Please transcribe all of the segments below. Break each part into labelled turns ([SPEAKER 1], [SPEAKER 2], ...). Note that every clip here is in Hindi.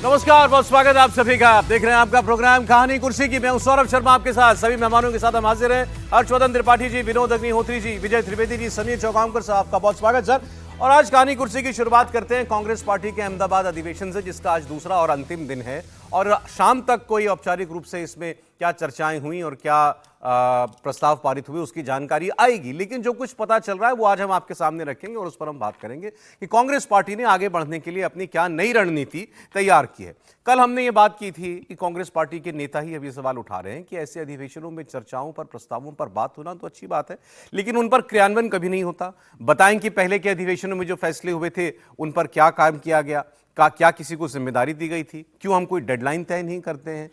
[SPEAKER 1] नमस्कार, बहुत स्वागत है आप सभी का। आप देख रहे हैं आपका प्रोग्राम कहानी कुर्सी की। मैं हूं सौरभ शर्मा, आपके साथ सभी मेहमानों के साथ हम हाजिर हैं। हर्षवर्धन त्रिपाठी जी, विनोद अग्निहोत्री जी, विजय त्रिवेदी जी, समीर चौकामकर साहब, आपका बहुत स्वागत सर। और आज कहानी कुर्सी की शुरुआत करते हैं कांग्रेस पार्टी के अहमदाबाद अधिवेशन से, जिसका आज दूसरा और अंतिम दिन है। और शाम तक कोई औपचारिक रूप से इसमें क्या चर्चाएं हुई और क्या प्रस्ताव पारित हुए उसकी जानकारी आएगी, लेकिन जो कुछ पता चल रहा है वो आज हम आपके सामने रखेंगे और उस पर हम बात करेंगे कि कांग्रेस पार्टी ने आगे बढ़ने के लिए अपनी क्या नई रणनीति तैयार की है। कल हमने ये बात की थी कि कांग्रेस पार्टी के नेता ही अभी सवाल उठा रहे हैं कि ऐसे अधिवेशनों में चर्चाओं पर, प्रस्तावों पर बात होना तो अच्छी बात है, लेकिन उन पर क्रियान्वयन कभी नहीं होता। बताएं कि पहले के अधिवेशनों में जो फैसले हुए थे उन पर क्या काम किया गया, क्या किसी को जिम्मेदारी दी गई थी, क्यों हम कोई डेडलाइन तय नहीं करते हैं।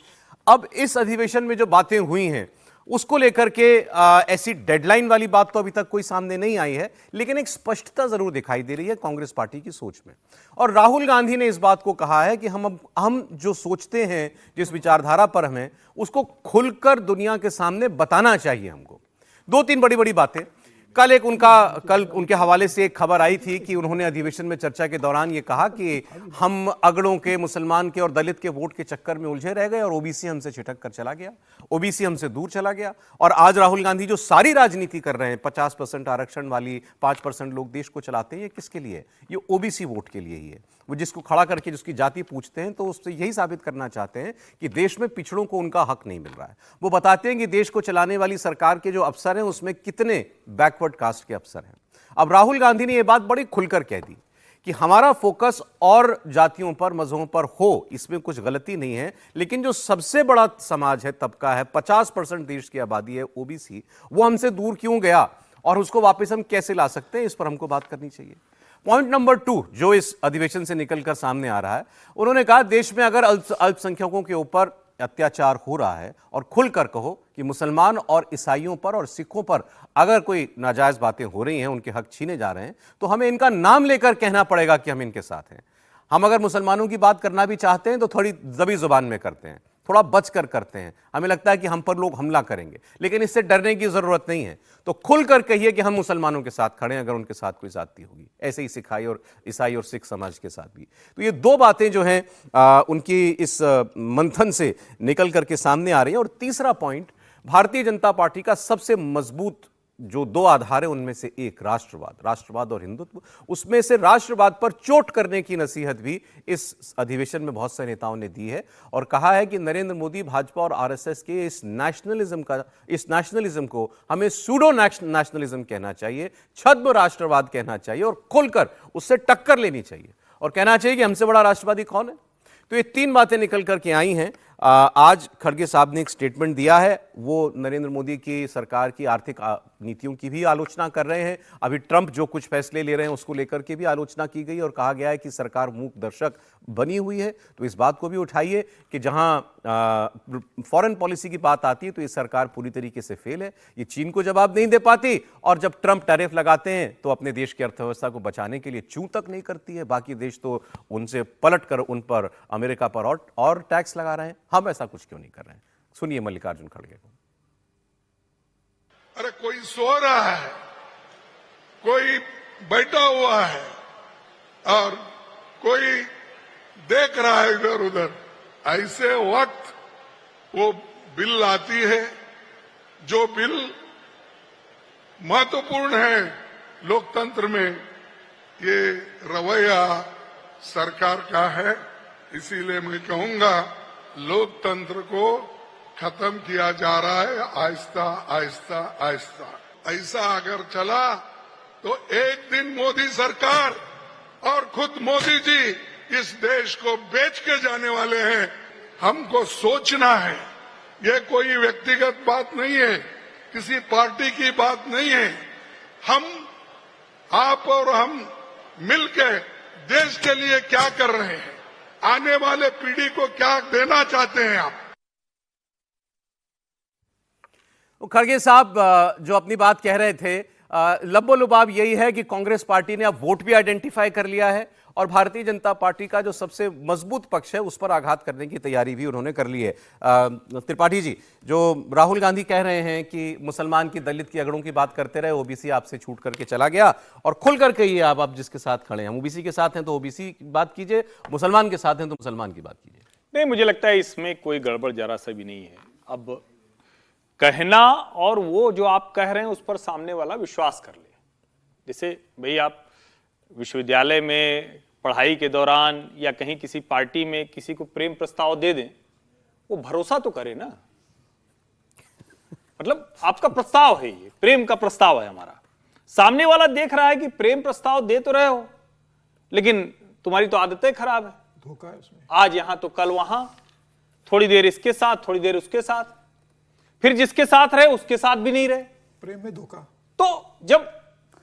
[SPEAKER 1] अब इस अधिवेशन में जो बातें हुई हैं उसको लेकर के ऐसी डेडलाइन वाली बात तो अभी तक कोई सामने नहीं आई है, लेकिन एक स्पष्टता जरूर दिखाई दे रही है कांग्रेस पार्टी की सोच में। और राहुल गांधी ने इस बात को कहा है कि हम जो सोचते हैं, जिस विचारधारा पर हमें, उसको खुलकर दुनिया के सामने बताना चाहिए हमको। दो तीन बड़ी बड़ी बातें। कल उनके हवाले से एक खबर आई थी कि उन्होंने अधिवेशन में चर्चा के दौरान ये कहा कि हम अगड़ों के, मुसलमान के और दलित के वोट के चक्कर में उलझे रह गए और ओबीसी हमसे छिटक कर चला गया, ओबीसी हमसे दूर चला गया। और आज राहुल गांधी जो सारी राजनीति कर रहे हैं, 50% आरक्षण वाली, 5% लोग देश को चलाते हैं, ये किसके लिए? ये ओबीसी वोट के लिए ही है। वो जिसको खड़ा करके जिसकी जाति पूछते हैं तो उससे यही साबित करना चाहते हैं कि देश में पिछड़ों को उनका हक नहीं मिल रहा है। वो बताते हैं कि देश को चलाने वाली सरकार के जो अफसर हैं उसमें कितने बैकवर्ड कास्ट के अफसर हैं। अब राहुल गांधी ने यह बात बड़ी खुलकर कह दी कि हमारा फोकस और जातियों पर, मजहबों पर हो, इसमें कुछ गलती नहीं है, लेकिन जो सबसे बड़ा समाज है, तबका है, 50% देश की आबादी है, ओबीसी, वो हमसे दूर क्यों गया और उसको वापस हम कैसे ला सकते हैं, इस पर हमको बात करनी चाहिए। पॉइंट नंबर 2 जो इस अधिवेशन से निकलकर सामने आ रहा है, उन्होंने कहा देश में अगर अल्पसंख्यकों के ऊपर अत्याचार हो रहा है और खुलकर कहो कि मुसलमान और ईसाइयों पर और सिखों पर अगर कोई नाजायज बातें हो रही हैं, उनके हक छीने जा रहे हैं, तो हमें इनका नाम लेकर कहना पड़ेगा कि हम इनके साथ हैं। हम अगर मुसलमानों की बात करना भी चाहते हैं तो थोड़ी दबी जुबान में करते हैं, थोड़ा बचकर करते हैं। हमें लगता है कि हम पर लोग हमला करेंगे, लेकिन इससे डरने की जरूरत नहीं है। तो खुलकर कहिए कि हम मुसलमानों के साथ खड़े हैं अगर उनके साथ कोई जाति होगी, ऐसे ही सिखाई और ईसाई और सिख समाज के साथ भी। तो ये दो बातें जो हैं उनकी इस मंथन से निकल करके सामने आ रही है। और तीसरा पॉइंट, भारतीय जनता पार्टी का सबसे मजबूत जो दो आधार है उनमें से एक राष्ट्रवाद और हिंदुत्व, उसमें से राष्ट्रवाद पर चोट करने की नसीहत भी इस अधिवेशन में बहुत से नेताओं ने दी है और कहा है कि नरेंद्र मोदी, भाजपा और आरएसएस के इस नेशनलिज्म को हमें सूडो नेशनलिज्म कहना चाहिए, छद्म राष्ट्रवाद कहना चाहिए और खुलकर उससे टक्कर लेनी चाहिए और कहना चाहिए कि हमसे बड़ा राष्ट्रवादी कौन है। तो ये तीन बातें निकल करके आई हैं। आज खड़गे साहब ने एक स्टेटमेंट दिया है, वो नरेंद्र मोदी की सरकार की आर्थिक नीतियों की भी आलोचना कर रहे हैं। अभी ट्रंप जो कुछ फैसले ले रहे हैं उसको लेकर के भी आलोचना की गई और कहा गया है कि सरकार मूक दर्शक बनी हुई है। तो इस बात को भी उठाइए कि जहां फॉरेन पॉलिसी की बात आती है तो ये सरकार पूरी तरीके से फेल है, ये चीन को जवाब नहीं दे पाती, और जब ट्रंप टैरिफ लगाते हैं तो अपने देश की अर्थव्यवस्था को बचाने के लिए चूं तक नहीं करती है। बाकी देश तो उनसे पलट कर उन पर, अमेरिका पर और टैक्स लगा रहे हैं। हम ऐसा कुछ क्यों नहीं कर रहे हैं? सुनिए मल्लिकार्जुन खड़गे को।
[SPEAKER 2] अरे कोई सो रहा है, कोई बैठा हुआ है और कोई देख रहा है इधर उधर। ऐसे वक्त वो बिल आती है जो बिल महत्वपूर्ण है लोकतंत्र में। ये रवैया सरकार का है, इसीलिए मैं कहूंगा लोकतंत्र को खत्म किया जा रहा है आहिस्ता आहिस्ता आहिस्ता। ऐसा अगर चला तो एक दिन मोदी सरकार और खुद मोदी जी इस देश को बेच के जाने वाले हैं। हमको सोचना है, ये कोई व्यक्तिगत बात नहीं है, किसी पार्टी की बात नहीं है। हम, आप और हम मिलकर देश के लिए क्या कर रहे हैं, आने वाले पीढ़ी को क्या देना चाहते हैं आप।
[SPEAKER 1] खड़गे साहब जो अपनी बात कह रहे थे, लब्बो-लुबाब यही है कि कांग्रेस पार्टी ने अब वोट भी आइडेंटिफाई कर लिया है और भारतीय जनता पार्टी का जो सबसे मजबूत पक्ष है उस पर आघात करने की तैयारी भी उन्होंने कर ली है। त्रिपाठी जी, जो राहुल गांधी कह रहे हैं कि मुसलमान की, दलित की, अगड़ों की बात करते रहे, ओबीसी आपसे छूट करके चला गया और खुल कर कहिए आप जिसके साथ खड़े हैं। ओबीसी के साथ हैं तो ओबीसी की बात कीजिए, मुसलमान के साथ हैं तो मुसलमान की बात कीजिए।
[SPEAKER 3] नहीं, मुझे लगता है इसमें कोई गड़बड़ जरा सा भी नहीं है। अब कहना और वो जो आप कह रहे हैं उस पर सामने वाला विश्वास कर ले। जैसे भाई आप विश्वविद्यालय में पढ़ाई के दौरान या कहीं किसी पार्टी में किसी को प्रेम प्रस्ताव दे दें, वो भरोसा तो करे ना। मतलब आपका प्रस्ताव है, ये प्रेम का प्रस्ताव है हमारा, सामने वाला देख रहा है कि प्रेम प्रस्ताव दे तो रहे हो लेकिन तुम्हारी तो आदतें खराब है,
[SPEAKER 4] धोखा है उसमें।
[SPEAKER 3] आज यहां तो कल वहां, थोड़ी देर इसके साथ थोड़ी देर उसके साथ, फिर जिसके साथ रहे उसके साथ भी नहीं रहे।
[SPEAKER 4] प्रेम में धोखा।
[SPEAKER 3] तो जब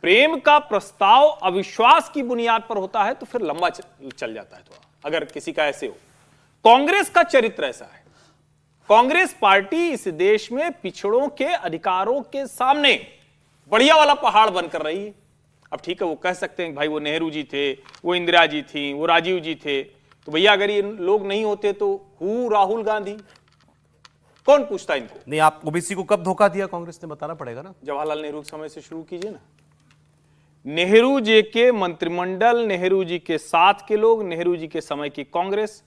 [SPEAKER 3] प्रेम का प्रस्ताव अविश्वास की बुनियाद पर होता है तो फिर लंबा चल जाता है थोड़ा। अगर किसी का ऐसे हो, कांग्रेस का चरित्र ऐसा है। कांग्रेस पार्टी इस देश में पिछड़ों के अधिकारों के सामने बढ़िया वाला पहाड़ बनकर रही है। अब ठीक है, वो कह सकते हैं भाई वो नेहरू जी थे, वो इंदिरा जी थी, वो राजीव जी थे, तो भैया अगर ये लोग नहीं होते तो राहुल गांधी, कौन पूछता इनको?
[SPEAKER 1] नहीं, आप ओबीसी को कब धोखा दिया कांग्रेस ने, बताना पड़ेगा ना।
[SPEAKER 3] जवाहरलाल नेहरू के समय से शुरू कीजिए ना। नेहरू जी के मंत्रिमंडल, नेहरू जी के साथ के लोग, नेहरू जी के समय की कांग्रेस,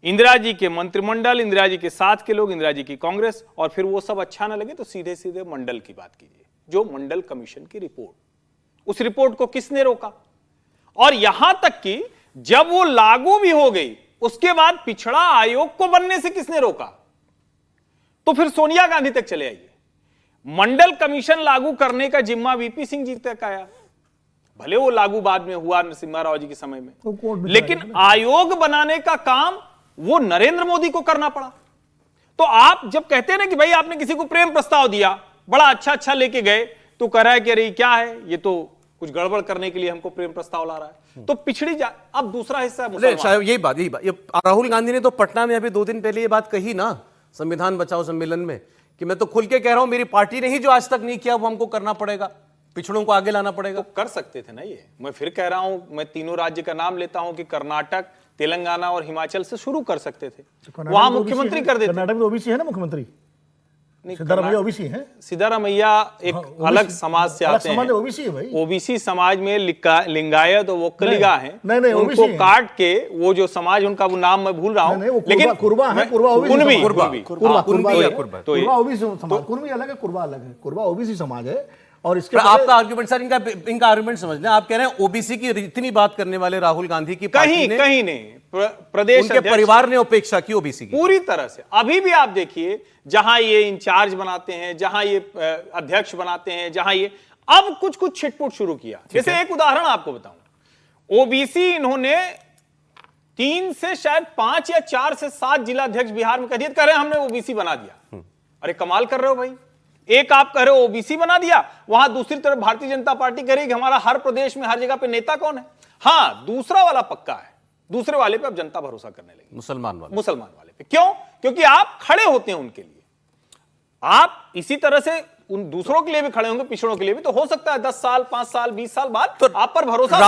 [SPEAKER 3] इंदिरा जी के मंत्रिमंडल, इंदिरा जी के साथ के लोग, इंदिरा जी की कांग्रेस, और फिर वो सब अच्छा ना लगे तो सीधे सीधे मंडल की बात कीजिए। जो मंडल कमीशन की रिपोर्ट, उस रिपोर्ट को किसने रोका? और यहां तक कि जब वो लागू भी हो गई उसके बाद पिछड़ा आयोग को बनने से किसने रोका? तो फिर सोनिया गांधी तक चले आइए। मंडल कमीशन लागू करने का जिम्मा वीपी सिंह जी तक आया, भले वो लागू बाद में हुआ नरसिम्हा राव जी के समय में, लेकिन आयोग बनाने का काम वो नरेंद्र मोदी को करना पड़ा। तो आप जब कहते हैं ना कि भाई आपने किसी को प्रेम प्रस्ताव दिया, बड़ा अच्छा लेके गए, तो कह रहा है कि अरे क्या है, ये तो कुछ गड़बड़ करने के लिए हमको प्रेम प्रस्ताव ला रहा है। तो पिछड़ी अब दूसरा हिस्सा
[SPEAKER 1] यही बात राहुल गांधी ने तो पटना में अभी 2 दिन पहले ये बात कही ना, संविधान बचाओ सम्मेलन में, कि मैं तो खुल के कह रहा हूं मेरी पार्टी ने ही जो आज तक नहीं किया वो हमको करना पड़ेगा, पिछड़ों को आगे लाना पड़ेगा।
[SPEAKER 3] तो कर सकते थे ना ये। मैं फिर कह रहा हूं, मैं तीनों राज्य का नाम लेता हूं कि कर्नाटक, तेलंगाना और हिमाचल से शुरू कर सकते थे, वहां मुख्यमंत्री कर देते।
[SPEAKER 4] कर्नाटक में ओबीसी है ना मुख्यमंत्री, सिद्धारमैया ओबीसी है।
[SPEAKER 3] सिद्धारमैया एक अलग समाज से आते हैं,
[SPEAKER 4] ओबीसी है भाई।
[SPEAKER 3] ओबीसी समाज में लिंगायत और वोक्कलिगा है,
[SPEAKER 4] उनको
[SPEAKER 3] काट के वो जो समाज, उनका वो नाम मैं भूल रहा हूं, लेकिन
[SPEAKER 4] कुर्बा है, कुर्बा ओबीसी, कुर्मी अलग है, कुर्बा अलग है। कुर्बा ओबीसी समाज है। और इसके
[SPEAKER 1] आपका आर्गुमेंट सर, इनका आर्गुमेंट समझ लें। आप कह रहे हैं ओबीसी की इतनी बात करने वाले राहुल गांधी की
[SPEAKER 3] कहीं नहीं, प्रदेश
[SPEAKER 1] उनके परिवार ने उपेक्षा की ओबीसी की
[SPEAKER 3] पूरी तरह से। अभी भी आप देखिए, जहां ये इंचार्ज बनाते हैं, जहां ये अध्यक्ष बनाते हैं, जहां ये अब कुछ छिटपुट शुरू किया। जैसे एक उदाहरण आपको बताऊं, ओबीसी इन्होंने 3 से शायद 5 या 4 से 7 जिला अध्यक्ष बिहार में कह रहे हैं हमने ओबीसी बना दिया। अरे कमाल कर रहे हो भाई, एक आप कह रहे हो ओबीसी बना दिया, वहां दूसरी तरफ भारतीय जनता पार्टी कह रही है कि हमारा हर प्रदेश में हर जगह पे नेता कौन है। हां, दूसरा वाला पक्का है, दूसरे वाले पे अब जनता भरोसा करने लगी,
[SPEAKER 1] मुसलमान
[SPEAKER 3] वाले पे। क्यों? क्योंकि आप खड़े होते हैं उनके लिए। आप इसी तरह से उन दूसरों के लिए भी खड़े होंगे, पिछड़ों के लिए भी। तो हो सकता है 10 साल, 5 साल, 20 साल बाद तो आप पर भरोसा।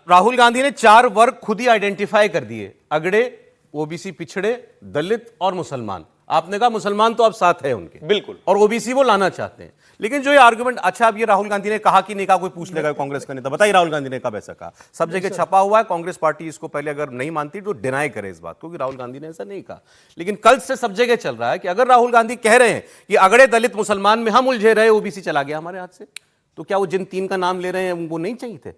[SPEAKER 1] राहुल गांधी ने 4 वर्ग खुद ही आइडेंटिफाई कर दिए, अगड़े, ओबीसी, पिछड़े, दलित और मुसलमान। आपने कहा मुसलमान तो अब साथ है उनके,
[SPEAKER 3] बिल्कुल,
[SPEAKER 1] और ओबीसी वो लाना चाहते हैं। लेकिन जो ये आर्गुमेंट, अच्छा अब ये राहुल गांधी ने कहा कि नहीं कहा, कोई पूछ लेगा कांग्रेस का नेता, बताइए राहुल गांधी ने कब ऐसा कहा? सब जगह छपा हुआ है। कांग्रेस पार्टी इसको पहले अगर नहीं मानती तो डिनाई करे इस बात को कि राहुल गांधी ने ऐसा नहीं कहा। लेकिन कल से सब जगह चल रहा है कि अगर राहुल गांधी कह रहे हैं कि अगड़े, दलित, मुसलमान में हम उलझे रहे, ओबीसी चला गया हमारे हाथ से, तो क्या वो जिन 3 का नाम ले रहे हैं वो नहीं चाहिए थे?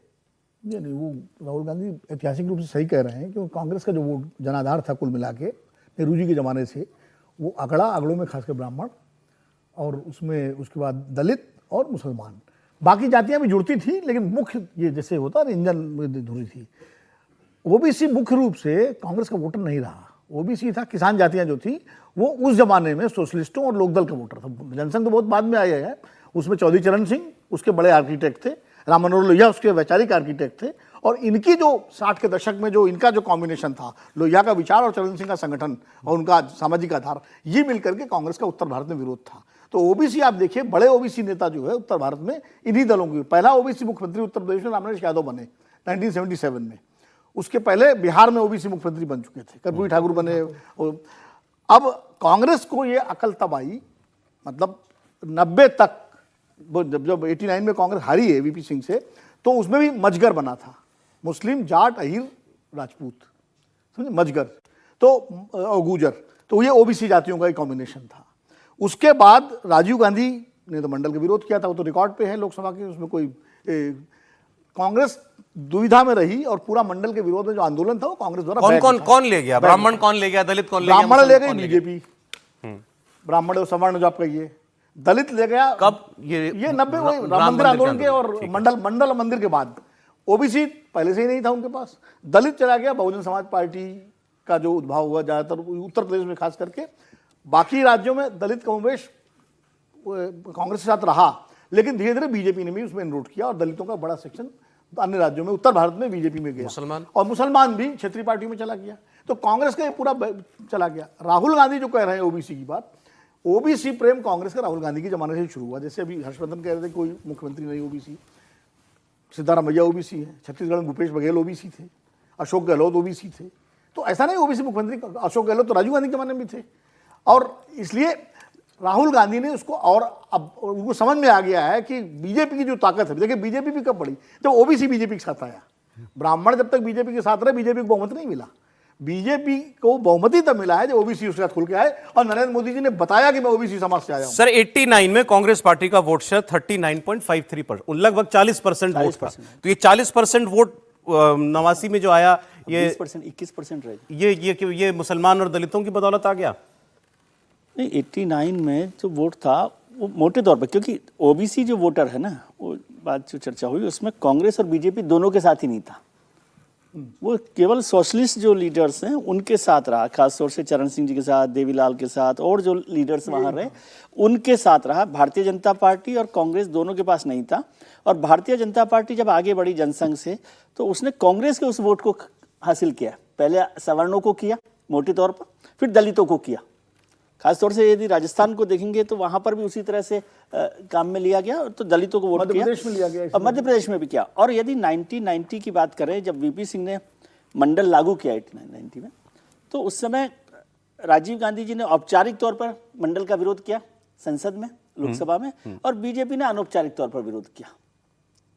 [SPEAKER 4] नहीं, वो राहुल गांधी ऐतिहासिक रूप से सही कह रहे हैं कि कांग्रेस का जो वो जनाधार था कुल मिला के नेहरू जी के जमाने से, वो अगड़ों में खासकर ब्राह्मण, और उसमें उसके बाद दलित और मुसलमान, बाकी जातियां भी जुड़ती थी, लेकिन मुख्य ये जैसे होता है इंजन धुरी थी। ओबीसी मुख्य रूप से कांग्रेस का वोटर नहीं रहा। ओबीसी था, किसान जातियां जो थी वो उस जमाने में सोशलिस्टों और लोकदल का वोटर था। जनसंघ तो बहुत बाद में आया है, उसमें चौधरी चरण सिंह उसके बड़े आर्किटेक्ट थे, राम मनोहर लोहिया उसके वैचारिक आर्किटेक्ट थे, और इनकी जो 60 के दशक में जो इनका जो कॉम्बिनेशन था, लोहिया का विचार और चरण सिंह का संगठन और उनका सामाजिक आधार, ये मिलकर के कांग्रेस का उत्तर भारत में विरोध था। तो ओबीसी आप देखिए, बड़े ओबीसी नेता जो है उत्तर भारत में इन्हीं दलों के। पहला ओबीसी मुख्यमंत्री उत्तर प्रदेश में रामनाथ यादव बने 1977 में। उसके पहले बिहार में ओबीसी मुख्यमंत्री बन चुके थे, कर्पूरी ठाकुर बने। अब कांग्रेस को ये अकल तब आई, मतलब 90 तक, जब 89 में कांग्रेस हारी है वीपी सिंह से, तो उसमें भी मजगर बना था, मुस्लिम, जाट, अहीर, राजपूत, समझे, मजगर तो गुजर, तो ये ओबीसी जातियों का एक कॉम्बिनेशन था। उसके बाद राजीव गांधी ने तो मंडल का विरोध किया था, वो तो रिकॉर्ड पे है लोकसभा के, उसमें कोई कांग्रेस दुविधा में रही और पूरा मंडल के विरोध में जो आंदोलन था वो कांग्रेस द्वारा
[SPEAKER 1] कौन ले गया? ब्राह्मण कौन ले गया? दलित कौन ले गया?
[SPEAKER 4] ब्राह्मण ले गई बीजेपी, ब्राह्मण और सवर्ण जो आप कहिए, दलित ले गया।
[SPEAKER 1] कब?
[SPEAKER 4] ये 90 राम मंदिर आंदोलन के और मंडल मंदिर के बाद। ओबीसी पहले से ही नहीं था उनके पास, दलित चला गया। बहुजन समाज पार्टी का जो उद्भव हुआ ज्यादातर उत्तर प्रदेश में खास करके, बाकी राज्यों में दलित कमोबेश कांग्रेस के साथ रहा, लेकिन धीरे धीरे बीजेपी ने भी उसमें इनरोड किया और दलितों का बड़ा सेक्शन अन्य राज्यों में, उत्तर भारत में बीजेपी में गया, और मुसलमान भी क्षेत्रीय पार्टी में चला गया। तो कांग्रेस का ये पूरा चला गया। राहुल गांधी जो कह रहे हैं ओबीसी की बात, ओबीसी प्रेम कांग्रेस का राहुल गांधी के जमाने से ही शुरू हुआ। जैसे अभी हर्षवर्धन कह रहे थे कोई मुख्यमंत्री नहीं ओबीसी, सिद्धारामैया ओबीसी है, छत्तीसगढ़ में भूपेश बघेल ओबीसी थे, अशोक गहलोत ओबीसी थे। तो ऐसा नहीं ओबीसी मुख्यमंत्री, अशोक गहलोत तो राजीव गांधी के जमाने में थे। और इसलिए राहुल गांधी ने उसको, और अब उनको समझ में आ गया है कि बीजेपी की जो ताकत है, देखिए बीजेपी भी कब बढ़ी, जब ओबीसी बीजेपी के साथ आया। ब्राह्मण जब तक बीजेपी के साथ रहे, बीजेपी को बहुमत नहीं मिला। बीजेपी को बहुमति तब मिला है जब ओबीसी उसके साथ खुल के आए और नरेंद्र मोदी जी ने बताया कि मैं ओबीसी समाज से आया हूं।
[SPEAKER 1] सर 89 में कांग्रेस पार्टी का वोट शेयर 39.53%, लगभग 40% वोट था। तो ये 40% वोट 89 में जो आया, ये
[SPEAKER 5] 21% रहे।
[SPEAKER 1] ये मुसलमान और दलितों की बदौलत आ गया।
[SPEAKER 5] नहीं, 89 में जो वोट था वो मोटे तौर पर, क्योंकि ओबीसी जो वोटर है ना, वो बात जो चर्चा हुई उसमें कांग्रेस और बीजेपी दोनों के साथ ही नहीं था। वो केवल सोशलिस्ट जो लीडर्स हैं उनके साथ रहा, खासतौर से चरण सिंह जी के साथ, देवीलाल के साथ, और जो लीडर्स वहाँ रहे उनके साथ रहा। भारतीय जनता पार्टी और कांग्रेस दोनों के पास नहीं था। और भारतीय जनता पार्टी जब आगे बढ़ी जनसंघ से, तो उसने कांग्रेस के उस वोट को हासिल किया। पहले सवर्णों को किया मोटे तौर पर, फिर दलितों को किया। खासतौर से यदि राजस्थान को देखेंगे तो वहां पर भी उसी तरह से काम में लिया गया, तो दलितों को वोट किया।
[SPEAKER 4] मध्य प्रदेश में लिया गया,
[SPEAKER 5] और मध्य प्रदेश में भी किया। और यदि 1990 की बात करें, जब वीपी सिंह ने मंडल लागू किया 89-90 में, तो उस समय राजीव गांधी जी ने औपचारिक तौर पर मंडल का विरोध किया संसद में, लोकसभा में, और बीजेपी ने अनौपचारिक तौर पर विरोध किया।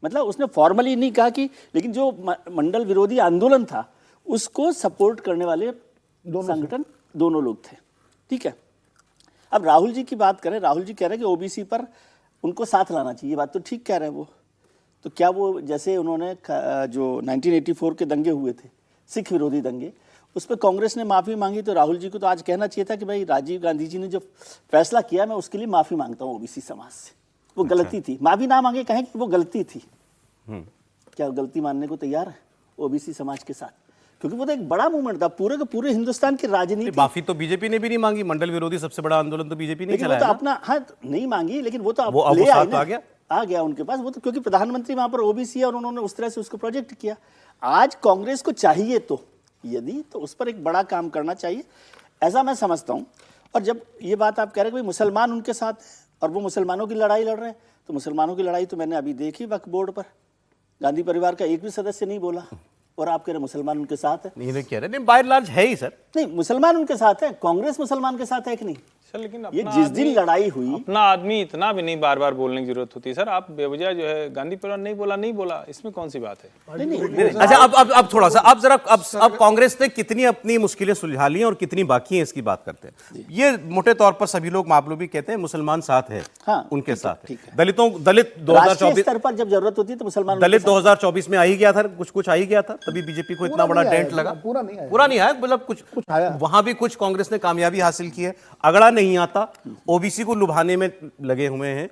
[SPEAKER 5] मतलब उसने फॉर्मली नहीं कहा कि, लेकिन जो मंडल विरोधी आंदोलन था उसको सपोर्ट करने वाले संगठन दोनों लोग थे। ठीक है, अब राहुल जी की बात करें, राहुल जी कह रहे हैं कि ओबीसी पर उनको साथ लाना चाहिए, ये बात तो ठीक कह रहे हैं वो। तो क्या वो, जैसे उन्होंने जो 1984 के दंगे हुए थे, सिख विरोधी दंगे, उस पर कांग्रेस ने माफ़ी मांगी, तो राहुल जी को तो आज कहना चाहिए था कि भाई राजीव गांधी जी ने जो फैसला किया, मैं उसके लिए माफ़ी मांगता हूँ ओबीसी समाज से, वो गलती थी। माफ़ी ना मांगे, कहें कि वो गलती थी। क्या गलती मानने को तैयार है ओबीसी समाज के साथ? क्योंकि वो तो एक बड़ा मूवमेंट था, पूरे के पूरे हिंदुस्तान की राजनीति।
[SPEAKER 1] माफी तो बीजेपी ने भी नहीं मांगी, मंडल विरोधी सबसे बड़ा आंदोलन तो बीजेपी ने चलाया।
[SPEAKER 5] तो अपना, हाँ, नहीं मांगी, लेकिन वो तो
[SPEAKER 1] वो अब
[SPEAKER 5] ले
[SPEAKER 1] आ
[SPEAKER 5] गया उनके पास। वो तो क्योंकि प्रधानमंत्री वहां पर ओबीसी है और उन्होंने उस तरह से उसको प्रोजेक्ट किया। आज कांग्रेस को चाहिए तो, यदि तो उस पर एक बड़ा काम करना चाहिए, ऐसा मैं समझता हूँ। और जब ये बात आप कह रहे हैं कि मुसलमान उनके साथ हैं और वो मुसलमानों की लड़ाई लड़ रहे हैं, तो मुसलमानों की लड़ाई तो मैंने अभी देखी वक्फ बोर्ड पर, गांधी परिवार का एक भी सदस्य नहीं बोला, और आप कह रहे मुसलमान उनके साथ है।
[SPEAKER 1] नहीं कह रहे, नहीं, बाय लार्ज है ही सर।
[SPEAKER 5] नहीं, मुसलमान उनके साथ है, कांग्रेस मुसलमान के साथ है कि नहीं?
[SPEAKER 3] सर लेकिन
[SPEAKER 5] ये जिस दिन लड़ाई हुई,
[SPEAKER 3] अपना आदमी इतना भी नहीं बार बार बोलने की जरूरत होती। सर आप बेवजह जो है गांधी परिवार नहीं बोला, इसमें कौन सी बात है?
[SPEAKER 5] नहीं,
[SPEAKER 1] अच्छा, अब थोड़ा सा, अब जरा, अब कांग्रेस ने कितनी अपनी मुश्किलें सुलझा ली हैं और कितनी बाकी हैं, इसकी बात करते हैं। ये मोटे तौर पर सभी लोग, मापलो भी कहते हैं मुसलमान साथ है,
[SPEAKER 5] हाँ,
[SPEAKER 1] उनके साथ है।
[SPEAKER 5] है।
[SPEAKER 1] दलित
[SPEAKER 5] राष्ट्रीय
[SPEAKER 1] 2024
[SPEAKER 5] स्तर पर जब जरूरत होती है तो मुसलमान
[SPEAKER 1] दलित 2024 में आ ही गया था, कुछ आ ही गया था, तभी बीजेपी को इतना बड़ा डेंट लगा।
[SPEAKER 4] पूरा नहीं आया,
[SPEAKER 1] पूरा नहीं आया, मतलब कुछ
[SPEAKER 4] आया।
[SPEAKER 1] वहां भी कुछ कांग्रेस ने कामयाबी हासिल की है। अगड़ा नहीं आता, ओबीसी को लुभाने में लगे हुए हैं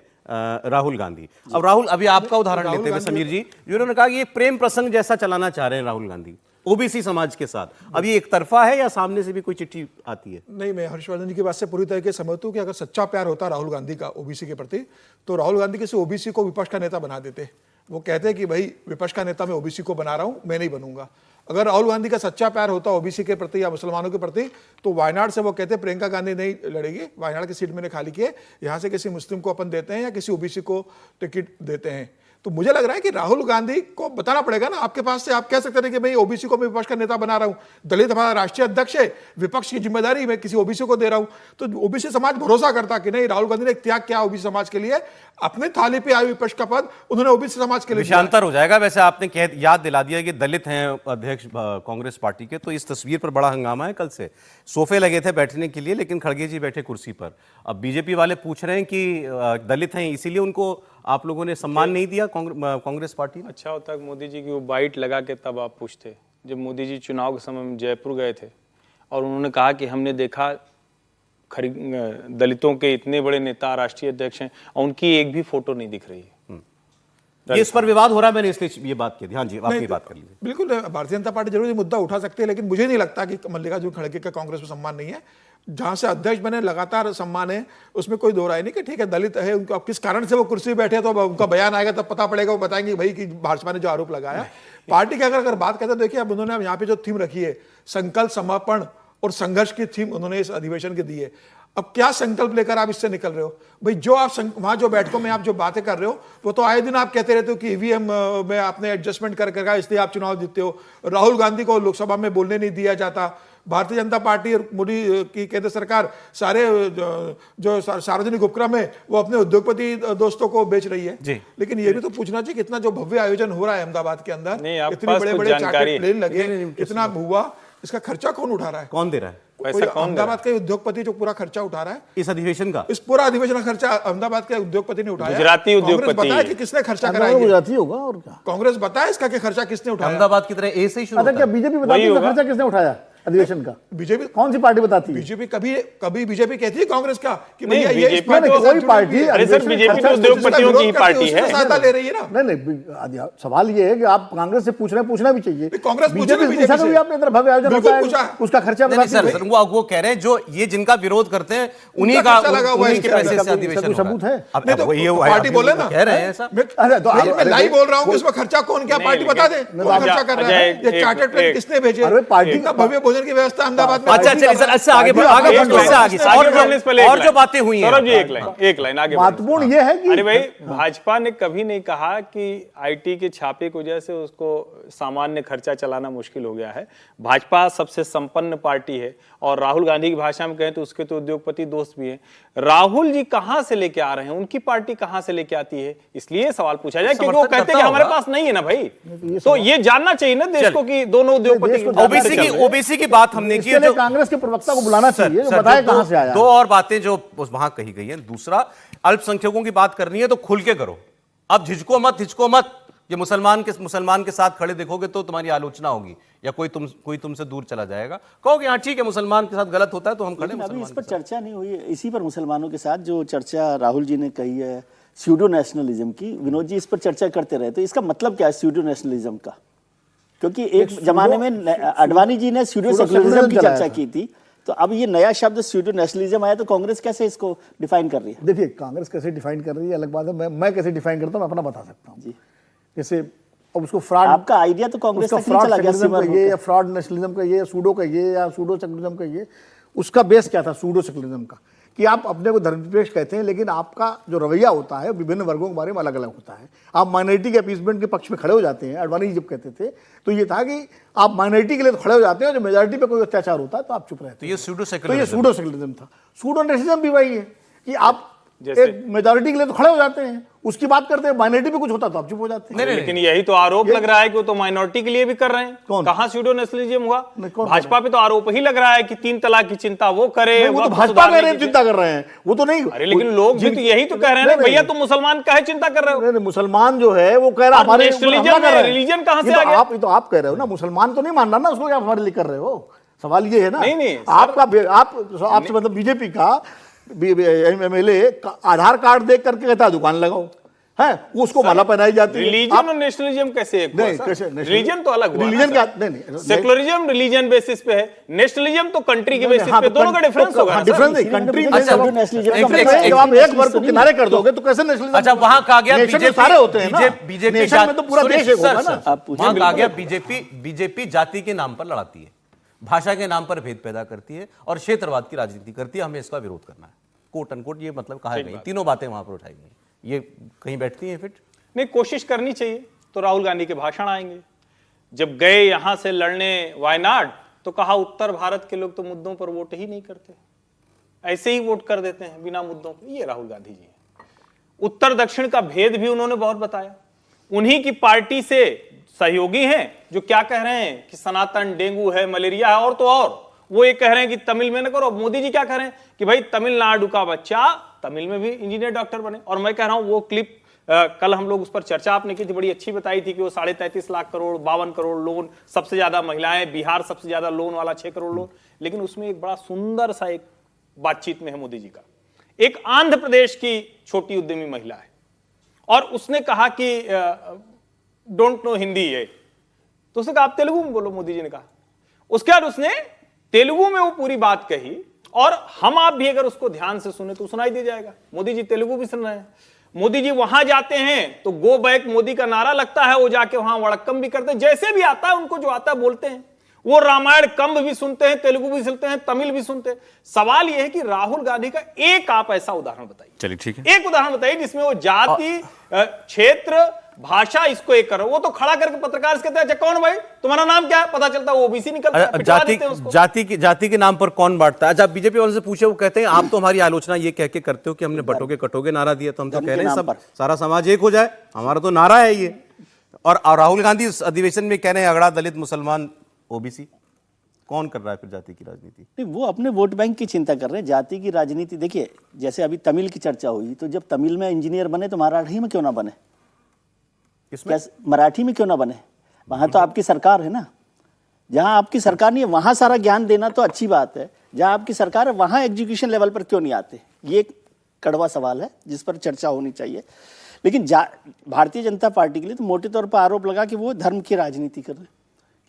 [SPEAKER 1] राहुल गांधी। अब राहुल, अभी आपका उदाहरण लेते हुए समीर जी, जिन्होंने कहा कि ये प्रेम प्रसंग जैसा चलाना चाह रहे हैं राहुल गांधी ओबीसी समाज के साथ, अब ये एक तरफा है या सामने से भी कोई चिट्ठी आती है?
[SPEAKER 6] नहीं, मैं हर्षवर्धन जी की बात से पूरी तरीके से सहमत हूं कि अगर सच्चा प्यार होता राहुल गांधी का ओबीसी के प्रति, तो राहुल गांधी किसी ओबीसी को विपक्ष का नेता बना देते। वो कहते हैं कि भाई विपक्ष का नेता मैं ओबीसी को बना रहा हूं, मैं नहीं बनूंगा। अगर राहुल गांधी का सच्चा प्यार होता ओबीसी के प्रति या मुसलमानों के प्रति, तो वायनाड से वो कहते हैं प्रियंका गांधी नहीं लड़ेगी, वायनाड की सीट मैंने खाली की है, यहाँ से किसी मुस्लिम को अपन देते हैं या किसी ओबीसी को टिकट देते हैं। तो मुझे लग रहा है कि राहुल गांधी को बताना पड़ेगा ना, आपके पास से आप कह सकते हैं कि भाई ओबीसी को मैं विपक्ष का नेता बना रहा हूं, दलित हमारा राष्ट्रीय अध्यक्ष है, विपक्ष की जिम्मेदारी मैं किसी ओबीसी को दे रहा हूं। तो ओबीसी समाज भरोसा करता कि नहीं, राहुल गांधी ने एक त्याग किया ओबीसी समाज के लिए, अपने थाली पे आए विपक्ष का पद उन्होंने ओबीसी समाज के लिए दिया।
[SPEAKER 1] विषयांतर हो जाएगा। वैसे आपने याद दिला दिया कि दलित हैं अध्यक्ष कांग्रेस पार्टी के, तो इस तस्वीर पर बड़ा हंगामा है। कल से सोफे लगे थे बैठने के लिए, लेकिन खड़गे जी बैठे कुर्सी पर। अब बीजेपी वाले पूछ रहे हैं कि दलित हैं इसीलिए उनको आप लोगों ने सम्मान नहीं दिया कांग्रेस पार्टी ने।
[SPEAKER 3] अच्छा होता है मोदी जी की वो बाइट लगा के तब आप पूछते, जब मोदी जी चुनाव के समय में जयपुर गए थे और उन्होंने कहा कि हमने देखा दलितों के इतने बड़े नेता राष्ट्रीय अध्यक्ष हैं और उनकी एक भी फोटो नहीं दिख रही है।
[SPEAKER 1] ये इस पर विवाद हो रहा है, मैंने इसलिए ये बात की थी। हाँ जी, आप ये बात कर लीजिए।
[SPEAKER 6] बिल्कुल, भारतीय जनता पार्टी जरूर ये मुद्दा उठा सकती है, लेकिन मुझे नहीं लगता कि मल्लिकार्जुन खड़गे का कांग्रेस में सम्मान नहीं है। जहां से अध्यक्ष बने लगातार सम्मान है, उसमें कोई दो राय नहीं कि ठीक है दलित है, उनको अब किस कारण से वो कुर्सी पे बैठे तो उनका बयान आएगा तब पता पड़ेगा, वो बताएंगे भाई कि भाजपा ने जो आरोप लगाया। पार्टी की अगर बात करते हैं, देखिए अब उन्होंने यहाँ पे जो थीम रखी है, संकल्प, समर्पण और संघर्ष की थीम उन्होंने इस अधिवेशन की दी है। अब क्या संकल्प लेकर आप इससे निकल रहे हो भाई? जो आप वहां जो बैठकों में आप जो बातें कर रहे हो, वो तो आए दिन आप कहते रहते हो कि ईवीएम में आपने एडजस्टमेंट कर इसलिए आप चुनाव जीतते हो। राहुल गांधी को लोकसभा में बोलने नहीं दिया जाता। भारतीय जनता पार्टी और मोदी की केंद्र सरकार सारे जो सार्वजनिक उपक्रम है वो अपने उद्योगपति दोस्तों को बेच रही है। लेकिन ये भी तो पूछना चाहिए, कितना जो भव्य आयोजन हो रहा है अहमदाबाद के अंदर, इतने बड़े बड़े चार्टर्ड प्लेन लगे, इतना हुआ, इसका खर्चा कौन उठा रहा है?
[SPEAKER 1] कौन दे रहा है
[SPEAKER 3] पैसा? कौन
[SPEAKER 6] अहमदाबाद के उद्योगपति जो पूरा खर्चा उठा रहा है
[SPEAKER 1] इस अधिवेशन का?
[SPEAKER 6] इस पूरा अधिवेशन का खर्चा अहमदाबाद के उद्योगपति ने उठाया।
[SPEAKER 3] गुजराती उद्योगपति
[SPEAKER 6] बताया कि किसने खर्चा कराया?
[SPEAKER 4] गुजराती होगा और क्या?
[SPEAKER 6] कांग्रेस बताया इसका कि खर्चा किसने उठाया?
[SPEAKER 1] अहमदाबाद की तरह ए से ही शुरू
[SPEAKER 4] अच्छा,
[SPEAKER 1] होता
[SPEAKER 4] क्या
[SPEAKER 1] है।
[SPEAKER 4] बीजेपी बताती है खर्चा किसने उठाया अधिवेशन का?
[SPEAKER 6] बीजेपी
[SPEAKER 4] कौन सी पार्टी बताती है?
[SPEAKER 6] बीजेपी कभी बीजेपी कहती है कांग्रेस का कि
[SPEAKER 3] नहीं,
[SPEAKER 6] भैया ये इस
[SPEAKER 3] बीजेपी
[SPEAKER 6] पार्टी
[SPEAKER 3] तो
[SPEAKER 6] के साथ
[SPEAKER 4] कोई
[SPEAKER 6] जुड़ी
[SPEAKER 4] पार्टी
[SPEAKER 6] हुई है।
[SPEAKER 3] अरे सर, बीजेपी तो उद्योगपतियों की पार्टी है,
[SPEAKER 6] सहायता ले रही है ना।
[SPEAKER 4] नहीं, सवाल ये है कि आप कांग्रेस से पूछ रहे हैं, पूछना भी चाहिए।
[SPEAKER 6] कांग्रेस पूछे
[SPEAKER 4] बीजेपी
[SPEAKER 6] ना, बीजेपी
[SPEAKER 4] पूछा
[SPEAKER 6] से।
[SPEAKER 4] कभी आपने? इधर भव्य आयोजन
[SPEAKER 6] बिल्कुल
[SPEAKER 4] होता
[SPEAKER 6] पूछा।
[SPEAKER 4] है, उसका खर्चा
[SPEAKER 1] नहीं
[SPEAKER 4] बताती
[SPEAKER 1] सर, वो कह रहे हैं जो ये जिनका विरोध करते हैं उन्हीं
[SPEAKER 6] उनका खर्चा लगा हुआ है
[SPEAKER 1] उन्हीं के
[SPEAKER 6] इसके
[SPEAKER 1] पैसे
[SPEAKER 6] अंदर।
[SPEAKER 1] से अधिवेशन
[SPEAKER 4] कोई
[SPEAKER 1] होगा।
[SPEAKER 4] सबूत है?
[SPEAKER 1] अब
[SPEAKER 6] नहीं तो
[SPEAKER 1] वो ये
[SPEAKER 6] पार्टी बोले ना,
[SPEAKER 1] कह रहे हैं ऐसा।
[SPEAKER 4] अरे तो
[SPEAKER 6] मैं लाइव बोल रहा हूँ कि उसमें खर्चा कौन क्या पार्टी बता दे, कौन खर्चा कर रहा है, ये चार्टर्ड प्लेन किसने भेजे,
[SPEAKER 4] अरे पार्टी
[SPEAKER 6] का भव्य भोजन की व्यवस्था अहमदाबाद में।
[SPEAKER 1] अच्छा अच्छा सर, अच्छा आगे और जो बातें हुई हैं,
[SPEAKER 3] सौरभ जी एक लाइन आगे
[SPEAKER 4] महत्वपूर्ण ये है कि
[SPEAKER 3] अरे भाई, भाजपा ने कभी नहीं कहा कि आईटी के छापे की वजह से उसको सामान्य खर्चा चलाना मुश्किल हो गया है। भाजपा सबसे संपन्न पार्टी है और राहुल गांधी की भाषा में कहें तो उसके तो उद्योगपति दोस्त भी हैं। राहुल जी कहां से लेके आ रहे हैं, उनकी पार्टी कहां से लेके आती है, इसलिए सवाल पूछा जाए, क्योंकि वो कहते हैं कि हमारे पास नहीं है ना भाई। तो ये जानना चाहिए ना देश को कि दोनों उद्योगपति
[SPEAKER 1] ओबीसी की बात हमने की,
[SPEAKER 4] जो कांग्रेस के प्रवक्ता को बुलाना चाहिए, जो बताए कहां से आया।
[SPEAKER 1] दो और बातें जो वहां कही गई हैं। दूसरा, अल्पसंख्यकों की बात करनी है तो खुल के करो, अब झिझको मत। ये मुसलमान के साथ खड़े देखोगे तो तुम्हारी आलोचना होगी या कोई तुमसे दूर चला जाएगा, कहोगे हाँ ठीक है मुसलमान के साथ गलत होता है तो हम खड़े।
[SPEAKER 5] अभी इस पर चर्चा नहीं हुई है, इसी पर मुसलमानों के साथ जो चर्चा राहुल जी ने कही है स्यूडो नेशनलिज्म की, विनोद जी इस पर चर्चा करते रहे, तो इसका मतलब क्या है स्यूडो नेशनलिज्म का? क्योंकि एक जमाने में अडवाणी जी ने स्यूडो सेक्युलरिज्म की चर्चा की थी, तो अब ये नया शब्द स्यूडो नेशनलिज्म आया तो कांग्रेस कैसे इसको डिफाइन कर रही है?
[SPEAKER 4] देखिए, कांग्रेस कैसे डिफाइन कर रही है अलग बात है, मैं कैसे डिफाइन करता हूं मैं अपना बता सकता हूं। जैसे अब उसको फ्रॉड,
[SPEAKER 5] आपका आइडिया तो कांग्रेस तक नहीं चला गया,
[SPEAKER 4] ये या फ्रॉड नेशनलिज्म का ये, सूडो का ये या सूडो सेक्युलरिज्म का ये, उसका बेस क्या था सूडो सेक्युलरिज्म का? कि आप अपने को धर्मनिरपेक्ष कहते हैं लेकिन आपका जो रवैया होता है विभिन्न वर्गों के बारे में अलग अलग होता है। आप माइनॉरिटी के अपीसमेंट के पक्ष में खड़े हो जाते हैं। अडवाणी जी जब कहते थे तो ये था कि आप माइनॉरिटी के लिए तो खड़े हो जाते हैं, जो मेजॉरिटी पे कोई अत्याचार होता है तो आप चुप रहते हैं।
[SPEAKER 1] तो ये सूडो
[SPEAKER 4] सेक्युलरिज्म था। सूडो नेशनलिज्म भी वही है कि आप एक मेजॉरिटी के लिए तो खड़े हो जाते हैं, उसकी बात करते हैं, माइनॉरिटी पे कुछ होता तो आप चुप हो जाते हैं।
[SPEAKER 3] लेकिन यही तो आरोप लग रहा है कि वो तो माइनॉरिटी के लिए भी कर रहे हैं।
[SPEAKER 4] कौन?
[SPEAKER 3] कहां स्यूडो नेशनलिज्म हुआ? भाजपा पे तो आरोप ही लग रहा है कि 3 तलाक की चिंता वो करे,
[SPEAKER 4] वो तो भाजपा कह रहे हैं चिंता कर रहे हैं, वो तो नहीं।
[SPEAKER 3] अरे लेकिन लोग भी तो यही तो कह रहे हैं भैया तुम मुसलमान काहे चिंता कर रहे हो?
[SPEAKER 4] नहीं, मुसलमान जो है वो कह रहा हमारे
[SPEAKER 3] रिलीजन कहां से आ गया?
[SPEAKER 4] आप तो आप कह रहे हो ना, मुसलमान तो नहीं मान रहा ना उसको, आप हमारे लिए कर रहे हो। सवाल ये है ना,
[SPEAKER 3] नहीं
[SPEAKER 4] आपसे मतलब बीजेपी का एमएलए आधार कार्ड देख करके कहता है दुकान लगाओ, है, वो उसको माला पहनाई जाती है।
[SPEAKER 3] रिलीजन और नेशनलिज्म कैसे एक हुआ
[SPEAKER 4] नहीं,
[SPEAKER 3] सर?
[SPEAKER 4] कैसे
[SPEAKER 3] रिलीजन तो अलग हुआ ना
[SPEAKER 4] रिलीजन
[SPEAKER 3] सर।
[SPEAKER 4] का नहीं
[SPEAKER 3] सेकुलरिज्म रिलीजन बेसिस पे है, नेशनलिज्म तो कंट्री के बेसिस
[SPEAKER 4] हाँ,
[SPEAKER 3] पे,
[SPEAKER 4] तो
[SPEAKER 3] दोनों का डिफरेंस होगा ना सर?
[SPEAKER 4] डिफरेंस नहीं,
[SPEAKER 5] इसीलिए
[SPEAKER 4] कंट्री
[SPEAKER 5] मैंने
[SPEAKER 4] में जब
[SPEAKER 5] बोला नेशनलिज्म
[SPEAKER 1] एक-
[SPEAKER 5] का
[SPEAKER 1] एक-
[SPEAKER 5] मतलब है,
[SPEAKER 4] जब आप
[SPEAKER 5] एक
[SPEAKER 4] एक वर्ग को किनारे कर दोगे तो कैसे नेशनलिज्म?
[SPEAKER 1] अच्छा, वहां कहा गया
[SPEAKER 4] नेशन तो
[SPEAKER 1] बीजेपी
[SPEAKER 4] सारे होते हैं ना,
[SPEAKER 1] बीजेपी
[SPEAKER 4] नेशन में तो पूरा देश एक होगा ना।
[SPEAKER 5] आप पूछें,
[SPEAKER 1] वहां कहा
[SPEAKER 5] बिल्कुल।
[SPEAKER 1] गया बीजेपी जाति के नाम पर लड़ाती है, भाषा के नाम पर भेद पैदा करती है और क्षेत्रवाद की राजनीति करती है, हमें इसका विरोध करना है, कोट अनकोट ये मतलब कहा गई। तीनों बातें वहां पर उठाई गई, ये कहीं बैठती हैं फिट?
[SPEAKER 3] नहीं, कोशिश करनी चाहिए। तो राहुल गांधी के भाषण आएंगे, जब गए यहां से लड़ने वायनाड तो कहा उत्तर भारत के लोग तो मुद्दों पर वोट ही नहीं करते, ऐसे ही वोट कर देते हैं बिना मुद्दों पर। ये राहुल गांधी जी है। उत्तर दक्षिण का भेद भी उन्होंने बहुत बताया। उन्हीं की पार्टी से सहयोगी हैं जो क्या कह रहे हैं कि सनातन डेंगू है, मलेरिया है, और तो और वो ये कह रहे हैं कि तमिल में न करो। मोदी जी क्या कह रहे हैं कि भाई तमिलनाडु का बच्चा तमिल में भी इंजीनियर डॉक्टर बने। और मैं कह रहा हूं वो क्लिप कल हम लोग उस पर चर्चा आपने की थी, बड़ी अच्छी बताई थी कि वो 33.5 लाख करोड़ 52 करोड़ लोन, सबसे ज्यादा महिलाएं, बिहार सबसे ज्यादा लोन वाला 6 करोड़ लोन। लेकिन उसमें एक बड़ा सुंदर सा एक बातचीत में है मोदी जी का, एक आंध्र प्रदेश की छोटी उद्यमी महिला है और उसने कहा कि डोंट नो हिंदी है, तो उसने कहा आप तेलुगु में बोलो, मोदी जी ने कहा। उसके बाद उसने तेलुगु में वो पूरी बात कही और हम आप भी अगर उसको ध्यान से सुने तो सुनाई दे जाएगा। मोदी जी तेलुगु भी सुन रहे हैं। मोदी जी वहां जाते हैं तो गो बैक मोदी का नारा लगता है, वो जाके वहां वड़क्कम भी करते हैं, जैसे भी आता है उनको जो आता है बोलते हैं। वो रामायण कम भी सुनते हैं, तेलुगु भी सुनते हैं, तमिल भी सुनते हैं। सवाल यह है कि राहुल गांधी का एक आप ऐसा उदाहरण बताइए,
[SPEAKER 1] चलिए ठीक है,
[SPEAKER 3] एक उदाहरण बताइए जिसमें वो जाति, क्षेत्र, भाषा इसको एक करो। वो तो खड़ा करके पत्रकार से कहते हैं अच्छा कौन भाई तुम्हारा नाम क्या है, पता चलता है वो ओबीसी निकलता है, पिटवा देते हैं उसको।
[SPEAKER 1] जाति के नाम पर कौन बांटता है? अच्छा, बीजेपी वालों से पूछे, वो कहते हैं आप तो हमारी आलोचना ये कह के करते हो कि हमने बटोगे कटोगे नारा दिया, तो हम तो कह रहे हैं सब सारा समाज एक हो जाए, हमारा तो नारा है ये। और राहुल गांधी इस अधिवेशन में कह रहे हैं अगड़ा दलित मुसलमान ओबीसी। कौन कर रहा है फिर जाति की राजनीति?
[SPEAKER 5] नहीं, वो अपने वोट बैंक की चिंता कर रहे हैं। जाति की राजनीति देखिए, जैसे अभी तमिल की चर्चा हुई, तो जब तमिल में इंजीनियर बने तो मराठी में क्यों ना बने?
[SPEAKER 1] किसमें?
[SPEAKER 5] मराठी में क्यों ना बने? वहां तो आपकी सरकार है ना। जहां आपकी सरकार नहीं है वहां सारा ज्ञान देना तो अच्छी बात है, जहां आपकी सरकार है वहां एजुकेशन लेवल पर क्यों नहीं आते? ये एक कड़वा सवाल है जिस पर चर्चा होनी चाहिए। लेकिन भारतीय जनता पार्टी के लिए तो मोटे तौर पर आरोप लगा कि वो धर्म की राजनीति कर रहे हैं,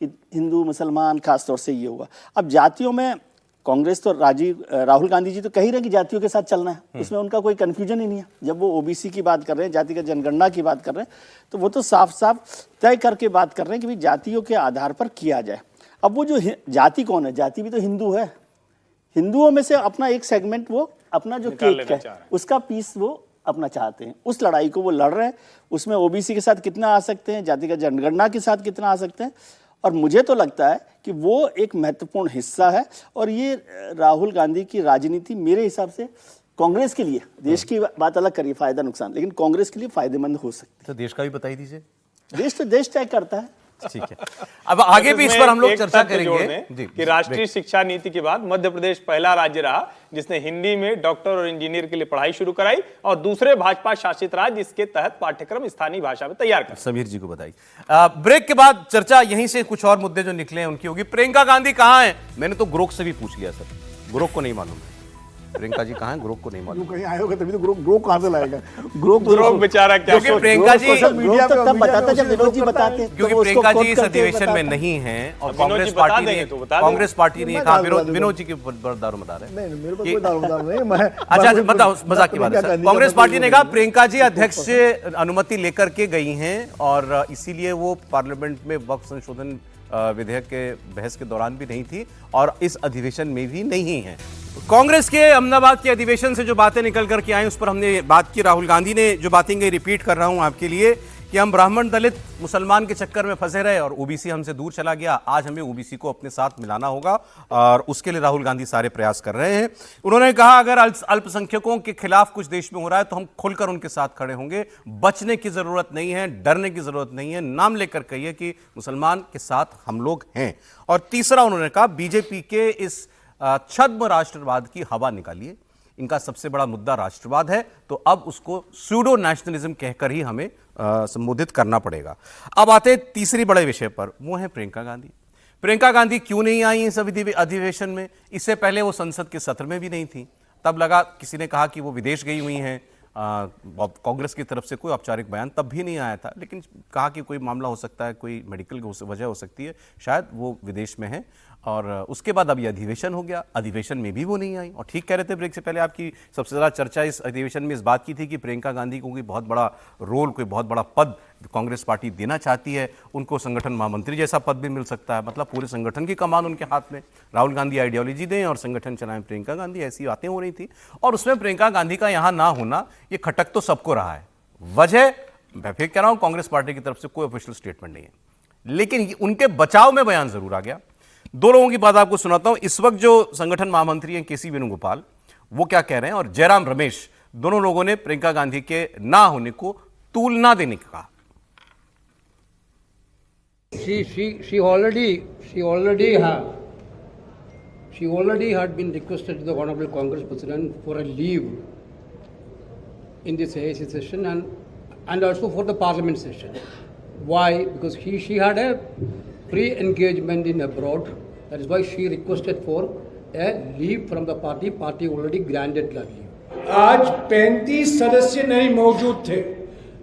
[SPEAKER 5] कि हिंदू मुसलमान खासतौर से ये हुआ। अब जातियों में कांग्रेस तो राहुल गांधी जी तो कह ही रहे कि जातियों के साथ चलना है, उसमें उनका कोई कंफ्यूजन ही नहीं है। जब वो ओबीसी की बात कर रहे हैं, जातिगत जनगणना की बात कर रहे हैं, तो वो तो साफ साफ तय करके बात कर रहे हैं कि भाई जातियों के आधार पर किया जाए। अब वो जो जाति कौन है? जाति भी तो हिंदू है। हिंदुओं में से अपना एक सेगमेंट, वो अपना जो केक है उसका पीस वो अपना चाहते हैं। उस लड़ाई को वो लड़ रहे हैं। उसमें ओबीसी के साथ कितना आ सकते हैं, जातिगत जनगणना के साथ कितना आ सकते हैं, और मुझे तो लगता है कि वो एक महत्वपूर्ण हिस्सा है। और ये राहुल गांधी की राजनीति मेरे हिसाब से कांग्रेस के लिए, देश की बात अलग करिए फायदा नुकसान, लेकिन कांग्रेस के लिए फायदेमंद हो सकती
[SPEAKER 1] तो देश का भी बताई दीजिए।
[SPEAKER 5] है। देश तो देश तय करता है।
[SPEAKER 1] ठीक है, अब आगे भी इस पर हम लोग
[SPEAKER 3] एक
[SPEAKER 1] चर्चा
[SPEAKER 3] तथ्य जोड़
[SPEAKER 1] करेंगे।
[SPEAKER 3] दें कि राष्ट्रीय शिक्षा नीति के बाद मध्य प्रदेश पहला राज्य रहा जिसने हिंदी में डॉक्टर और इंजीनियर के लिए पढ़ाई शुरू कराई, और दूसरे भाजपा शासित राज्य जिसके तहत पाठ्यक्रम स्थानीय भाषा में तैयार कर।
[SPEAKER 1] समीर जी को बताइए। ब्रेक के बाद चर्चा यहीं से कुछ और मुद्दे जो निकले हैं उनकी होगी। प्रियंका गांधी कहां है? मैंने तो ग्रोक से भी पूछ लिया सर, ग्रोक को नहीं मालूम है। प्रियंका जी कहां है? ग्रोक को नहीं मालूम।
[SPEAKER 4] कहीं आए होगा तभी तो ग्रोक कहां से लाएगा?
[SPEAKER 3] ग्रोक बेचारा क्या
[SPEAKER 1] क्योंकि प्रियंका जी
[SPEAKER 5] ग्रोथ तो तब बताता जब विनोद जी बताते,
[SPEAKER 1] क्योंकि प्रियंका जी इस अधिवेशन में नहीं है और कांग्रेस पार्टी ने कहा, विनोद जी के दारोमदार है।
[SPEAKER 4] नहीं, मेरे पास कोई दारोमदार नहीं। मैं
[SPEAKER 1] अच्छा बताओ, मजाक की बात है सर। कांग्रेस पार्टी ने कहा प्रियंका जी अध्यक्ष से अनुमति लेकर के गई हैं और इसीलिए वो पार्लियामेंट में वक्फ संशोधन विधेयक के बहस के दौरान भी नहीं थी और इस अधिवेशन में भी नहीं है। कांग्रेस के अहमदाबाद के अधिवेशन से जो बातें निकल करके आई उस पर हमने बात की। राहुल गांधी ने जो बातें कही, रिपीट कर रहा हूं आपके लिए, कि हम ब्राह्मण दलित मुसलमान के चक्कर में फंसे रहे और ओबीसी हमसे दूर चला गया। आज हमें ओबीसी को अपने साथ मिलाना होगा और उसके लिए राहुल गांधी सारे प्रयास कर रहे हैं। उन्होंने कहा अगर अल्पसंख्यकों के खिलाफ कुछ देश में हो रहा है तो हम खुलकर उनके साथ खड़े होंगे। बचने की जरूरत नहीं है, डरने की जरूरत नहीं है, नाम लेकर कहिए कि मुसलमान के साथ हम लोग हैं। और तीसरा उन्होंने कहा बीजेपी के इस छद्म राष्ट्रवाद की हवा निकालिए। इनका सबसे बड़ा मुद्दा राष्ट्रवाद है, तो अब उसको स्यूडो नेशनलिज्म कहकर ही हमें संबोधित करना पड़ेगा। अब आते हैं तीसरी बड़े विषय पर, वो है प्रियंका गांधी। प्रियंका गांधी क्यों नहीं आई इस अधिवेशन में? इससे पहले वो संसद के सत्र में भी नहीं थी। तब लगा, किसी ने कहा कि वो विदेश गई हुई हैं, कांग्रेस की तरफ से कोई औपचारिक बयान तब भी नहीं आया था, लेकिन कहा कि कोई मामला हो सकता है, कोई मेडिकल वजह हो सकती है, शायद वो विदेश में है। और उसके बाद अब ये अधिवेशन हो गया, अधिवेशन में भी वो नहीं आई। और ठीक कह रहे थे ब्रेक से पहले, आपकी सबसे ज़्यादा चर्चा इस अधिवेशन में इस बात की थी कि प्रियंका गांधी को कोई बहुत बड़ा रोल, कोई बहुत बड़ा पद कांग्रेस पार्टी देना चाहती है, उनको संगठन महामंत्री जैसा पद भी मिल सकता है, मतलब पूरे संगठन की कमान उनके हाथ में, राहुल गांधी आइडियोलॉजी दें और संगठन चलाएं प्रियंका गांधी, ऐसी बातें हो रही थी। और उसमें प्रियंका गांधी का यहाँ ना होना, ये खटक तो सबको रहा है। वजह मैं फिर कह रहा हूं, कांग्रेस पार्टी की तरफ से कोई ऑफिशियल स्टेटमेंट नहीं है, लेकिन उनके बचाव में बयान जरूर आ गया। दो लोगों की बात आपको सुनाता हूं। इस वक्त जो संगठन महामंत्री हैं केसी वेणुगोपाल, वो क्या कह रहे हैं, और जयराम रमेश, दोनों लोगों ने प्रियंका गांधी के ना होने को तूल ना देने का कहा।
[SPEAKER 7] She already had been requested to the Honorable Congress President for a leave in this AIC session and also for the Parliament session. Why? Because she had a pre-engagement in abroad. That is why she requested for a leave from the party. Party already granted that leave.
[SPEAKER 8] आज 35 सदस्य नहीं मौजूद थे,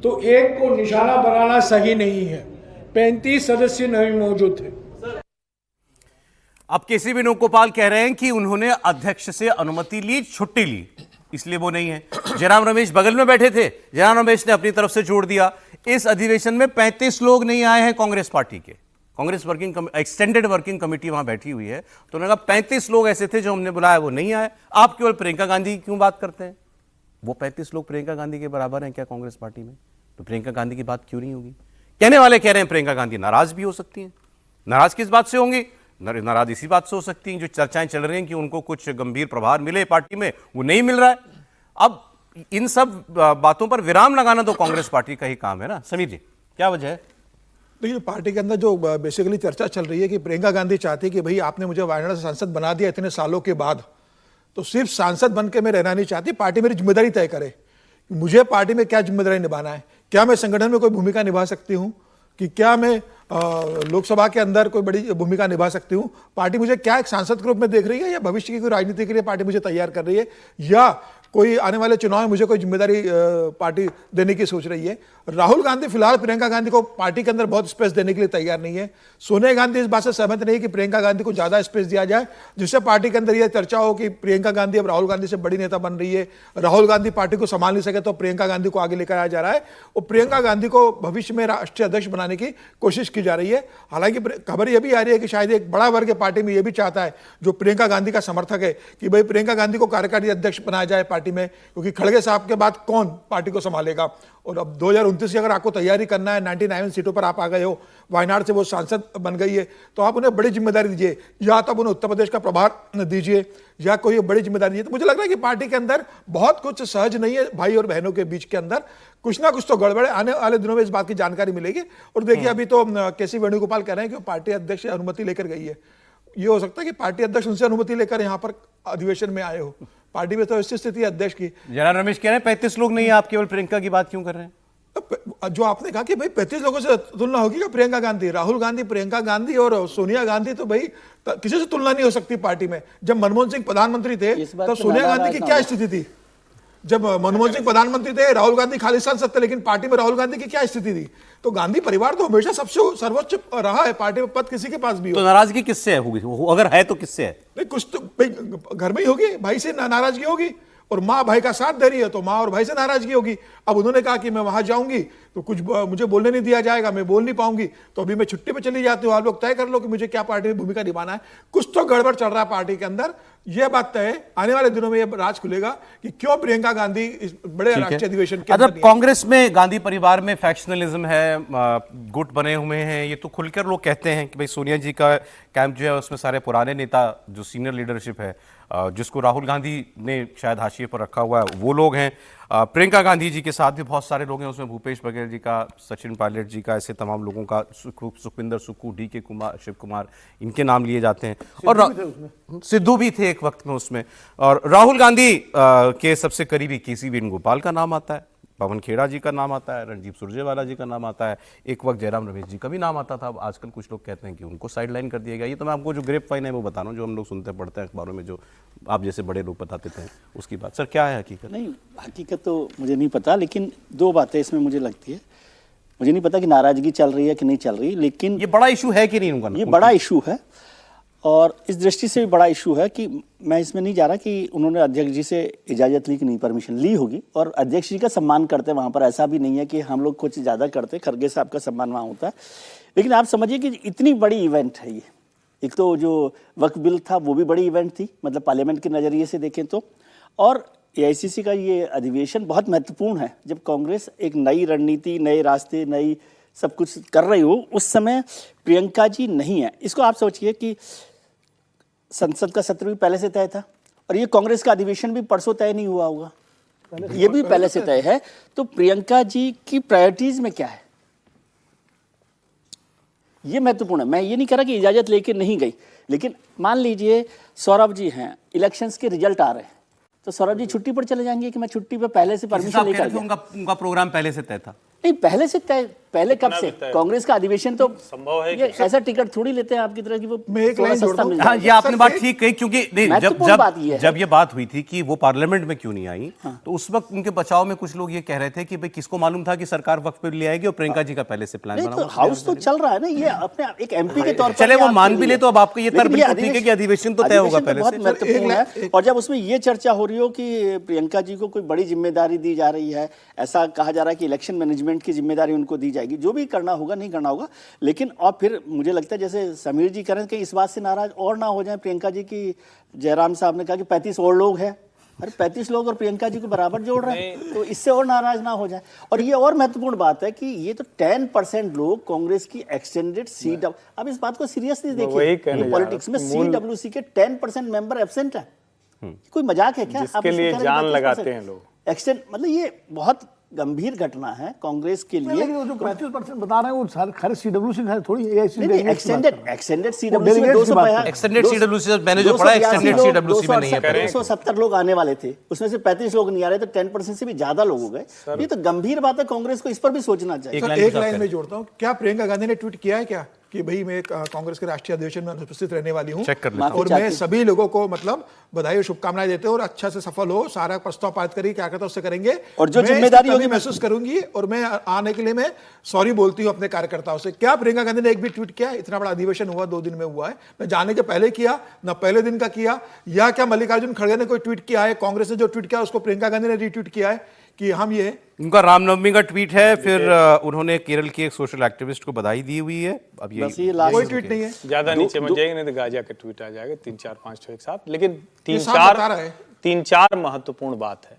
[SPEAKER 8] तो एक को निशाना बनाना सही नहीं है। 35 सदस्य नहीं मौजूद थे।
[SPEAKER 1] अब केसी वेणुगोपाल कह रहे हैं कि उन्होंने अध्यक्ष से अनुमति ली, छुट्टी ली, इसलिए वो नहीं है। जयराम रमेश बगल में बैठे थे, जयराम रमेश ने अपनी तरफ से जोड़ दिया। इस अधिवेशन में 35 लोग नहीं आए हैं कांग्रेस पार्टी के, कांग्रेस एक्सटेंडेड वर्किंग कमेटी वहां बैठी हुई है, तो उन्होंने कहा 35 लोग ऐसे थे जो हमने बुलाया, वो नहीं आए। आप केवल प्रियंका गांधी की क्यों बात करते हैं? वो 35 लोग प्रियंका गांधी के बराबर हैं क्या कांग्रेस पार्टी में? तो प्रियंका गांधी की बात क्यों नहीं होगी? कहने वाले कह रहे हैं प्रियंका गांधी नाराज भी हो सकती हैं। नाराज किस बात से होंगी? नाराज इसी बात से हो सकती हैं जो चर्चाएं चल रही हैं कि उनको कुछ गंभीर प्रभार मिले पार्टी में, वो नहीं मिल रहा है। अब इन सब बातों पर विराम लगाना तो कांग्रेस पार्टी का ही काम है ना। समीर जी, क्या वजह है?
[SPEAKER 6] देखिए, पार्टी के अंदर जो बेसिकली चर्चा चल रही है कि प्रियंका गांधी चाहती है कि भाई आपने मुझे वायनाड से सांसद बना दिया इतने सालों के बाद, तो सिर्फ सांसद बन के मैं रहना नहीं चाहती, पार्टी मेरी जिम्मेदारी तय करे, मुझे पार्टी में क्या जिम्मेदारी निभाना है, क्या मैं संगठन में कोई भूमिका निभा सकती हूँ, कि क्या मैं लोकसभा के अंदर कोई बड़ी भूमिका निभा सकती हूँ, पार्टी मुझे क्या एक सांसद के रूप में देख रही है, या भविष्य की कोई राजनीति के लिए पार्टी मुझे तैयार कर रही है, या कोई आने वाले चुनाव में मुझे कोई जिम्मेदारी पार्टी देने की सोच रही है। राहुल गांधी फिलहाल प्रियंका गांधी को पार्टी के अंदर बहुत स्पेस देने के लिए तैयार नहीं है। सोनिया गांधी इस बात से सहमत नहीं कि प्रियंका गांधी को ज्यादा स्पेस दिया जाए, जिससे पार्टी के अंदर यह चर्चा हो कि प्रियंका गांधी अब राहुल गांधी से बड़ी नेता बन रही है, राहुल गांधी पार्टी को संभाल नहीं सके तो प्रियंका गांधी को आगे लेकर आया जा रहा है, और प्रियंका गांधी को भविष्य में राष्ट्रीय अध्यक्ष बनाने की कोशिश की जा रही है। हालांकि खबर यह भी आ रही है कि शायद एक बड़ा वर्ग पार्टी में यह भी चाहता है, जो प्रियंका गांधी का समर्थक है, कि भाई प्रियंका गांधी को कार्यकारी अध्यक्ष बनाया जाए पार्टी में, क्योंकि खड़गे साहब के बाद कौन पार्टी को संभालेगा। और अब 2029 की अगर आपको तैयारी करना है, 99 सीटों पर आप आ गए हो, वायनाड से वो सांसद बन गई है, तो आप उन्हें बड़ी जिम्मेदारी दीजिए, या तो उन्हें उत्तर प्रदेश का प्रभार दीजिए, या कोई बड़ी जिम्मेदारी दीजिए। तो मुझे लग रहा है कि पार्टी के अंदर बहुत कुछ सहज नहीं है, भाई और बहनों के बीच के अंदर कुछ ना कुछ तो गड़बड़ है। आने वाले दिनों में इस बात की जानकारी मिलेगी। और देखिए, अभी तो केसी वेणुगोपाल कह रहे हैं कि पार्टी अध्यक्ष से अनुमति लेकर गई है। ये हो सकता है कि पार्टी अध्यक्ष उनसे अनुमति लेकर यहाँ पर अधिवेशन में आए हो। पार्टी में तो ऐसी स्थिति है अध्यक्ष की।
[SPEAKER 1] जयराम रमेश कह रहे हैं 35 लोग नहीं है, आप केवल प्रियंका की बात क्यों कर रहे हैं?
[SPEAKER 6] जो आपने कहा कि भाई 35 लोगों से तुलना होगी क्या प्रियंका गांधी, राहुल गांधी, प्रियंका गांधी और सोनिया गांधी, तो भाई किसी से तुलना नहीं हो सकती पार्टी में। जब मनमोहन सिंह प्रधानमंत्री थे तो सोनिया गांधी की क्या स्थिति थी? जब मनमोहन सिंह प्रधानमंत्री थे, राहुल गांधी खाली सांसद थे, लेकिन पार्टी में राहुल गांधी की क्या स्थिति थी? तो गांधी परिवार तो हमेशा सबसे सर्वोच्च रहा है, पार्टी में पद किसी के पास भी हो।
[SPEAKER 1] तो नाराजगी किससे होगी? अगर है तो किससे है?
[SPEAKER 6] नहीं, कुछ तो भाई घर में ही होगी, भाई से नाराजगी होगी, और माँ भाई का साथ दे रही है तो माँ और भाई से नाराजगी होगी। अब उन्होंने कहा कि मैं वहां जाऊंगी तो कुछ मुझे बोलने नहीं दिया जाएगा, मैं बोल नहीं पाऊंगी, तो अभी मैं छुट्टी पे चली जाती हूँ, आप लोग तय कर लो कि मुझे क्या पार्टी में भूमिका निभाना है। कुछ तो गड़बड़ चल रहा है पार्टी के अंदर, यह बात तय है। आने वाले दिनों में यह राज खुलेगा कि क्यों प्रियंका गांधी इस बड़े राष्ट्रीय अधिवेशन के अंदर।
[SPEAKER 1] कांग्रेस में गांधी परिवार में फैक्शनलिज्म है, गुट बने हुए हैं, ये तो खुलकर लोग कहते हैं कि भाई सोनिया जी का कैंप जो है उसमें सारे पुराने नेता, जो सीनियर लीडरशिप है, जिसको राहुल गांधी ने शायद हाशिए पर रखा हुआ है, वो लोग हैं। प्रियंका गांधी जी के साथ भी बहुत सारे लोग हैं, उसमें भूपेश बघेल जी का, सचिन पायलट जी का, ऐसे तमाम लोगों का, सुखविंदर सुक्खू, DK कुमार, शिव कुमार, इनके नाम लिए जाते हैं। और सिद्धू भी थे एक वक्त में उसमें। और राहुल गांधी के सबसे करीबी केसी वेणुगोपाल का नाम आता है। पवन खेड़ा जी का नाम आता है, रणदीप सुरजेवाला जी का नाम आता है, एक वक्त जयराम रमेश जी का भी नाम आता था। अब आजकल कुछ लोग कहते हैं कि उनको साइडलाइन कर दिया गया। ये तो मैं आपको जो ग्रेप वाइन है वो बता रहा हूँ, जो हम लोग सुनते पढ़ते हैं अखबारों में, जो आप जैसे बड़े लोग बताते थे उसकी बात। सर क्या है हकीकत?
[SPEAKER 5] नहीं, हकीकत तो मुझे नहीं पता, लेकिन दो बातें इसमें मुझे लगती है। मुझे नहीं पता कि नाराजगी चल रही है कि नहीं चल रही, लेकिन
[SPEAKER 1] ये बड़ा इशू है कि नहीं उनका?
[SPEAKER 5] ये बड़ा इशू है, और इस दृष्टि से भी बड़ा इशू है कि मैं इसमें नहीं जा रहा कि उन्होंने अध्यक्ष जी से इजाज़त ली कि नहीं, परमिशन ली होगी, और अध्यक्ष जी का सम्मान करते हैं वहाँ पर। ऐसा भी नहीं है कि हम लोग कुछ ज़्यादा करते, खड़गे साहब का सम्मान वहाँ होता है। लेकिन आप समझिए कि इतनी बड़ी इवेंट है ये। एक तो जो वक्फ बिल था वो भी बड़ी इवेंट थी, मतलब पार्लियामेंट के नज़रिए से देखें तो, और एआईसीसी का ये अधिवेशन बहुत महत्वपूर्ण है। जब कांग्रेस एक नई रणनीति, नए रास्ते, नई सब कुछ कर रही हो, उस समय प्रियंका जी नहीं है। इसको आप सोचिए कि संसद का सत्र भी पहले से तय था, और ये कांग्रेस का अधिवेशन भी परसों तय नहीं हुआ होगा, ये भी पहले से तय है। तो प्रियंका जी की प्रायोरिटीज में क्या है, ये महत्वपूर्ण है। मैं ये नहीं कह रहा कि इजाजत लेके नहीं गई, लेकिन मान लीजिए सौरभ जी हैं, इलेक्शंस के रिजल्ट आ रहे हैं, तो सौरभ जी छुट्टी पर चले जाएंगे कि मैं छुट्टी पे पहले से परमिशन लेकर गया।
[SPEAKER 1] उनका प्रोग्राम पहले से तय था?
[SPEAKER 5] नहीं, पहले से तय। पहले कब से? कांग्रेस का अधिवेशन तो
[SPEAKER 3] संभव है
[SPEAKER 5] ये ऐसा टिकट थोड़ी लेते हैं आपकी तरह की वो
[SPEAKER 6] मैं एक
[SPEAKER 5] थोड़ा
[SPEAKER 6] लाइन
[SPEAKER 5] सस्ता
[SPEAKER 6] जोड़ता हूं।
[SPEAKER 5] मिल
[SPEAKER 1] हाँ,
[SPEAKER 5] जाएगा।
[SPEAKER 1] ये आपने बात ठीक कही, क्योंकि नहीं,
[SPEAKER 5] महत्वपूर्ण बात ये है।
[SPEAKER 1] जब ये बात हुई थी कि वो पार्लियामेंट में क्यों नहीं आई, तो उस वक्त उनके बचाव में कुछ लोग ये कह रहे थे कि भाई किसको मालूम था कि सरकार वक्त पे ले आएगी, और प्रियंका जी का पहले से प्लान
[SPEAKER 5] नहीं,
[SPEAKER 1] बना
[SPEAKER 5] तो
[SPEAKER 1] हुआ था।
[SPEAKER 5] हाउस तो चल रहा है ना, ये अपने एक एमपी के तौर पर
[SPEAKER 1] चले वो
[SPEAKER 5] आपके
[SPEAKER 1] मान भी
[SPEAKER 5] लिए
[SPEAKER 1] ले, तो अब आपको ये
[SPEAKER 5] लेकिन
[SPEAKER 1] तर्क बिल्कुल ठीक है कि अधिवेशन तो तय होगा पहले
[SPEAKER 5] बहुत
[SPEAKER 1] से।
[SPEAKER 5] महत्वपूर्ण है। और जब उसमें ये चर्चा हो रही हो कि प्रियंका जी को कोई बड़ी जिम्मेदारी दी जा रही है, ऐसा कहा जा रहा है कि इलेक्शन मैनेजमेंट की जिम्मेदारी उनको दी जाएगी, जो भी करना होगा, नहीं करना होगा। लेकिन और फिर मुझे लगता है जैसे समीर जी कह रहे हैं कि इस बात से नाराज और ना हो जाए प्रियंका जी की, जयराम साहब ने कहा कि 35 और लोग हैं, अरे 35 लोग और प्रियंका जी को बराबर जोड़ रहे हैं, तो इससे और नाराज ना हो जाए। और ये और महत्वपूर्ण बात है कि ये तो 10% लोग कांग्रेस की एक्सटेंडेड सीट, अब इस बात को सीरियसली देखिए, पॉलिटिक्स में सीडब्ल्यूसी के 10% मेंबर एब्सेंट है। कोई मजाक है क्या?
[SPEAKER 3] जिसके लिए जान लगाते हैं लोग।
[SPEAKER 5] एक्सटेंड मतलब ये बहुत गंभीर घटना है कांग्रेस के लिए।
[SPEAKER 4] लेकिन वो जो 35% बता रहे हैं वो सारे खैर सीडब्ल्यूसी है, थोड़ी
[SPEAKER 5] एक्सटेंडेड सीडब्ल्यूसी में 250
[SPEAKER 1] एक्सटेंडेड सीडब्ल्यूसी मैंने जो पढ़ा, एक्सटेंडेड सीडब्ल्यूसी में नहीं है।
[SPEAKER 5] 270 लोग आने वाले थे, उसमें से 35 लोग नहीं आ रहे, तो 10% से भी ज्यादा लोग हो गए। ये तो गंभीर बात है, कांग्रेस को इस पर भी सोचना चाहिए।
[SPEAKER 6] एक लाइन में जोड़ता हूँ, क्या प्रियंका गांधी ने ट्वीट किया है क्या कि भाई मैं कांग्रेस के राष्ट्रीय अधिवेशन में अनुपस्थित रहने वाली हूँ,
[SPEAKER 1] चेक कर लेता
[SPEAKER 6] और मैं सभी लोगों को मतलब बधाई और शुभकामनाएं देते हैं, और अच्छा से सफल हो, सारा प्रस्ताव पारित करिए, क्या कहता है उससे करेंगे,
[SPEAKER 5] और जो जिम्मेदारी होगी
[SPEAKER 6] महसूस करूंगी, और मैं आने के लिए मैं सॉरी बोलती हूँ अपने कार्यकर्ताओं से। क्या प्रियंका गांधी ने एक भी ट्वीट किया? इतना बड़ा अधिवेशन हुआ, 2 दिन में हुआ है, न जाने के पहले किया, न पहले दिन का किया, या क्या मल्लिकार्जुन खड़गे ने कोई ट्वीट किया है? कांग्रेस ने जो ट्वीट किया उसको प्रियंका गांधी ने रीट्वीट किया है कि हम ये,
[SPEAKER 1] उनका रामनवमी का ट्वीट है, फिर उन्होंने केरल के एक सोशल एक्टिविस्ट को बधाई दी हुई है। अब ये
[SPEAKER 6] कोई ट्वीट नहीं है,
[SPEAKER 3] ज्यादा नीचे मत जाएंगे, नहीं तो गाजा का ट्वीट आ जाएगा 3 4 5 6 एक साथ। लेकिन
[SPEAKER 6] बता रहा है।
[SPEAKER 3] 3-4 महत्वपूर्ण बात है।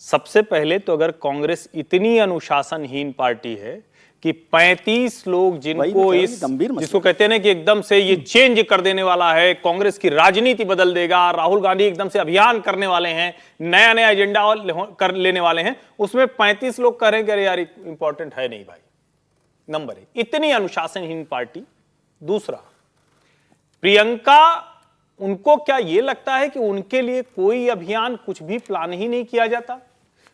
[SPEAKER 3] सबसे पहले तो अगर कांग्रेस इतनी अनुशासनहीन पार्टी है कि 35 लोग जिनको इस जिसको कहते हैं ना कि एकदम से ये चेंज कर देने वाला है, कांग्रेस की राजनीति बदल देगा, राहुल गांधी एकदम से अभियान करने वाले हैं, नया नया एजेंडा कर लेने वाले हैं, उसमें 35 लोग कह रहे हैं कि अरे यार इंपॉर्टेंट है नहीं भाई। नंबर 1, इतनी अनुशासनहीन पार्टी। दूसरा, प्रियंका, उनको क्या ये लगता है कि उनके लिए कोई अभियान, कुछ भी प्लान ही नहीं किया जाता?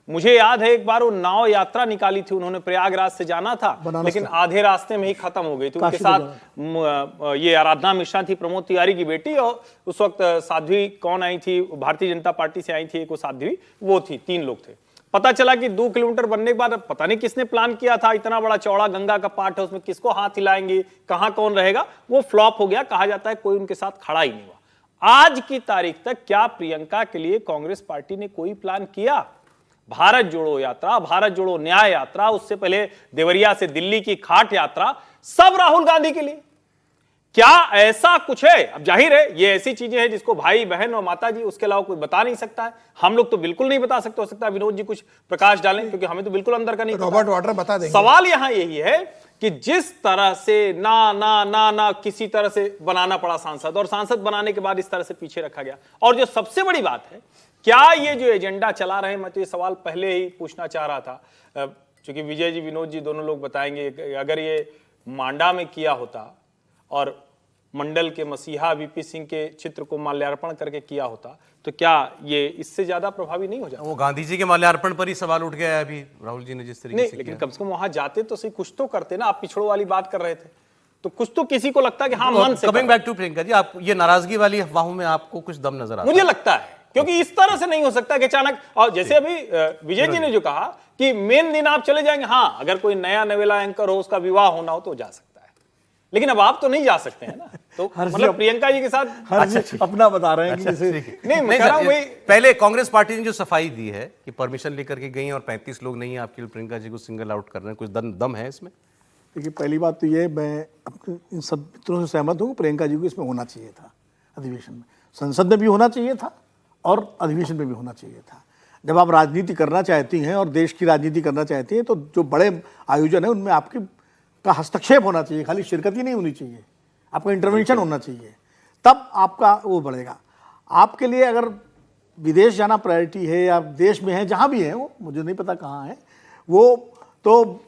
[SPEAKER 3] मुझे याद है एक बार वो नाव यात्रा निकाली थी उन्होंने, प्रयागराज से जाना था, लेकिन आधे रास्ते में ही खत्म हो गई थी। उनके साथ ये आराधना मिश्रा थी, प्रमोद तिवारी की बेटी, और उस वक्त साध्वी कौन आई थी, भारतीय जनता पार्टी से आई थी एक साध्वी, वो थी। 3 लोग थे। पता चला कि 2 किलोमीटर बनने के बाद पता नहीं किसने प्लान किया था, इतना बड़ा चौड़ा गंगा का पाट है, उसमें किसको हाथ हिलाएंगे, कहां कौन रहेगा, वो फ्लॉप हो गया। कहा जाता है कोई उनके साथ खड़ा ही नहीं हुआ। आज की तारीख तक क्या प्रियंका के लिए कांग्रेस पार्टी ने कोई प्लान किया? भारत जोड़ो यात्रा, भारत जोड़ो न्याय यात्रा, उससे पहले देवरिया से दिल्ली की खाट यात्रा, सब राहुल गांधी के लिए। क्या ऐसा कुछ है? अब जाहिर है ये ऐसी चीजें हैं जिसको भाई बहन और माता जी, उसके अलावा कोई बता नहीं सकता है। हम लोग तो बिल्कुल नहीं बता सकते। हो सकता है विनोद जी कुछ प्रकाश डालें, क्योंकि हमें तो बिल्कुल अंदर का नहीं पता।
[SPEAKER 6] रॉबर्ट वाड्रा बता देंगे।
[SPEAKER 3] सवाल यहां यही है कि जिस तरह से ना किसी तरह से बनाना पड़ा सांसद, और सांसद बनाने के बाद इस तरह से पीछे रखा गया। और जो सबसे बड़ी बात है, क्या ये जो एजेंडा चला रहे हैं, मैं तो ये सवाल पहले ही पूछना चाह रहा था, क्योंकि विजय जी, विनोद जी दोनों लोग बताएंगे, अगर ये मांडा में किया होता और मंडल के मसीहा वीपी सिंह के चित्र को माल्यार्पण करके किया होता तो क्या ये इससे ज्यादा प्रभावी नहीं हो जाता?
[SPEAKER 1] वो गांधी जी के माल्यार्पण पर ही सवाल उठ गया है अभी राहुल जी ने जिस तरीके
[SPEAKER 3] नहीं,
[SPEAKER 1] से
[SPEAKER 3] लेकिन
[SPEAKER 1] किया।
[SPEAKER 3] कम से कम वहां जाते तो सही कुछ तो करते ना। आप पिछड़ों वाली बात कर रहे थे तो कुछ तो किसी को लगता कि हाँ मन से
[SPEAKER 1] coming back to Priyanka ji, आप ये नाराजगी वाली अफवाहों में आपको कुछ दम नजर आता है?
[SPEAKER 3] मुझे लगता है क्योंकि इस तरह से नहीं हो सकता कि अचानक, और जैसे अभी विजय जी ने जो कहा कि मेन दिन आप चले जाएंगे, हाँ अगर कोई नया नवेला एंकर हो उसका विवाह होना हो तो जा सकता है, लेकिन अब आप तो नहीं जा सकते हैं ना। तो मतलब प्रियंका जी के साथ
[SPEAKER 4] अपना बता रहे हैं कि जैसे
[SPEAKER 3] नहीं, मैं कह रहा हूं वही
[SPEAKER 1] पहले कांग्रेस पार्टी ने जो सफाई दी है कि परमिशन लेकर के गई और 35 लोग नहीं है आपके लिए, प्रियंका जी को सिंगल आउट कर रहे हैं, कुछ दम है इसमें?
[SPEAKER 4] देखिए, पहली बात तो ये, मैं अपने इन सब मित्रों से सहमत हूँ, प्रियंका जी को इसमें होना चाहिए था, अधिवेशन में, संसद में भी होना चाहिए था और अधिवेशन में भी होना चाहिए था। जब आप राजनीति करना चाहती हैं और देश की राजनीति करना चाहती हैं तो जो बड़े आयोजन है उनमें आपकी का हस्तक्षेप होना चाहिए, खाली शिरकत ही नहीं होनी चाहिए, आपका इंटरवेंशन होना चाहिए, तब आपका वो बढ़ेगा। आपके लिए अगर विदेश जाना प्रायोरिटी है या देश में है, जहाँ भी है, वो मुझे नहीं पता कहाँ है वो, तो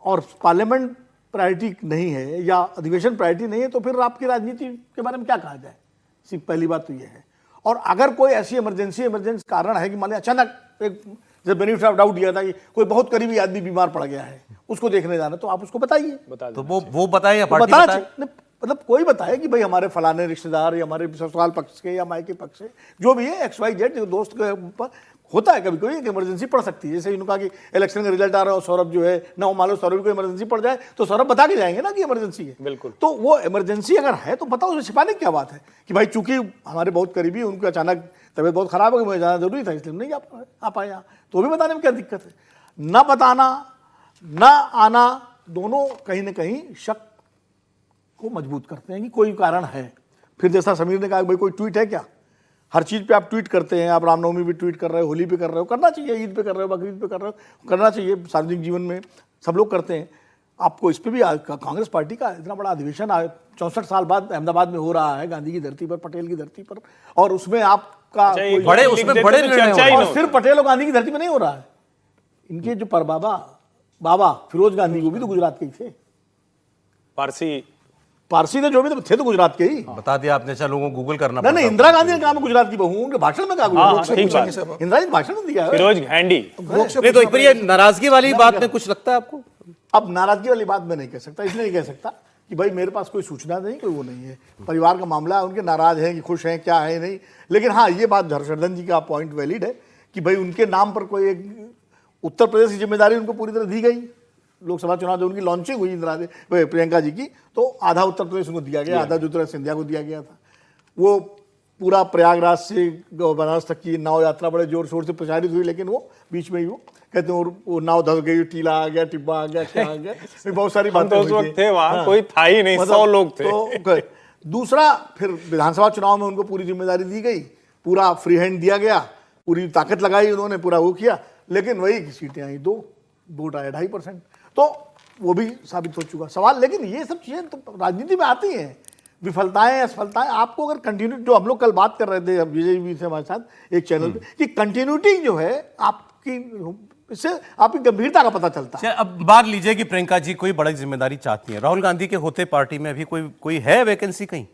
[SPEAKER 4] और पार्लियामेंट प्रायोरिटी नहीं है या अधिवेशन प्रायोरिटी नहीं है, तो फिर आपकी राजनीति के बारे में क्या कहा जाए? सिर्फ पहली बात तो ये है। और अगर कोई ऐसी इमरजेंसी कारण है कि मान लिया अचानक एक जब बेनिफिट ऑफ डाउट दिया था कि कोई बहुत करीबी आदमी बीमार पड़ गया है, उसको देखने जाना, तो आप उसको बताइए।
[SPEAKER 1] तो वो बताए या
[SPEAKER 4] तो
[SPEAKER 1] पार्टी
[SPEAKER 4] बताना
[SPEAKER 1] बताए?
[SPEAKER 4] चाहिए। मतलब कोई बताए कि भाई हमारे फलाने रिश्तेदार या हमारे ससुराल पक्ष के या मायके पक्ष से जो भी है, XYZ, जो दोस्त के ऊपर होता है कभी कभी एक इमरजेंसी पड़ सकती है। जैसे इन्होंने कहा कि इलेक्शन का रिजल्ट आ रहा है और सौरभ जो है ना, मान लो सौरभ को इमरजेंसी पड़ जाए तो सौरभ बता के जाएंगे ना कि इमरजेंसी है।
[SPEAKER 3] बिल्कुल।
[SPEAKER 4] तो वो इमरजेंसी अगर है तो बताओ, उसमें छिपाने की क्या बात है कि भाई चूंकि हमारे बहुत करीबी, उनको अचानक तबियत बहुत खराब हो गई, मुझे जाना जरूरी था इसलिए नहीं आ पाए यहाँ, तो भी बताने में क्या दिक्कत है? न बताना न आना दोनों कहीं ना कहीं शक को मजबूत करते हैं कि कोई कारण है। फिर जैसा समीर ने कहा भाई कोई ट्वीट है क्या? हर चीज़ पे आप ट्वीट करते हैं, आप रामनवमी पे ट्वीट कर रहे हो, होली पे कर रहे हो, करना चाहिए, ईद पे कर रहे हो, बकरीद पे कर रहे हो, करना चाहिए, सार्वजनिक जीवन में सब लोग करते हैं। आपको इस पे भी कांग्रेस पार्टी का इतना बड़ा अधिवेशन 64 साल बाद अहमदाबाद में हो रहा है, गांधी की धरती पर, पटेल की धरती पर, और उसमें आपका कोई-
[SPEAKER 1] बड़े उसमें बड़े निर्णय हो रहे हैं।
[SPEAKER 4] और सिर्फ पटेल और गांधी की धरती में नहीं हो रहा है, इनके जो बाबा फिरोज गांधी वो भी तो गुजरात के ही थे, पारसी थे जो भी थे तो गुजरात के ही।
[SPEAKER 1] बता दिया आपने, अच्छा लोगों को गूगल करना
[SPEAKER 4] नहीं, इंदिरा गांधी ने कहा मैं गुजरात की बहू हूं, उनके भाषण में कहा गुजरात।
[SPEAKER 3] ठीक बात है।
[SPEAKER 4] इंदिरा जी ने भाषण दिया है।
[SPEAKER 3] फिरोज हैंडी।
[SPEAKER 1] नहीं तो फिर ये नाराजगी वाली बात में कुछ लगता है आपको?
[SPEAKER 4] अब नाराजगी वाली बात मैं नहीं कह सकता, इसलिए नहीं कह सकता कि भाई मेरे पास कोई सूचना नहीं, कोई वो नहीं है, परिवार का मामला है, उनके नाराज हैं कि खुश हैं, क्या है नहीं। लेकिन हाँ, ये बात हर्षवर्धन जी का पॉइंट वैलिड है कि भाई उनके नाम पर कोई एक उत्तर प्रदेश की जिम्मेदारी उनको पूरी तरह दी गई। लोकसभा चुनाव जब उनकी लॉन्चिंग हुई प्रियंका जी की, तो आधा उत्तर प्रदेश उनको दिया गया, आधा ज्योतिरादित्य सिंधिया को दिया गया था। वो पूरा प्रयागराज से बनारस तक की नाव यात्रा बड़े जोर शोर से प्रचारित हुई, लेकिन वो बीच में ही वो कहते हैं वो नाव धस गई, टीला आ गया, टिब्बा आ गया, क्या आ गया, बहुत सारी बातें
[SPEAKER 3] उस वक्त थे वहां, कोई था ही नहीं, 100 लोग थे।
[SPEAKER 4] तो दूसरा, फिर विधानसभा चुनाव में उनको पूरी जिम्मेदारी दी गई, पूरा फ्री हैंड दिया गया, पूरी ताकत लगाई उन्होंने, पूरा वो किया, लेकिन वही सीटें आई 2, वोट आया 2.5%, तो वो भी साबित हो चुका सवाल। लेकिन ये सब चीजें तो राजनीति में आती हैं, विफलताएं असफलताएं। आपको अगर कंटिन्यूटी, जो हम लोग कल बात कर रहे थे, विजय भी थे हमारे साथ एक चैनल पे, कि कंटिन्यूटी जो है आपकी, इससे आपकी गंभीरता का पता चलता है।
[SPEAKER 1] अब मान लीजिए कि प्रियंका जी कोई बड़ी जिम्मेदारी चाहती है, राहुल गांधी के होते पार्टी में अभी कोई है वैकेंसी कहीं?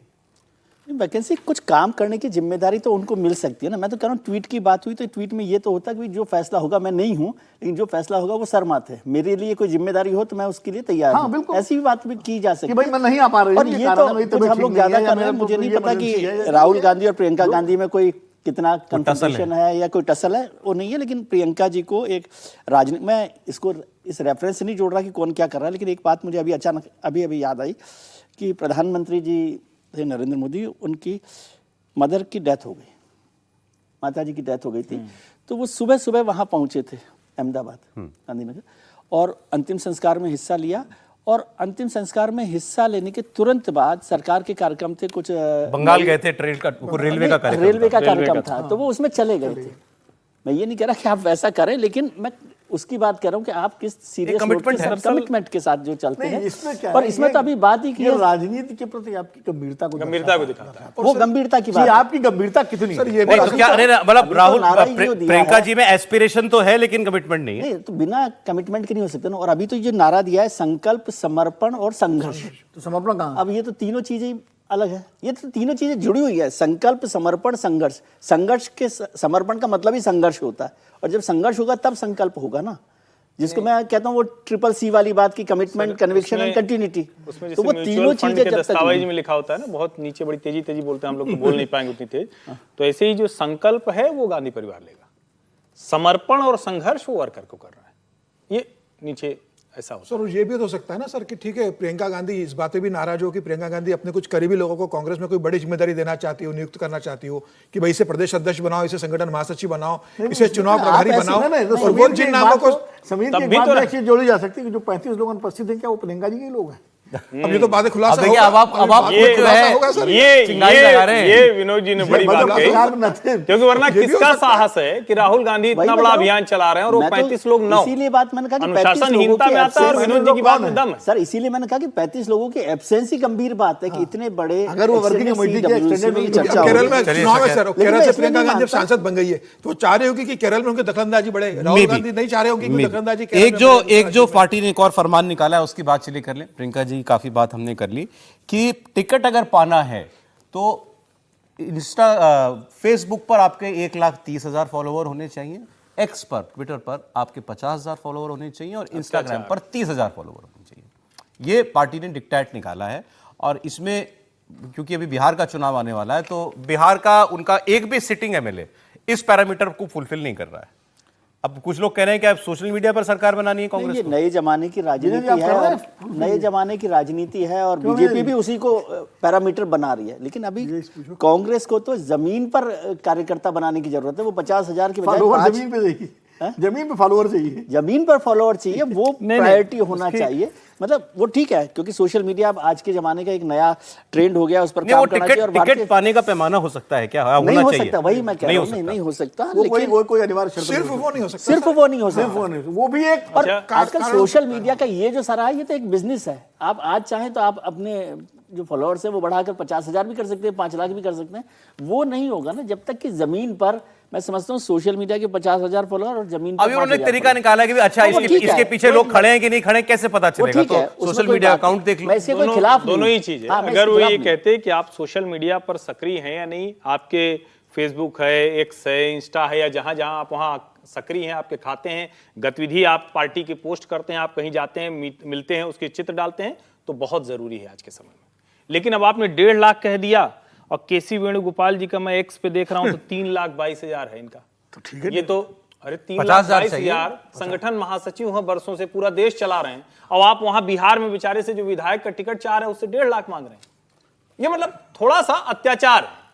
[SPEAKER 5] वैकेंसी, कुछ काम करने की जिम्मेदारी तो उनको मिल सकती है ना। मैं तो कह रहा हूँ ट्वीट की बात हुई तो ट्वीट में ये तो होता है कि जो फैसला होगा, मैं नहीं हूँ लेकिन जो फैसला होगा वो सरमात है, मेरे लिए कोई जिम्मेदारी हो तो मैं उसके लिए तैयार
[SPEAKER 4] हाँ,
[SPEAKER 5] हूँ।
[SPEAKER 4] बिल्कुल।
[SPEAKER 5] ऐसी भी बात भी की जा सकती
[SPEAKER 4] कि भाई मैं नहीं आ पा रही
[SPEAKER 5] और
[SPEAKER 4] हूँ,
[SPEAKER 5] ये
[SPEAKER 4] कारण
[SPEAKER 5] तो
[SPEAKER 4] है, मेरी
[SPEAKER 5] कुछ
[SPEAKER 4] तबीयत
[SPEAKER 5] हम लोग
[SPEAKER 4] ठीक नहीं
[SPEAKER 5] ज्यादा
[SPEAKER 4] है, या
[SPEAKER 5] कर रहे हैं,
[SPEAKER 4] मेरे
[SPEAKER 5] मुझे
[SPEAKER 4] को
[SPEAKER 5] नहीं
[SPEAKER 4] ये
[SPEAKER 5] पता कि
[SPEAKER 4] emergency है,
[SPEAKER 5] राहुल गांधी और प्रियंका गांधी में कोई कितना
[SPEAKER 1] टसल
[SPEAKER 5] कंफ्यूजन है या कोई टसल है, वो नहीं है। लेकिन प्रियंका जी को एक राजनीति, मैं इसको इस रेफरेंस से नहीं जोड़ रहा कि कौन क्या कर रहा है, लेकिन एक बात मुझे अभी अचानक अभी याद आई कि प्रधानमंत्री जी थे नरेंद्र मोदी, उनकी मदर की डेथ हो गई, माता जी की डेथ हो गई थी, तो वो सुबह सुबह वहाँ पहुँचे थे अहमदाबाद, गांधीनगर, और अंतिम संस्कार में हिस्सा लिया। और अंतिम संस्कार में हिस्सा लेने के तुरंत बाद सरकार के कार्यक्रम थे, कुछ
[SPEAKER 1] बंगाल गए थे, रेलवे का
[SPEAKER 5] कार्यक्रम था, तो वो उसमें चले गए थे। मैं ये नहीं कह रहा कि आप वैसा करें, लेकिन मैं उसकी बात कर रहा हूँ कि आप किस सीरियस कमिटमेंट के साथ जो चलते हैं।
[SPEAKER 4] इसमें क्या
[SPEAKER 5] और
[SPEAKER 4] है,
[SPEAKER 5] इसमें तो अभी बात ही की है,
[SPEAKER 4] राजनीति के प्रति आपकी गंभीरता को
[SPEAKER 3] दिखाता है।
[SPEAKER 5] वो गंभीरता की बात,
[SPEAKER 4] आपकी गंभीरता कितनी है।
[SPEAKER 6] ये
[SPEAKER 1] नहीं तो क्या, अरे मतलब राहुल,
[SPEAKER 5] नारा ही जो दिया
[SPEAKER 1] प्रियंका
[SPEAKER 5] है।
[SPEAKER 1] जी में एस्पिरेशन तो है लेकिन कमिटमेंट नहीं है।
[SPEAKER 5] नहीं तो बिना कमिटमेंट के नहीं हो सकते ना। और अभी तो ये नारा दिया है संकल्प, समर्पण और संघर्ष।
[SPEAKER 4] तो समर्पण कहाँ?
[SPEAKER 5] अब ये तो तीनों चीजें अलग है। ये तो तीनों चीजें जुड़ी हुई है, संकल्प, समर्पण, संघर्ष। संघर्ष के समर्पण का मतलब ही संघर्ष होता है, और जब संघर्ष होगा तब संकल्प होगा ना, जिसको मैं कहता हूँ वो ट्रिपल सी वाली बात की, कमिटमेंट, कन्विक्शन एंड कंटिन्यूटी।
[SPEAKER 3] उसमें
[SPEAKER 5] तो वो तीनों चीजें जब तक
[SPEAKER 3] दस्तावेज में लिखा होता है ना, बहुत नीचे बड़ी तेजी तेजी बोलते हैं हम लोग, तो बोल नहीं पाएंगे उतनी तेज। तो ऐसे ही जो संकल्प है वो गांधी परिवार लेगा, समर्पण और संघर्ष वो वर्कर को कर रहा है, ये नीचे ऐसा होता है।
[SPEAKER 6] सर ये भी हो सकता है ना सर कि ठीक है, प्रियंका गांधी इस बात पे भी नाराज हो कि प्रियंका गांधी अपने कुछ करीबी लोगों को कांग्रेस में कोई बड़ी जिम्मेदारी देना चाहती हो, नियुक्त करना चाहती हो कि भाई इसे प्रदेश अध्यक्ष बनाओ, इसे संगठन महासचिव बनाओ, इसे चुनाव प्रभारी बनाओ, और वो जिन नामों को
[SPEAKER 4] समीर
[SPEAKER 3] तब
[SPEAKER 4] की
[SPEAKER 3] भी
[SPEAKER 4] बात
[SPEAKER 3] तो
[SPEAKER 4] में एक चीज जोड़ी जा सकती है कि जो 35 लोग अनुपस्थित हैं, क्या वो प्रियंका जी के ही लोग हैं?
[SPEAKER 6] अब ये तो बातें खुलासा
[SPEAKER 1] देखिए,
[SPEAKER 6] होगा।
[SPEAKER 1] अब आप
[SPEAKER 3] ये
[SPEAKER 1] जो है
[SPEAKER 6] होगा सर,
[SPEAKER 1] चिंगारी लगा रहे हैं।
[SPEAKER 3] ये विनोद जी ने बड़ी बात कही, क्योंकि वरना किसका साहस है कि राहुल गांधी इतना बड़ा अभियान चला रहे हैं और वो 35 लोग न,
[SPEAKER 5] इसीलिए बात मैंने कहा कि 35
[SPEAKER 3] अनुशासनहीनता
[SPEAKER 5] लोगों
[SPEAKER 3] में आता है, और
[SPEAKER 5] के
[SPEAKER 3] विनोद जी की बात में दम है।
[SPEAKER 5] सर इसीलिए मैंने कहा कि 35 लोगों की एब्सेंस ही गंभीर बात है कि इतने बड़े,
[SPEAKER 4] अगर वो वर्किंग कमेटी की extended
[SPEAKER 5] की चर्चा हो
[SPEAKER 6] केरल
[SPEAKER 5] रही है।
[SPEAKER 6] में चुनाव है सर, केरल से प्रियंका गांधी जब
[SPEAKER 5] मानता।
[SPEAKER 6] सांसद बन गई है तो वो चाह रही होगी कि केरल में उनकी दखलंदाजी बढ़े, राहुल
[SPEAKER 1] Maybe.
[SPEAKER 6] गांधी नहीं चाह रहे होंगे कि
[SPEAKER 1] Maybe.
[SPEAKER 6] दखलंदाजी केरल
[SPEAKER 1] एक
[SPEAKER 6] में
[SPEAKER 1] जो
[SPEAKER 6] बढ़े।
[SPEAKER 1] एक जो पार्टी ने एक और फरमान निकाला है उसकी बात चलिए कर लें। प्रियंका जी, काफी बात हमने कर ली कि टिकट अगर पाना है तो इंस्टा फेसबुक पर आपके 1,30,000 फॉलोवर होने चाहिए, एक्स पर, ट्विटर पर आपके 50,000 फॉलोवर होने चाहिए, और इंस्टाग्राम पर 30,000 फॉलोवर होने चाहिए। ये पार्टी ने डिक्टेट निकाला है, और इसमें क्योंकि अभी बिहार का चुनाव आने वाला है तो बिहार का उनका एक भी सिटिंग एमएलए इस पैरामीटर को फुलफिल नहीं कर रहा है। अब कुछ लोग कह रहे हैं कि अब सोशल मीडिया पर सरकार बनानी है कांग्रेस
[SPEAKER 5] ये
[SPEAKER 1] को।
[SPEAKER 5] नए जमाने की राजनीति है, और नए जमाने की राजनीति है, और बीजेपी भी उसी को पैरामीटर बना रही है। लेकिन अभी कांग्रेस को तो जमीन पर कार्यकर्ता बनाने की जरूरत है। वो 50,000 की बजाय
[SPEAKER 4] फॉलोवर
[SPEAKER 5] 5
[SPEAKER 4] जमीन पे चाहिए, जमीन पे फॉलोवर चाहिए।
[SPEAKER 5] जमीन पर फॉलोअर चाहिए, वो प्रायोरिटी होना चाहिए। मतलब वो ठीक है, क्योंकि सोशल मीडिया अब आज के जमाने का एक नया ट्रेंड हो गया, उस पर
[SPEAKER 1] नहीं, वो
[SPEAKER 5] काम करना चाहिए। और
[SPEAKER 1] टिकट पाने का पैमाना हो सकता है क्या?
[SPEAKER 5] नहीं
[SPEAKER 1] होना
[SPEAKER 5] हो
[SPEAKER 1] चाहिए।
[SPEAKER 5] सकता, वही मैं कह रहा हूँ, नहीं हो सकता। लेकिन
[SPEAKER 4] कोई अनिवार्य शर्त
[SPEAKER 6] सिर्फ वो नहीं हो सकता,
[SPEAKER 5] सिर्फ वो नहीं हो सकता,
[SPEAKER 4] वो भी एक।
[SPEAKER 5] और आजकल सोशल मीडिया का ये जो सारा है, ये तो एक बिजनेस है। आप आज चाहें तो आप अपने जो फॉलोअर्स है वो बढ़ाकर 50,000 भी कर सकते हैं, 5 लाख भी कर सकते हैं। वो नहीं होगा ना जब तक कि जमीन पर, मैं समझता हूँ सोशल मीडिया के 50,000 फॉलोअर और जमीन पर
[SPEAKER 1] अभी उन्होंने
[SPEAKER 5] 5,000
[SPEAKER 1] तरीका निकाला कि अच्छा
[SPEAKER 5] हाँ, वो ठीक
[SPEAKER 1] इसके
[SPEAKER 5] है।
[SPEAKER 1] पीछे लोग खड़े हैं कि नहीं खड़े, कैसे पता चलेगा?
[SPEAKER 5] ठीक है,
[SPEAKER 1] तो
[SPEAKER 5] उसमें
[SPEAKER 1] सोशल
[SPEAKER 5] कोई
[SPEAKER 1] मीडिया
[SPEAKER 5] बात
[SPEAKER 1] अकाउंट
[SPEAKER 5] नहीं।
[SPEAKER 1] देख लो।
[SPEAKER 5] मैं इसके कोई खिलाफ नहीं
[SPEAKER 3] दोनों
[SPEAKER 5] हूं।
[SPEAKER 3] ही चीजें।
[SPEAKER 5] हाँ, मैं
[SPEAKER 3] अगर
[SPEAKER 5] इसके
[SPEAKER 3] वो
[SPEAKER 5] खिलाफ
[SPEAKER 3] ये
[SPEAKER 5] नहीं।
[SPEAKER 3] कहते हैं कि आप सोशल मीडिया पर सक्रिय हैं या नहीं, आपके फेसबुक है, एक्स है, इंस्टा है, या जहां जहां आप वहां सक्रिय हैं, आपके खाते हैं, गतिविधि आप पार्टी की पोस्ट करते हैं, आप कहीं जाते हैं, मिलते हैं, उसके चित्र डालते हैं, तो बहुत जरूरी है आज के समय में। लेकिन अब आपने 1.5 लाख कह दिया, और केसी वेणुगोपाल जी का मैं एक्स पे देख रहा हूं तो 3,22,000 है इनका। तो ठीक है, ये तो अरे 3,22,000 संगठन महासचिव हैं, वर्षों से पूरा देश चला रहे हैं, और आप वहां बिहार में बेचारे से जो विधायक का टिकट चाह रहे हैं उससे 1.5 लाख मांग रहे हैं। ये मतलब थोड़ा सा अत्याचार है।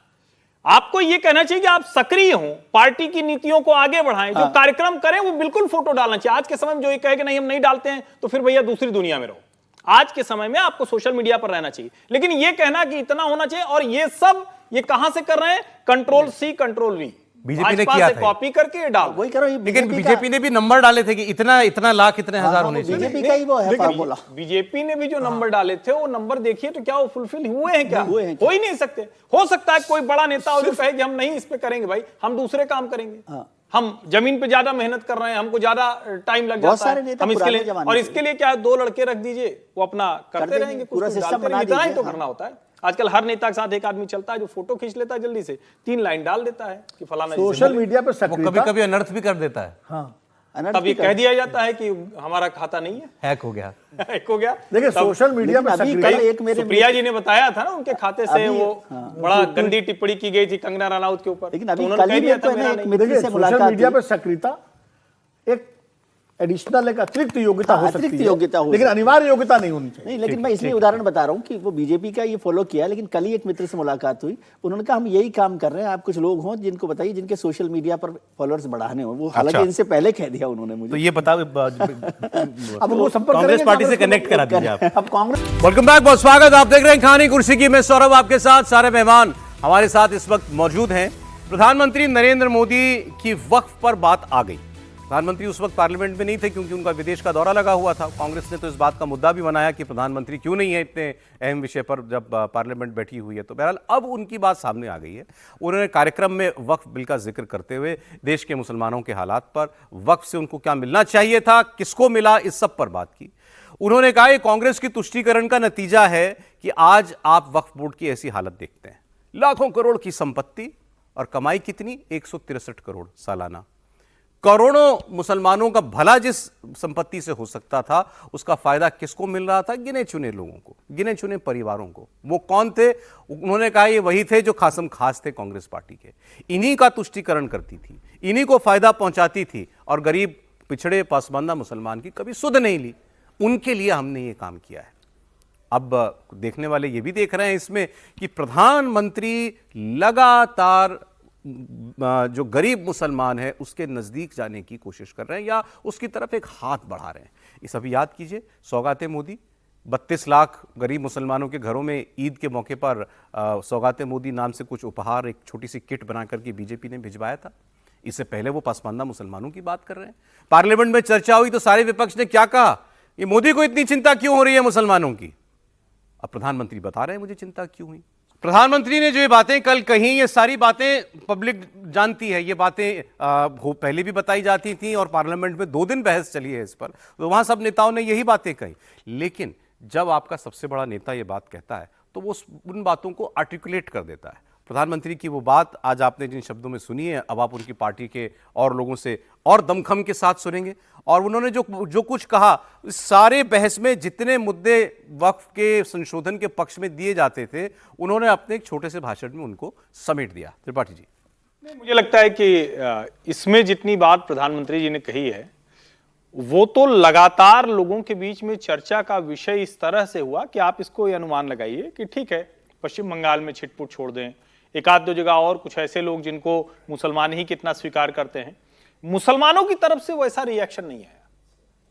[SPEAKER 3] आपको ये कहना चाहिए कि आप सक्रिय हो, पार्टी की नीतियों को आगे बढ़ाएं, जो कार्यक्रम करें वो बिल्कुल फोटो डालना चाहिए। आज के समय में जो ये कहे कि नहीं हम नहीं डालते हैं, तो फिर भैया दूसरी दुनिया में रहो। आज के समय में आपको सोशल मीडिया पर रहना चाहिए, लेकिन ये कहना कि इतना होना चाहिए, और ये सब ये कहां से कर रहे हैं? Control C control V,
[SPEAKER 1] BJP ने किया था
[SPEAKER 3] कॉपी करके डाल।
[SPEAKER 5] वही करो, ये
[SPEAKER 1] लेकिन बीजेपी ने भी नंबर डाले थे कि इतना इतना लाख, इतने हजार होने चाहिए।
[SPEAKER 5] बीजेपी का ही वो है फार्मूला।
[SPEAKER 3] बीजेपी ने भी जो नंबर डाले थे, वो नंबर देखिए तो क्या वो फुलफिल हुए हैं? क्या
[SPEAKER 5] हुए हैं?
[SPEAKER 3] हो ही नहीं सकते। हो सकता है कोई बड़ा नेता हो जो कहे कि हम नहीं इस पे करेंगे, भाई हम दूसरे काम करेंगे, हम जमीन पे ज्यादा मेहनत कर रहे हैं, हमको ज्यादा टाइम लग
[SPEAKER 5] बहुत
[SPEAKER 3] जाता
[SPEAKER 5] सारे
[SPEAKER 3] है,
[SPEAKER 5] नेता
[SPEAKER 3] हम इसके
[SPEAKER 5] पुराने
[SPEAKER 3] लिए,
[SPEAKER 5] जमाने
[SPEAKER 3] और
[SPEAKER 5] के।
[SPEAKER 3] इसके लिए क्या 2 लड़के रख दीजिए, वो अपना करते
[SPEAKER 5] देंगे,
[SPEAKER 3] रहेंगे,
[SPEAKER 5] पूरा
[SPEAKER 3] कुछ
[SPEAKER 5] सिस्टम
[SPEAKER 3] डालते
[SPEAKER 5] बना
[SPEAKER 3] रहेंगे। इतना ही
[SPEAKER 5] दीजिए,
[SPEAKER 3] तो करना होता है। आजकल हर नेता के साथ एक आदमी चलता है जो फोटो खींच लेता है, जल्दी से 3 लाइन डाल देता है कि फलाना जी से
[SPEAKER 4] सोशल
[SPEAKER 3] मिले।
[SPEAKER 4] मीडिया पे
[SPEAKER 1] वो
[SPEAKER 4] सक्रियता,
[SPEAKER 1] कभी कभी अनर्थ भी कर देता है।
[SPEAKER 4] हाँ,
[SPEAKER 3] तब ये कह दिया जाता है कि हमारा खाता नहीं है,
[SPEAKER 1] हैक हो गया।
[SPEAKER 3] हैक हो गया।
[SPEAKER 4] देखिए सोशल मीडिया पे
[SPEAKER 5] लेकिन अभी
[SPEAKER 4] सक्रियता,
[SPEAKER 5] कल एक मेरे
[SPEAKER 3] सुप्रिया जी ने बताया था ना, उनके खाते से
[SPEAKER 5] अभी-
[SPEAKER 3] वो
[SPEAKER 5] हाँ।
[SPEAKER 3] बड़ा गंदी टिप्पणी की गई थी कंगना रनौत के ऊपर।
[SPEAKER 5] लेकिन
[SPEAKER 3] तो
[SPEAKER 5] अभी
[SPEAKER 3] उन्होंने
[SPEAKER 5] कल
[SPEAKER 3] कह
[SPEAKER 5] ही
[SPEAKER 3] दिया
[SPEAKER 5] मेरे
[SPEAKER 3] था
[SPEAKER 5] को
[SPEAKER 3] मेरा
[SPEAKER 5] एक
[SPEAKER 3] नहीं।
[SPEAKER 5] मित्र
[SPEAKER 4] देखिए
[SPEAKER 5] से
[SPEAKER 4] सोशल
[SPEAKER 5] मुलाकात
[SPEAKER 4] मीडिया
[SPEAKER 5] हुई।
[SPEAKER 4] पे सक्रियता एक एडिशनल, एक अतिरिक्त योग्यता हो
[SPEAKER 5] अतिरिक्त
[SPEAKER 4] सकती
[SPEAKER 5] योग्यता
[SPEAKER 4] है,
[SPEAKER 5] हो
[SPEAKER 4] लेकिन
[SPEAKER 5] सकती है।
[SPEAKER 4] अनिवार्य योग्यता नहीं होनी चाहिए।
[SPEAKER 5] नहीं, लेकिन मैं इसलिए उदाहरण बता रहा हूँ कि वो बीजेपी का ये फॉलो किया, लेकिन कल ही एक मित्र से मुलाकात हुई, उन्होंने कहा हम यही काम कर रहे हैं, आप कुछ लोग हों जिनको बताइए जिनके सोशल मीडिया पर फॉलोअर्स बढ़ाने हो। वो हालांकि इनसे पहले कह दिया उन्होंने
[SPEAKER 1] तो
[SPEAKER 5] मुझे।
[SPEAKER 1] ये बता
[SPEAKER 4] अब वो संपर्क
[SPEAKER 1] कांग्रेस
[SPEAKER 4] करेंगे,
[SPEAKER 1] पार्टी से
[SPEAKER 4] कांग्रेस को
[SPEAKER 1] कनेक्ट करा दीजिए आप।
[SPEAKER 4] अब कांग्रेस
[SPEAKER 1] वेलकम बैक, बहुत स्वागत। आप देख रहे हैं कहानी कुर्सी की, मैं सौरभ आपके साथ। सारे मेहमान हमारे साथ इस वक्त मौजूद हैं। प्रधानमंत्री नरेंद्र मोदी की वक्फ पर बात आ गई। प्रधानमंत्री उस वक्त पार्लियामेंट में नहीं थे क्योंकि उनका विदेश का दौरा लगा हुआ था। कांग्रेस ने तो इस बात का मुद्दा भी बनाया कि प्रधानमंत्री क्यों नहीं है इतने अहम विषय पर जब पार्लियामेंट बैठी हुई है। तो बहरहाल अब उनकी बात सामने आ गई है। उन्होंने कार्यक्रम में वक्फ बिल का जिक्र करते हुए देश के मुसलमानों के हालात पर, वक्फ से उनको क्या मिलना चाहिए था, किसको मिला, इस सब पर बात की। उन्होंने कहा ये कांग्रेस की तुष्टीकरण का नतीजा है कि आज आप वक्फ बोर्ड की ऐसी हालत देखते हैं। लाखों करोड़ की संपत्ति और कमाई कितनी, 163 करोड़ सालाना। करोड़ों मुसलमानों का भला जिस संपत्ति से हो सकता था, उसका फायदा किसको मिल रहा था? गिने चुने लोगों को, गिने चुने परिवारों को। वो कौन थे? उन्होंने कहा ये वही थे जो खासम खास थे कांग्रेस पार्टी के। इन्हीं का तुष्टीकरण करती थी, इन्हीं को फायदा पहुंचाती थी और गरीब पिछड़े पासमानदा मुसलमान की कभी सुध नहीं ली। उनके लिए हमने ये काम किया है। अब देखने वाले ये भी देख रहे हैं इसमें कि प्रधानमंत्री लगातार जो गरीब मुसलमान है उसके नजदीक जाने की कोशिश कर रहे हैं या उसकी तरफ एक हाथ बढ़ा रहे हैं। इस अभी याद कीजिए सौगाते मोदी, 32 लाख गरीब मुसलमानों के घरों में ईद के मौके पर सौगाते मोदी नाम से कुछ उपहार, एक छोटी सी किट बना करके बीजेपी ने भिजवाया था। इससे पहले वो पासमानदा मुसलमानों की बात कर रहे हैं। पार्लियामेंट में चर्चा हुई तो सारे विपक्ष ने क्या कहा, ये मोदी को इतनी चिंता क्यों हो रही है मुसलमानों की? अब प्रधानमंत्री बता रहे हैं मुझे चिंता क्यों हुई। प्रधानमंत्री ने जो ये बातें कल कही, ये सारी बातें पब्लिक जानती है। ये बातें पहले भी बताई जाती थी और पार्लियामेंट में 2 दिन बहस चली है इस पर, तो वहां सब नेताओं ने यही बातें कही। लेकिन जब आपका सबसे बड़ा नेता ये बात कहता है तो वो उन बातों को आर्टिकुलेट कर देता है। प्रधानमंत्री की वो बात आज आपने जिन शब्दों में सुनी है, अब आप उनकी पार्टी के और लोगों से और दमखम के साथ सुनेंगे। और उन्होंने जो कुछ कहा, इस सारे बहस में जितने मुद्दे वक्फ के संशोधन के पक्ष में दिए जाते थे, उन्होंने अपने एक छोटे से भाषण में उनको समेट दिया। त्रिपाठी जी,
[SPEAKER 3] मुझे लगता है कि इसमें जितनी बात प्रधानमंत्री जी ने कही है वो तो लगातार लोगों के बीच में चर्चा का विषय इस तरह से हुआ कि आप इसको ये अनुमान लगाइए कि ठीक है पश्चिम बंगाल में छिटपुट छोड़ दें, एक आध दो जगह और कुछ ऐसे लोग जिनको मुसलमान ही कितना स्वीकार करते हैं, मुसलमानों की तरफ से वैसा रिएक्शन नहीं आया।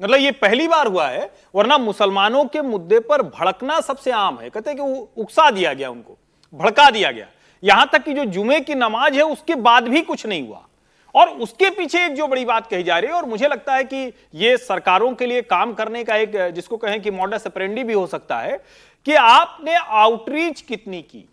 [SPEAKER 3] मतलब ये पहली बार हुआ है, वरना मुसलमानों के मुद्दे पर भड़कना सबसे आम है। कहते हैं कि वो उकसा दिया गया, उनको भड़का दिया गया। यहां तक कि जो जुमे की नमाज है उसके बाद भी कुछ नहीं हुआ। और उसके पीछे एक जो बड़ी बात कही जा रही है, और मुझे लगता है कि ये सरकारों के लिए काम करने का एक, जिसको कहें कि मॉडस ऑपरेंडी भी हो सकता है, कि आपने आउटरीच कितनी की।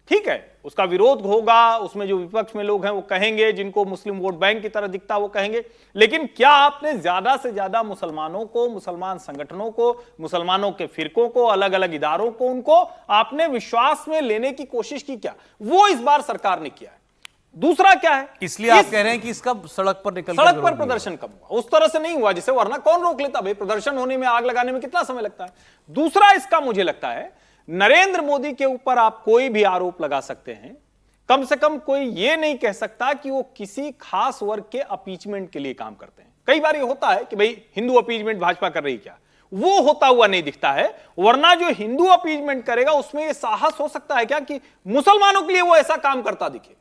[SPEAKER 3] ठीक है, उसका विरोध होगा, उसमें जो विपक्ष में लोग हैं वो कहेंगे, जिनको मुस्लिम वोट बैंक की तरह दिखता वो कहेंगे, लेकिन क्या आपने ज्यादा से ज्यादा मुसलमानों को, मुसलमान संगठनों को, मुसलमानों के फिरकों को, अलग अलग इदारों को, उनको आपने विश्वास में लेने की कोशिश की क्या? वो इस बार सरकार ने किया है। दूसरा क्या है,
[SPEAKER 1] इसलिए आप कह रहे हैं कि इसका सड़क पर
[SPEAKER 3] प्रदर्शन कम हुआ, उस तरह से नहीं हुआ जिसे, वरना कौन रोक लेता भाई? प्रदर्शन होने में, आग लगाने में कितना समय लगता है। दूसरा इसका मुझे लगता है, नरेंद्र मोदी के ऊपर आप कोई भी आरोप लगा सकते हैं, कम से कम कोई यह नहीं कह सकता कि वो किसी खास वर्ग के अपीचमेंट के लिए काम करते हैं। कई बार ये होता है कि भाई हिंदू अपीचमेंट भाजपा कर रही, क्या वो होता हुआ नहीं दिखता है। वरना जो हिंदू अपीचमेंट करेगा उसमें यह साहस हो सकता है क्या कि मुसलमानों के लिए वो ऐसा काम करता दिखे?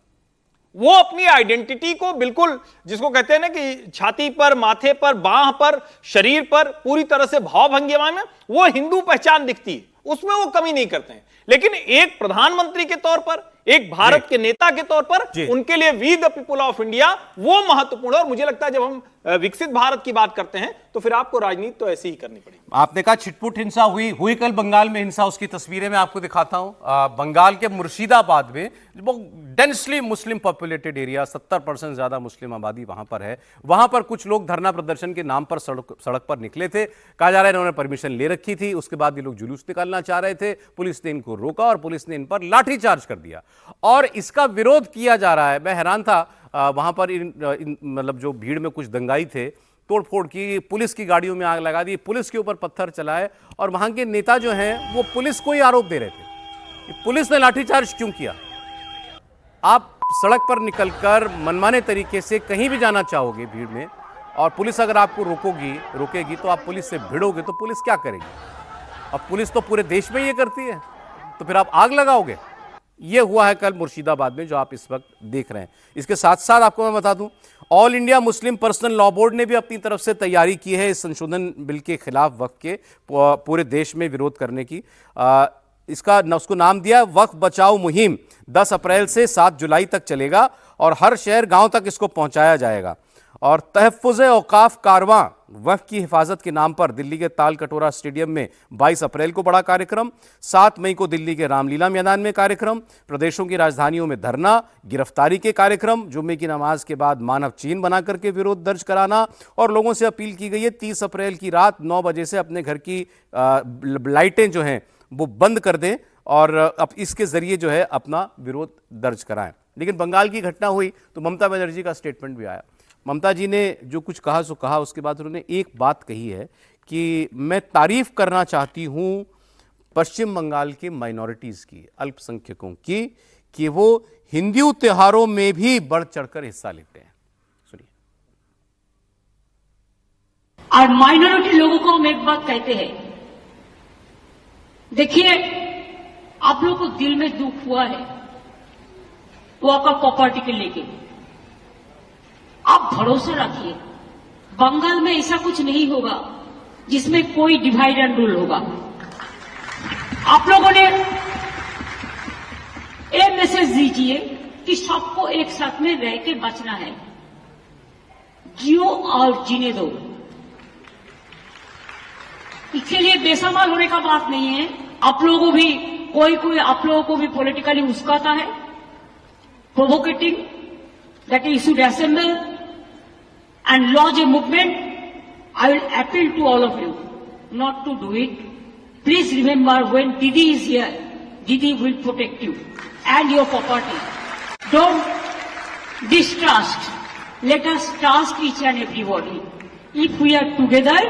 [SPEAKER 3] वो अपनी आइडेंटिटी को बिल्कुल, जिसको कहते हैं ना कि छाती पर, माथे पर, बांह पर, शरीर पर पूरी तरह से भाव भंगिमा में वो हिंदू पहचान दिखती है, उसमें वो कमी नहीं करते हैं। लेकिन एक प्रधानमंत्री के तौर पर, एक भारत के नेता के तौर पर, उनके लिए we the people of India वो महत्वपूर्ण है। और मुझे लगता है जब हम विकसित भारत की बात करते हैं तो फिर आपको राजनीति तो ऐसी ही करनी पड़ेगी।
[SPEAKER 1] आपने कहा छिटपुट हिंसा हुई कल बंगाल में हिंसा, उसकी तस्वीरें मैं आपको दिखाता हूं। बंगाल के मुर्शिदाबाद में डेंसली मुस्लिम पॉपुलेटेड एरिया, 70% ज्यादा मुस्लिम आबादी वहां पर है। वहां पर कुछ लोग धरना प्रदर्शन के नाम पर सड़क पर निकले थे। कहा जा रहा है इन्होंने परमिशन ले रखी थी, उसके बाद ये लोग जुलूस निकालना चाह रहे थे, पुलिस ने इनको रोका और पुलिस ने इन पर लाठीचार्ज कर दिया और इसका विरोध किया जा रहा है। मैं हैरान था, वहां पर मतलब जो भीड़ में कुछ दंगाई थे, तोड़फोड़ की, पुलिस की गाड़ियों में आग लगा दी, पुलिस के ऊपर पत्थर चलाए और वहां के नेता जो हैं वो पुलिस को ही आरोप दे रहे थे कि पुलिस ने लाठीचार्ज क्यों किया। आप सड़क पर निकलकर मनमाने तरीके से कहीं भी जाना चाहोगे भीड़ में, और पुलिस अगर आपको रोकेगी तो आप पुलिस से भिड़ोगे तो पुलिस क्या करेगी? अब पुलिस तो पूरे देश में ये करती है, तो फिर आप आग लगाओगे। ये हुआ है कल मुर्शिदाबाद में जो आप इस वक्त देख रहे हैं। इसके साथ साथ आपको मैं बता दूं, all India Muslim Personal Law Board ने भी अपनी तरफ से तैयारी की है इस संशोधन बिल के खिलाफ वक्फ के पूरे देश में विरोध करने की। उसको नाम दिया वक्फ बचाओ मुहिम। 10 अप्रैल से 7 जुलाई तक चलेगा और हर शहर गांव तक इसको पहुंचाया जाएगा। और तहफ़्फ़ुज़ औक़ाफ़ कारवां वफ़ की हिफाजत के नाम पर दिल्ली के ताल कटोरा स्टेडियम में 22 अप्रैल को बड़ा कार्यक्रम, 7 मई को दिल्ली के रामलीला मैदान में कार्यक्रम, प्रदेशों की राजधानियों में धरना, गिरफ्तारी के कार्यक्रम, जुम्मे की नमाज के बाद मानव चीन बना करके विरोध दर्ज कराना और लोगों से अपील की गई है 30 अप्रैल की रात 9 बजे से अपने घर की लाइटें जो हैं वो बंद कर दें और अब इसके जरिए जो है अपना विरोध दर्ज कराएं। लेकिन बंगाल की घटना हुई तो ममता बनर्जी का स्टेटमेंट भी आया। ममता जी ने जो कुछ कहा सो कहा, उसके बाद उन्होंने एक बात कही है कि मैं तारीफ करना चाहती हूं पश्चिम बंगाल के माइनॉरिटीज की, अल्पसंख्यकों की, कि वो हिंदू त्योहारों में भी बढ़ चढ़कर हिस्सा लेते हैं। सुनिए।
[SPEAKER 9] और माइनॉरिटी लोगों को हम एक बात कहते हैं, देखिए आप लोगों को दिल में दुख हुआ है वो आपका प्रॉपर्टी के लेके, आप भरोसा रखिए बंगाल में ऐसा कुछ नहीं होगा जिसमें कोई डिवाइड एंड रूल होगा। आप लोगों ने ये मैसेज दीजिए कि सबको एक साथ में रह के बचना है, जियो और जीने दो। इसके लिए बेसमाल होने का बात नहीं है। आप लोगों को भी कोई आप लोगों को भी पॉलिटिकली उस्काता है, प्रोवोकेटिंग, that you should assemble and lodge a movement. I will appeal to all of you not to do it. Please remember, when Didi is here, Didi will protect you and your property. Don't distrust. Let us trust each and everybody. If we are together,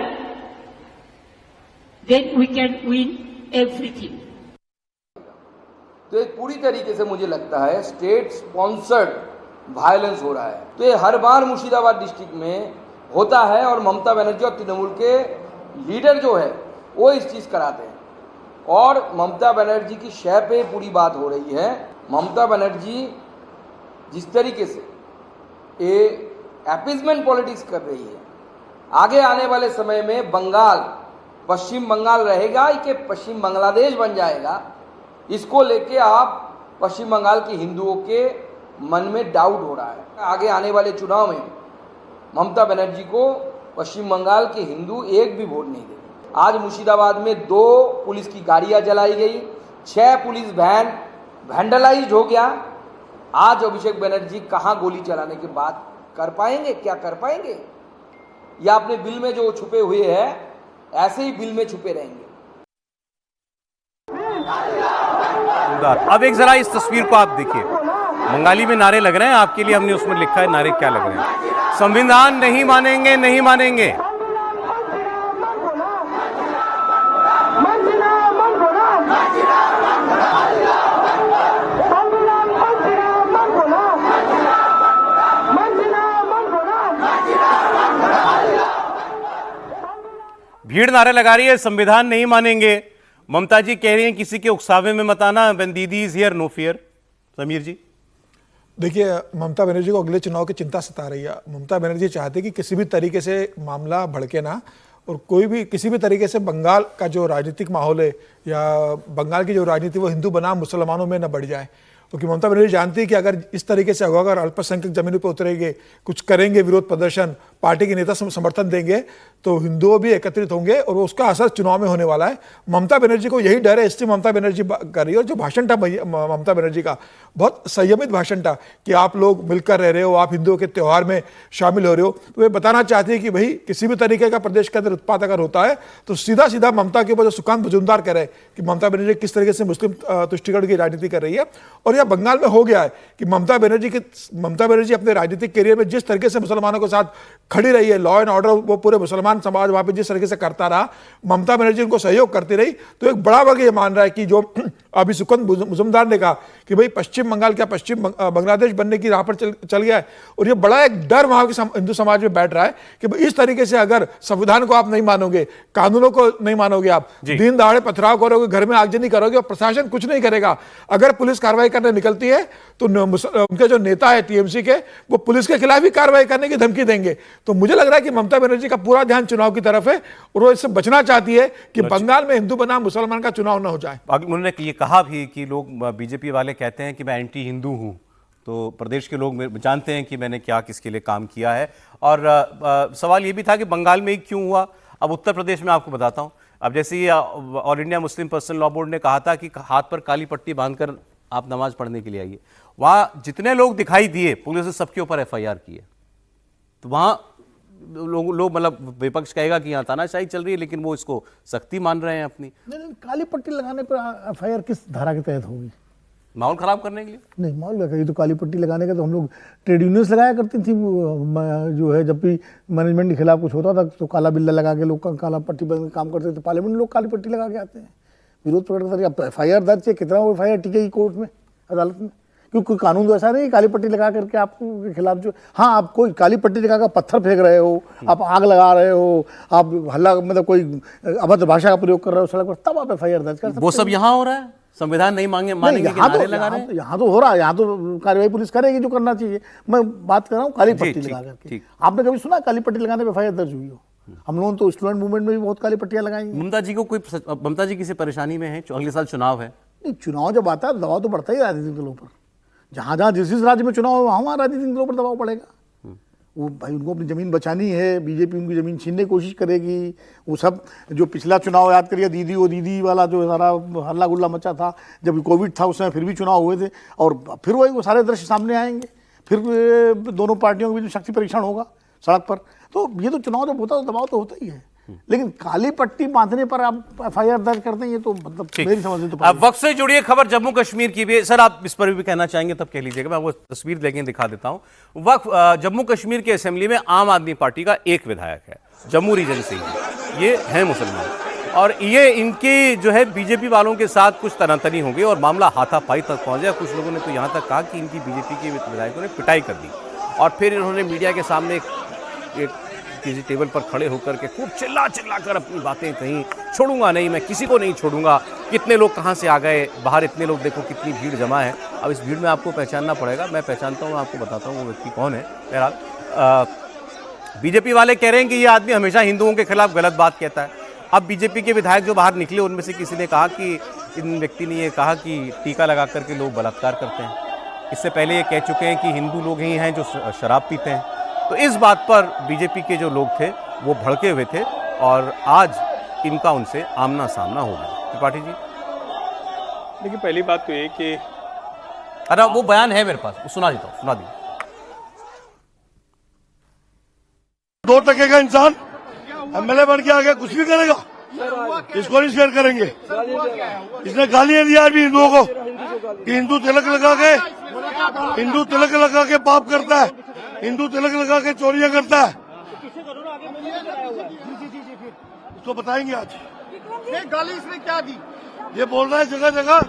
[SPEAKER 9] then we can win everything.
[SPEAKER 10] तो एक पूरी तरीके से मुझे लगता है स्टेट स्पॉन्सर्ड वायलेंस हो रहा है। तो ये हर बार मुर्शिदाबाद डिस्ट्रिक्ट में होता है और ममता बनर्जी और तृणमूल के लीडर जो है वो इस चीज कराते हैं और ममता बनर्जी की शय पे पूरी बात हो रही है। ममता बनर्जी जिस तरीके से ये अपीजमेंट पॉलिटिक्स कर रही है, आगे आने वाले समय में बंगाल पश्चिम बंगाल रहेगा कि पश्चिम बांग्लादेश बन जाएगा, इसको लेके आप पश्चिम बंगाल के हिंदुओं के मन में डाउट हो रहा है। आगे आने वाले चुनाव में ममता बनर्जी को पश्चिम बंगाल के हिंदू एक भी वोट नहीं देंगे। आज मुर्शिदाबाद में 2 पुलिस की गाड़ियां जलाई गई, 6 पुलिस वैन वैंडलाइज्ड हो गया। आज अभिषेक बनर्जी कहां गोली चलाने की बात कर पाएंगे? क्या कर पाएंगे? या अपने बिल में जो छुपे हुए हैं ऐसे ही बिल में छुपे रहेंगे।
[SPEAKER 1] अब एक जरा इस तस्वीर को आप देखिए, बंगाली में नारे लग रहे हैं, आपके लिए हमने उसमें लिखा है नारे क्या लग रहे हैं। संविधान नहीं मानेंगे, नहीं मानेंगे। भीड़ नारे लगा रही है, संविधान नहीं मानेंगे। ममता जी कह रही हैं किसी के उकसावे में मत आना, व्हेन दीदी is here no fear. Sameer ji,
[SPEAKER 6] देखिए, ममता बनर्जी को अगले चुनाव की चिंता सता रही है। ममता बनर्जी चाहते हैं कि किसी भी तरीके से मामला भड़के ना और कोई भी किसी भी तरीके से बंगाल का जो राजनीतिक माहौल है या बंगाल की जो राजनीति वो हिंदू बनाम मुसलमानों में न बढ़ जाए। क्योंकि ममता बनर्जी जानती है कि अगर इस तरीके से होगा, अगर अल्पसंख्यक जमीन पर उतरेंगे, कुछ करेंगे विरोध प्रदर्शन, पार्टी के नेता समर्थन देंगे तो हिंदुओं भी एकत्रित होंगे और उसका असर चुनाव में होने वाला है। ममता बनर्जी को यही डर है, इसलिए ममता बनर्जी कर रही है। और जो भाषण था ममता बनर्जी का बहुत संयमित भाषण था कि आप लोग मिलकर रह रहे हो, आप हिंदुओं के त्यौहार में शामिल हो रहे हो। तो वे बताना चाहती है कि भाई किसी भी तरीके का प्रदेश के अंदर उत्पात अगर होता है तो सीधा सीधा ममता के ऊपर जो सुकांत मजूमदार कह रहे हैं कि ममता बनर्जी किस तरीके से मुस्लिम तुष्टिकरण की राजनीति कर रही है। और यह बंगाल में हो गया है कि ममता बनर्जी अपने राजनीतिक करियर में जिस तरीके से मुसलमानों के साथ खड़ी रही है, लॉ एंड ऑर्डर वो पूरे मुसलमान समाज वहां पे जिस तरीके से करता रहा, ममता बनर्जी उनको सहयोग करती रही। तो एक बड़ा वर्ग ये मान रहा है कि जो अभी सुकंत मजूमदार ने कहा कि भाई पश्चिम बंगाल क्या पश्चिम बांग्लादेश बनने की राह पर चल गया है। और ये बड़ा एक डर वहां के हिंदू समाज में बैठ रहा है कि इस तरीके से अगर संविधान को आप नहीं मानोगे, कानूनों को नहीं मानोगे, आप दिन दहाड़े पथराव करोगे, घर में आगजनी करोगे और प्रशासन कुछ नहीं करेगा। अगर पुलिस कार्रवाई करने निकलती है तो उनके जो नेता है टीएमसी के, वो पुलिस के खिलाफ भी कार्रवाई करने की धमकी देंगे। तो मुझे लग रहा है कि ममता बनर्जी का पूरा ध्यान चुनाव की तरफ है और वो इससे बचना चाहती है कि बंगाल में हिंदू बनाम मुसलमान का चुनाव न हो जाए।
[SPEAKER 1] उन्होंने ये कहा भी कि लोग बीजेपी वाले कहते हैं कि मैं एंटी हिंदू हूं, तो प्रदेश के लोग जानते हैं कि मैंने क्या किसके लिए काम किया है और सवाल ये भी था कि बंगाल में ही क्यों हुआ। अब उत्तर प्रदेश में आपको बताता हूं। अब जैसे ही All India Muslim Personal Law Board ने कहा था कि हाथ पर काली पट्टी बांधकर आप नमाज पढ़ने के लिए आइए, वहां जितने लोग दिखाई दिए पुलिस ने सबके ऊपर FIR की है। तो वहां लोग मतलब विपक्ष कहेगा कि यहाँ तानाशाही चल रही है, लेकिन वो इसको सख्ती मान रहे हैं अपनी।
[SPEAKER 4] नहीं, काली पट्टी लगाने पर FIR किस धारा के तहत होगी?
[SPEAKER 1] माहौल खराब करने के लिए
[SPEAKER 4] नहीं, माहौल लगा, ये तो काली पट्टी लगाने का तो हम लोग ट्रेड यूनियंस लगाया करती थी। जो है जब भी मैनेजमेंट के खिलाफ कुछ होता था तो काला बिल्ला लगा के लोग काला पट्टी बन काम करते थे। पार्लियामेंट में लोग काली पट्टी लगा के आते हैं, विरोध प्रकट करते हैं। FIR दर्ज है, कितना वो FIR टिकेगी कोर्ट में, अदालत में? क्योंकि कानून तो ऐसा नहीं काली पट्टी लगा करके आपको के खिलाफ जो, हाँ आप कोई काली पट्टी लगाकर पत्थर फेंक रहे हो, आप आग लगा रहे हो, आप हल्ला मतलब कोई अभद्र भाषा का प्रयोग कर रहे हो सड़क पर, तब आप FIR दर्ज कर सकते।
[SPEAKER 1] वो सब यहाँ हो रहा है, संविधान नहीं मानेंगे कि नारे लगा रहे हैं।
[SPEAKER 4] यहाँ तो हो रहा है, यहाँ तो कार्रवाई पुलिस करेगी जो करना चाहिए। मैं बात कर रहा हूँ काली पट्टी लगा करके। आपने कभी सुना काली पट्टी लगाने पे FIR दर्ज हुई हो? हम लोगों ने तो स्टूडेंट मूवमेंट में भी बहुत काली पट्टियां लगाई।
[SPEAKER 1] ममता जी किसी परेशानी में है? अगले साल चुनाव है।
[SPEAKER 4] नहीं, चुनाव जब आता है दबाव तो बढ़ता ही राजनीतिक दलों पर। जहाँ जहाँ जिस राज्य में चुनाव हो वहाँ राजनीतिक दलों पर दबाव पड़ेगा। वो भाई उनको अपनी ज़मीन बचानी है, बीजेपी उनकी ज़मीन छीनने की कोशिश करेगी। वो सब जो पिछला चुनाव याद करिए, दीदी वाला जो सारा हल्ला गुल्ला मचा था, जब कोविड था उस समय फिर भी चुनाव हुए थे, और फिर वही वो सारे दृश्य सामने आएंगे। फिर दोनों पार्टियों के बीच शक्ति परीक्षण होगा सड़क पर। तो ये तो चुनाव जब होता है तो दबाव तो होता ही है, लेकिन काली पट्टी बांधने पर आप FIR दर्ज करते हैं, ये तो मतलब मेरी समझ में तो।
[SPEAKER 1] अब वक्त से जुड़ी खबर जम्मू कश्मीर की भी। सर आप इस पर भी कहना चाहेंगे तब कह लीजिएगा, मैं वो तस्वीर लेके दिखा देता हूं। वक्त जम्मू कश्मीर के असेंबली में आम आदमी पार्टी का एक विधायक है, जम्मू रीजन से ही, ये है मुसलमान, और ये इनकी जो है बीजेपी वालों के साथ कुछ तनातनी हो गई और मामला हाथापाई तक पहुंच गया। कुछ लोगों ने तो यहां तक कहा कि इनकी बीजेपी के विधायकों ने पिटाई कर दी, और फिर इन्होंने मीडिया के सामने एक किसी टेबल पर खड़े होकर के खूब चिल्ला कर अपनी बातें कहीं, छोड़ूंगा नहीं, मैं किसी को नहीं छोड़ूंगा। कितने लोग कहां से आ गए बाहर, इतने लोग, देखो कितनी भीड़ जमा है। अब इस भीड़ में आपको पहचानना पड़ेगा, मैं पहचानता हूं, आपको बताता हूं वो व्यक्ति कौन है। बहरहाल बीजेपी वाले कह रहे हैं कि ये आदमी हमेशा हिंदुओं के खिलाफ गलत बात कहता है। अब बीजेपी के विधायक जो बाहर निकले उनमें से किसी ने कहा कि इन व्यक्ति ने ये कहा कि टीका लगा करके लोग बलात्कार करते हैं। इससे पहले ये कह चुके हैं कि हिंदू लोग ही हैं जो शराब पीते हैं। तो इस बात पर बीजेपी के जो लोग थे वो भड़के हुए थे, और आज इनका उनसे आमना सामना हो गया। त्रिपाठी जी
[SPEAKER 3] देखिए, पहली बात तो ये कि
[SPEAKER 1] अरे वो बयान है मेरे पास, वो सुना देता हूं, सुना दी।
[SPEAKER 11] 2% का इंसान MLA बन के आ गया, कुछ भी करेगा, इसको नहीं शेयर करेंगे। इसने गालियां दिया भी हिंदुओं को कि हिंदू तिलक लगा के पाप करता है, हिंदू तिलक लगा के चोरियां करता है। इसको बताएंगे आज। गाली इसने क्या दी? ये बोल रहा है जगह जगह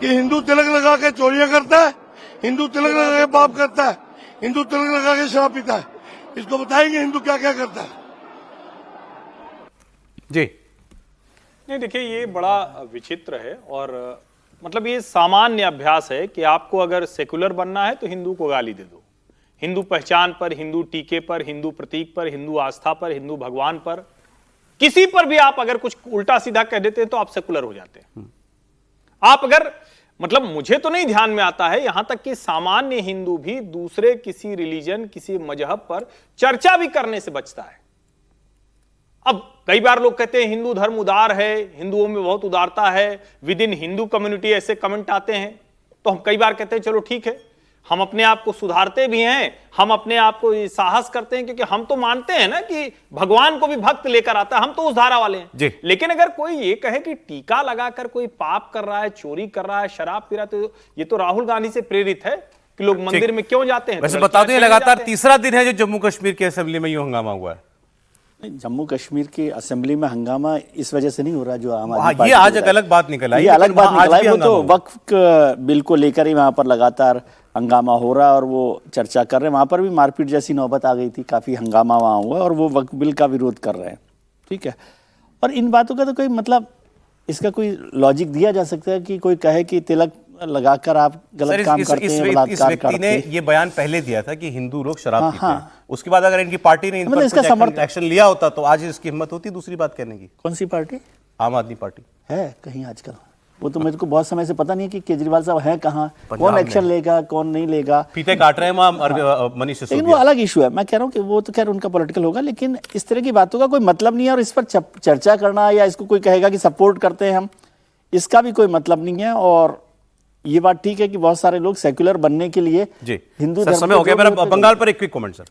[SPEAKER 11] कि हिंदू तिलक लगा के चोरियां करता है, हिंदू तिलक लगा के पाप करता है, हिंदू तिलक लगा के शराब पीता है। इसको बताएंगे हिंदू क्या क्या करता है।
[SPEAKER 1] जी
[SPEAKER 3] नहीं, देखिए ये बड़ा विचित्र है, और मतलब ये सामान्य अभ्यास है कि आपको अगर सेकुलर बनना है तो हिंदू को गाली दे दो। हिंदू पहचान पर, हिंदू टीके पर, हिंदू प्रतीक पर, हिंदू आस्था पर, हिंदू भगवान पर, किसी पर भी आप अगर कुछ उल्टा सीधा कह देते हैं तो आप सेकुलर हो जाते हैं। आप अगर मतलब मुझे तो नहीं ध्यान में आता है, यहां तक कि सामान्य हिंदू भी दूसरे किसी रिलीजन, किसी मजहब पर चर्चा भी करने से बचता है। अब कई बार लोग कहते हैं हिंदू धर्म उदार है, हिंदुओं में बहुत उदारता है, विद इन हिंदू कम्युनिटी ऐसे कमेंट आते हैं। तो हम कई बार कहते हैं चलो ठीक है, हम अपने आप को सुधारते भी हैं, हम अपने आप को साहस करते हैं, क्योंकि हम तो मानते हैं ना कि भगवान को भी भक्त लेकर आता है, हम तो उस धारा वाले हैं
[SPEAKER 1] जी।
[SPEAKER 3] लेकिन अगर कोई ये कहे कि टीका लगाकर कोई पाप कर रहा है, चोरी कर रहा है, शराब पी रहा है, तो ये तो राहुल गांधी से प्रेरित है कि लोग मंदिर में क्यों जाते हैं।
[SPEAKER 1] वैसे बता दें लगातार तीसरा दिन है जो जम्मू कश्मीर के असेंबली में यूं हंगामा हुआ है।
[SPEAKER 5] जम्मू कश्मीर की असेंबली में हंगामा इस वजह से नहीं हो रहा जो आम आदमी पार्टी
[SPEAKER 1] ये आज एक अलग बात निकल आई,
[SPEAKER 5] ये अलग बात निकल आई। वो तो वक्फ बिल को लेकर ही वहां पर लगातार हंगामा हो रहा है और वो चर्चा कर रहे हैं। वहां पर भी मारपीट जैसी नौबत आ गई थी, काफी हंगामा वहां हुआ और वो वक्फ बिल का विरोध कर रहे हैं। ठीक है, और इन बातों का तो कोई मतलब, इसका कोई लॉजिक दिया जा सकता है कि कोई कहे कि तिलक लगाकर आप गलत काम करते हैं, बलात्कार करते हैं।
[SPEAKER 1] ने ये बयान पहले दिया था कि हिंदू लोग शराब पीते हैं। उसके बाद अगर इनकी पार्टी ने इन पर कुछ एक्शन लिया होता तो आज इसकी हिम्मत होती दूसरी बात कहने की।
[SPEAKER 5] कौन सी पार्टी?
[SPEAKER 1] आम आदमी पार्टी
[SPEAKER 5] है कहीं आजकल, वो तो मेरे को बहुत समय से पता नहीं है कि केजरीवाल साहब हैं कहाँ, कौन
[SPEAKER 1] पंजाब
[SPEAKER 5] एक्शन
[SPEAKER 1] में।
[SPEAKER 5] लेगा कौन नहीं लेगा।
[SPEAKER 1] फीते काट रहे हैं वहाँ मनीष
[SPEAKER 5] लेकिन वो
[SPEAKER 1] सिसोदिया।
[SPEAKER 5] अलग इशू है, मैं कह रहा हूँ कि वो तो खैर उनका पॉलिटिकल होगा, लेकिन इस तरह की बातों का कोई मतलब नहीं है और इस पर चर्चा करना या इसको कोई कहेगा कि सपोर्ट करते हैं हम, इसका भी कोई मतलब नहीं है। और ये बात ठीक है कि बहुत सारे लोग सेक्युलर बनने के लिए
[SPEAKER 1] जी
[SPEAKER 5] हिंदू
[SPEAKER 1] सर,
[SPEAKER 5] धर्म
[SPEAKER 1] समय
[SPEAKER 5] को
[SPEAKER 1] हो गया
[SPEAKER 5] जो
[SPEAKER 1] मेरा।
[SPEAKER 5] भी होते हैं,
[SPEAKER 1] बंगाल पर एक क्विक कमेंट सर।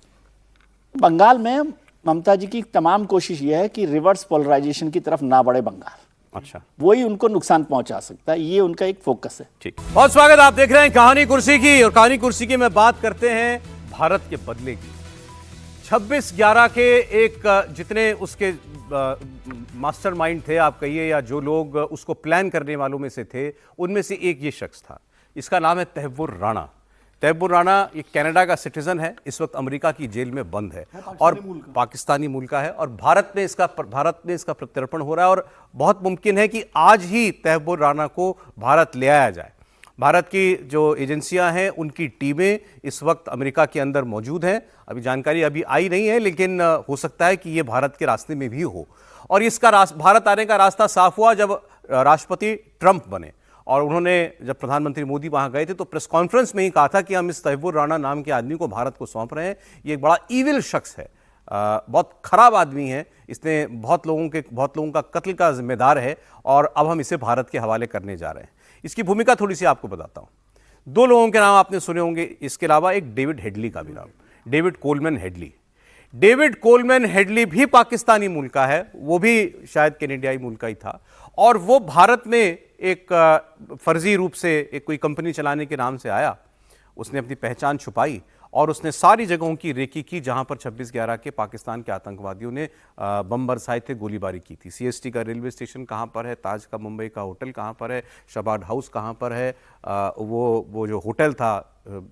[SPEAKER 5] बंगाल में ममता जी की तमाम कोशिश ये है कि रिवर्स पोलराइजेशन की तरफ ना बढ़े बंगाल,
[SPEAKER 1] अच्छा
[SPEAKER 5] वही उनको नुकसान पहुंचा सकता है, ये उनका एक फोकस है।
[SPEAKER 1] ठीक, बहुत स्वागत। आप देख रहे हैं कहानी कुर्सी की, और कहानी कुर्सी की में बात करते हैं भारत के बदले की। 26/11 के एक जितने उसके मास्टरमाइंड थे आप कहिए, या जो लोग उसको प्लान करने वालों में से थे, उनमें से एक ये शख्स था। इसका नाम है तहव्वुर राणा। तहव्वुर राणा एक कनाडा का सिटीजन है, इस वक्त अमेरिका की जेल में बंद है और पाकिस्तानी मूल का है, और भारत में इसका प्रत्यर्पण हो रहा है। और बहुत मुमकिन है कि आज ही तहव्वुर राणा को भारत ले आया जाए। भारत की जो एजेंसियां हैं उनकी टीमें इस वक्त अमेरिका के अंदर मौजूद हैं। अभी जानकारी अभी आई नहीं है, लेकिन हो सकता है कि ये भारत के रास्ते में भी हो। और इसका भारत आने का रास्ता साफ हुआ जब राष्ट्रपति ट्रंप बने, और उन्होंने जब प्रधानमंत्री मोदी वहां गए थे तो प्रेस कॉन्फ्रेंस में ही कहा था कि हम इस तहव्वुर राणा नाम के आदमी को भारत को सौंप रहे हैं। ये एक बड़ा ईविल शख्स है, बहुत खराब आदमी है, इसने बहुत लोगों का कत्ल का जिम्मेदार है, और अब हम इसे भारत के हवाले करने जा रहे हैं। इसकी भूमिका थोड़ी सी आपको बताता हूं। 2 लोगों के नाम आपने सुने होंगे, इसके अलावा एक डेविड हेडली का भी नाम, David Coleman Headley. David Coleman Headley भी पाकिस्तानी मूल का है, वो भी शायद कैनेडियाई मूल का ही था, और वो भारत में एक फर्जी रूप से एक कोई कंपनी चलाने के नाम से आया। उसने अपनी पहचान छुपाई और उसने सारी जगहों की रेकी की जहां पर 26/11 के पाकिस्तान के आतंकवादियों ने बम बरसाए थे, गोलीबारी की थी। सीएसटी का रेलवे स्टेशन कहां पर है, ताज का मुंबई का होटल कहां पर है, शबाड हाउस कहां पर है, वो जो होटल था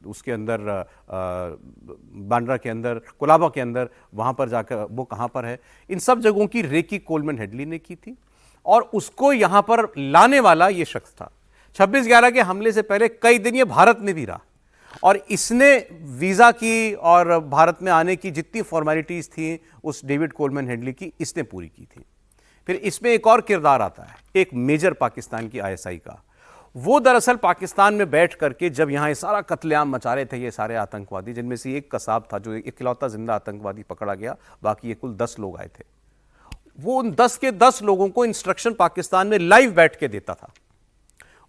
[SPEAKER 1] उसके अंदर बांद्रा के अंदर, कोलाबा के अंदर, वहां पर जाकर वो कहां पर है। इन सब जगहों की रेकी कोलमैन हेडली ने की थी, और उसको यहां पर लाने वाला ये शख्स था। 26/11 के हमले से पहले कई दिन ये भारत में भी रहा, और इसने वीजा की और भारत में आने की जितनी फॉर्मेलिटीज थी उस डेविड कोलमैन हेडली की, इसने पूरी की थी। फिर इसमें एक और किरदार आता है, एक मेजर पाकिस्तान की आईएसआई का। वो दरअसल पाकिस्तान में बैठ करके जब यहाँ ये सारा कत्लेआम मचा रहे थे ये सारे आतंकवादी, जिनमें से एक कसाब था जो इकलौता जिंदा आतंकवादी पकड़ा गया, बाकी ये कुल 10 लोग आए थे। वो उन 10 के 10 लोगों को इंस्ट्रक्शन पाकिस्तान में लाइव बैठ के देता था।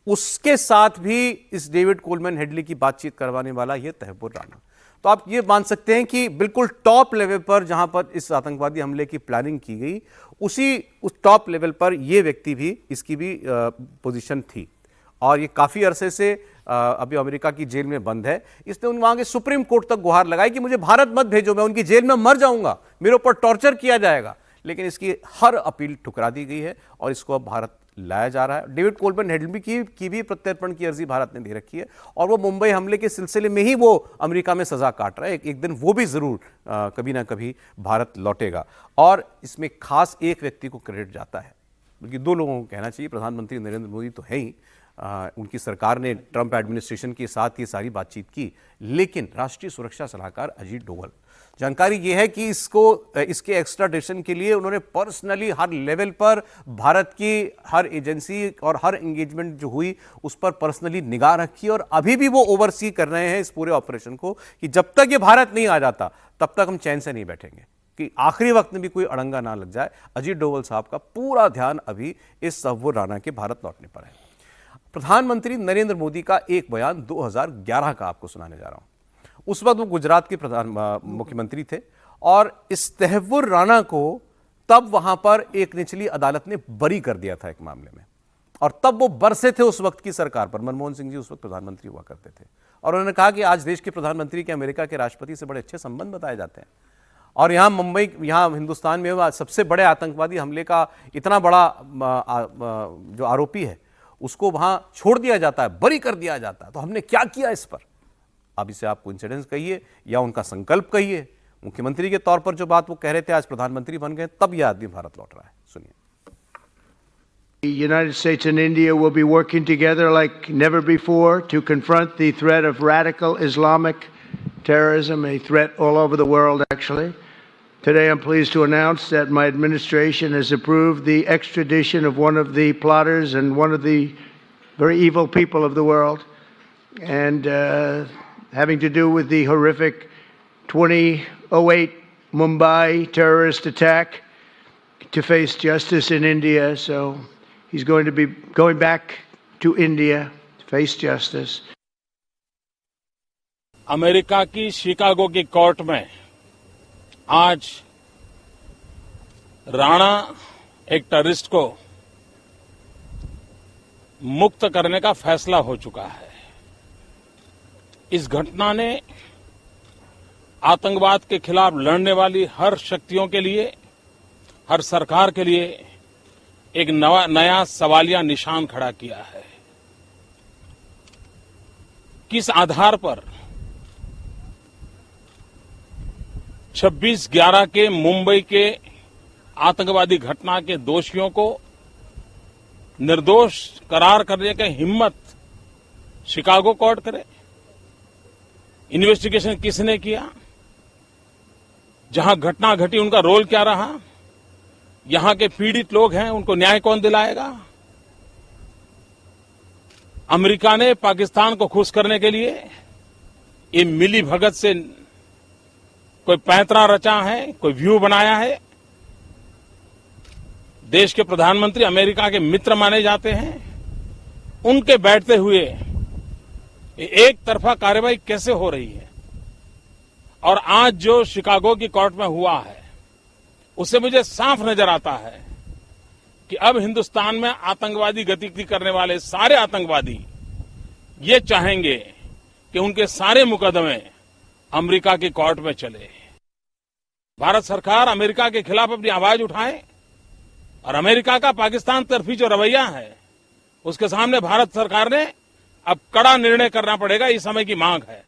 [SPEAKER 1] उसके साथ भी इस डेविड कोलमैन हेडली की बातचीत करवाने वाला ये तहव्वुर राणा। तो आप ये मान सकते हैं कि बिल्कुल टॉप लेवल पर जहां पर इस आतंकवादी हमले की प्लानिंग की गई, उस टॉप लेवल पर ये व्यक्ति भी, इसकी भी पोजीशन थी, और ये काफी अरसे से अभी अमेरिका की जेल में बंद है। इसने वहां के सुप्रीम कोर्ट तक गुहार लगाई कि मुझे भारत मत भेजो, मैं उनकी जेल में मर जाऊंगा, मेरे ऊपर टॉर्चर किया जाएगा। लेकिन इसकी हर अपील ठुकरा दी गई है और इसको अब भारत लाया जा रहा है। डेविड कोलमैन हेडली की भी प्रत्यर्पण की अर्जी भारत ने दे रखी है, और वो मुंबई हमले के सिलसिले में ही वो अमेरिका में सजा काट रहा है। एक दिन वो भी जरूर कभी ना कभी भारत लौटेगा। और इसमें खास एक व्यक्ति को क्रेडिट जाता है, बल्कि 2 लोगों को कहना चाहिए। प्रधानमंत्री नरेंद्र मोदी तो है ही, उनकी सरकार ने ट्रंप एडमिनिस्ट्रेशन के साथ ये सारी बातचीत की, लेकिन राष्ट्रीय सुरक्षा सलाहकार अजीत डोवल, जानकारी यह है कि इसके एक्स्ट्राडिशन के लिए उन्होंने पर्सनली हर लेवल पर भारत की हर एजेंसी और हर एंगेजमेंट जो हुई उस पर पर्सनली निगाह रखी, और अभी भी वो ओवरसी कर रहे हैं इस पूरे ऑपरेशन को, कि जब तक ये भारत नहीं आ जाता तब तक हम चैन से नहीं बैठेंगे, कि आखिरी वक्त में भी कोई अड़ंगा ना लग जाए। अजीत डोवल साहब का पूरा ध्यान अभी इस तहव्वुर राणा के भारत लौटने पर है। प्रधानमंत्री नरेंद्र मोदी का एक बयान 2011 का आपको सुनाने जा रहा हूं। उस वक्त वो गुजरात के मुख्यमंत्री थे, और इस तहव्वुर राणा को तब वहां पर एक निचली अदालत ने बरी कर दिया था एक मामले में, और तब वो बरसे थे उस वक्त की सरकार पर। मनमोहन सिंह जी उस वक्त प्रधानमंत्री हुआ करते थे, और उन्होंने कहा कि आज देश के प्रधानमंत्री के अमेरिका के राष्ट्रपति से बड़े अच्छे संबंध बताए जाते हैं, और यहाँ मुंबई, यहाँ हिंदुस्तान में सबसे बड़े आतंकवादी हमले का इतना बड़ा जो आरोपी है उसको वहां छोड़ दिया जाता है, बरी कर दिया जाता है। तो हमने क्या किया इस पर? अब इसे आप कोइंसिडेंस कहिए या उनका संकल्प कहिए, मुख्यमंत्री के तौर पर जो बात वो कह रहे थे आज प्रधानमंत्री बन गए, तब यह आदमी भारत लौट रहा है। सुनिए।
[SPEAKER 12] The United States and India will be working together like never before to confront the threat of radical Islamic terrorism, a threat all over the world, actually. Today, I'm pleased to announce that my administration has approved the extradition of one of the plotters and one of the very evil people of the world, and having to do with the horrific 2008 Mumbai terrorist attack, to face justice in India. So he's going to be going back to India to face justice.
[SPEAKER 13] America की शिकागो की कोर्ट में आज राणा एक टेररिस्ट को मुक्त करने का फैसला हो चुका है। इस घटना ने आतंकवाद के खिलाफ लड़ने वाली हर शक्तियों के लिए, हर सरकार के लिए एक नया सवालिया निशान खड़ा किया है। किस आधार पर 26/11 के मुंबई के आतंकवादी घटना के दोषियों को निर्दोष करार करने की हिम्मत शिकागो कोर्ट करे? इन्वेस्टिगेशन किसने किया? जहां घटना घटी उनका रोल क्या रहा? यहां के पीड़ित लोग हैं, उनको न्याय कौन दिलाएगा? अमेरिका ने पाकिस्तान को खुश करने के लिए ये मिली भगत से कोई पैंतरा रचा है, कोई व्यू बनाया है। देश के प्रधानमंत्री अमेरिका के मित्र माने जाते हैं, उनके बैठते हुए एक तरफा कार्रवाई कैसे हो रही है? और आज जो शिकागो की कोर्ट में हुआ है, उससे मुझे साफ नजर आता है कि अब हिंदुस्तान में आतंकवादी गतिविधि करने वाले सारे आतंकवादी ये चाहेंगे कि उनके सारे मुकदमे अमेरिका की कोर्ट में चले। भारत सरकार अमेरिका के खिलाफ अपनी आवाज उठाए और अमेरिका का पाकिस्तान तरफी जो रवैया है, उसके सामने भारत सरकार ने अब कड़ा निर्णय करना पड़ेगा, इस समय की मांग है।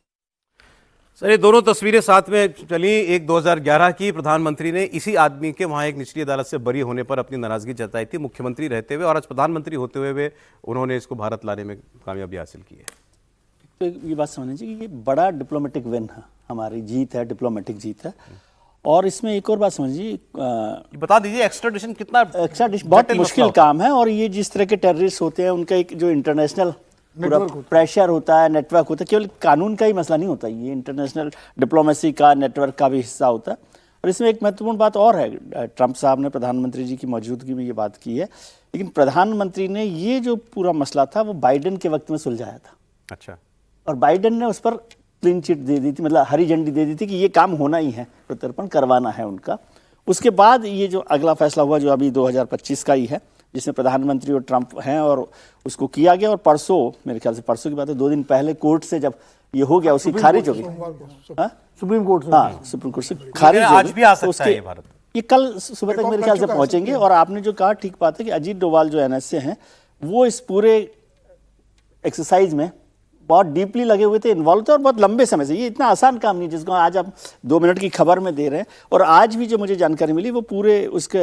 [SPEAKER 1] सर, ये दोनों तस्वीरें साथ में चली। एक 2011 की, प्रधानमंत्री ने इसी आदमी के वहां एक निचली अदालत से बरी होने पर अपनी नाराजगी जताई थी, मुख्यमंत्री रहते हुए, और आज प्रधानमंत्री होते हुए उन्होंने इसको भारत लाने में कामयाबी हासिल की है।
[SPEAKER 5] तो ये बात समझ लीजिए कि ये बड़ा डिप्लोमेटिक विन है, हमारी जीत है, डिप्लोमेटिक जीत है। और इसमें एक और बात समझिए,
[SPEAKER 1] बता दीजिए एक्स्ट्राडिशन कितना
[SPEAKER 5] बहुत मुश्किल काम है। और ये जिस तरह के टेररिस्ट होते हैं, उनका एक जो इंटरनेशनल पूरा प्रेशर होता है, नेटवर्क होता है, केवल कानून का ही मसला नहीं होता, ये इंटरनेशनल डिप्लोमेसी का, नेटवर्क का भी हिस्सा होता है। और इसमें एक महत्वपूर्ण बात और है, ट्रंप साहब ने प्रधानमंत्री जी की मौजूदगी में ये बात की है, लेकिन प्रधानमंत्री ने ये जो पूरा मसला था वो बाइडेन के वक्त में सुलझाया था।
[SPEAKER 1] अच्छा।
[SPEAKER 5] और बाइडेन ने उस पर क्लीन चिट दे दी थी, मतलब हरी झंडी दे दी थी कि ये काम होना ही है, प्रत्यर्पण करवाना है उनका। उसके बाद ये जो अगला फैसला हुआ जो अभी 2025 का ही है, जिसमें प्रधानमंत्री और ट्रंप हैं, और उसको किया गया। और परसों, मेरे ख्याल से परसों की बात है, 2 दिन पहले कोर्ट से जब ये हो गया, उसकी खारिज हो गई
[SPEAKER 4] सुप्रीम कोर्ट से।
[SPEAKER 5] हाँ, सुप्रीम कोर्ट से खारिज हो गई।
[SPEAKER 1] आज भी आ सकता है ये भारत।
[SPEAKER 5] ये कल सुबह तक मेरे ख्याल से पहुंचेंगे। और आपने जो कहा ठीक बात है कि अजीत डोभाल जो एनएसए हैं, वो इस पूरे एक्सरसाइज में बहुत डीपली लगे हुए थे, इन्वॉल्व थे, और बहुत लंबे समय से। ये इतना आसान काम नहीं जिसको आज आप 2 मिनट की खबर में दे रहे हैं। और आज भी जो मुझे जानकारी मिली, वो पूरे उसके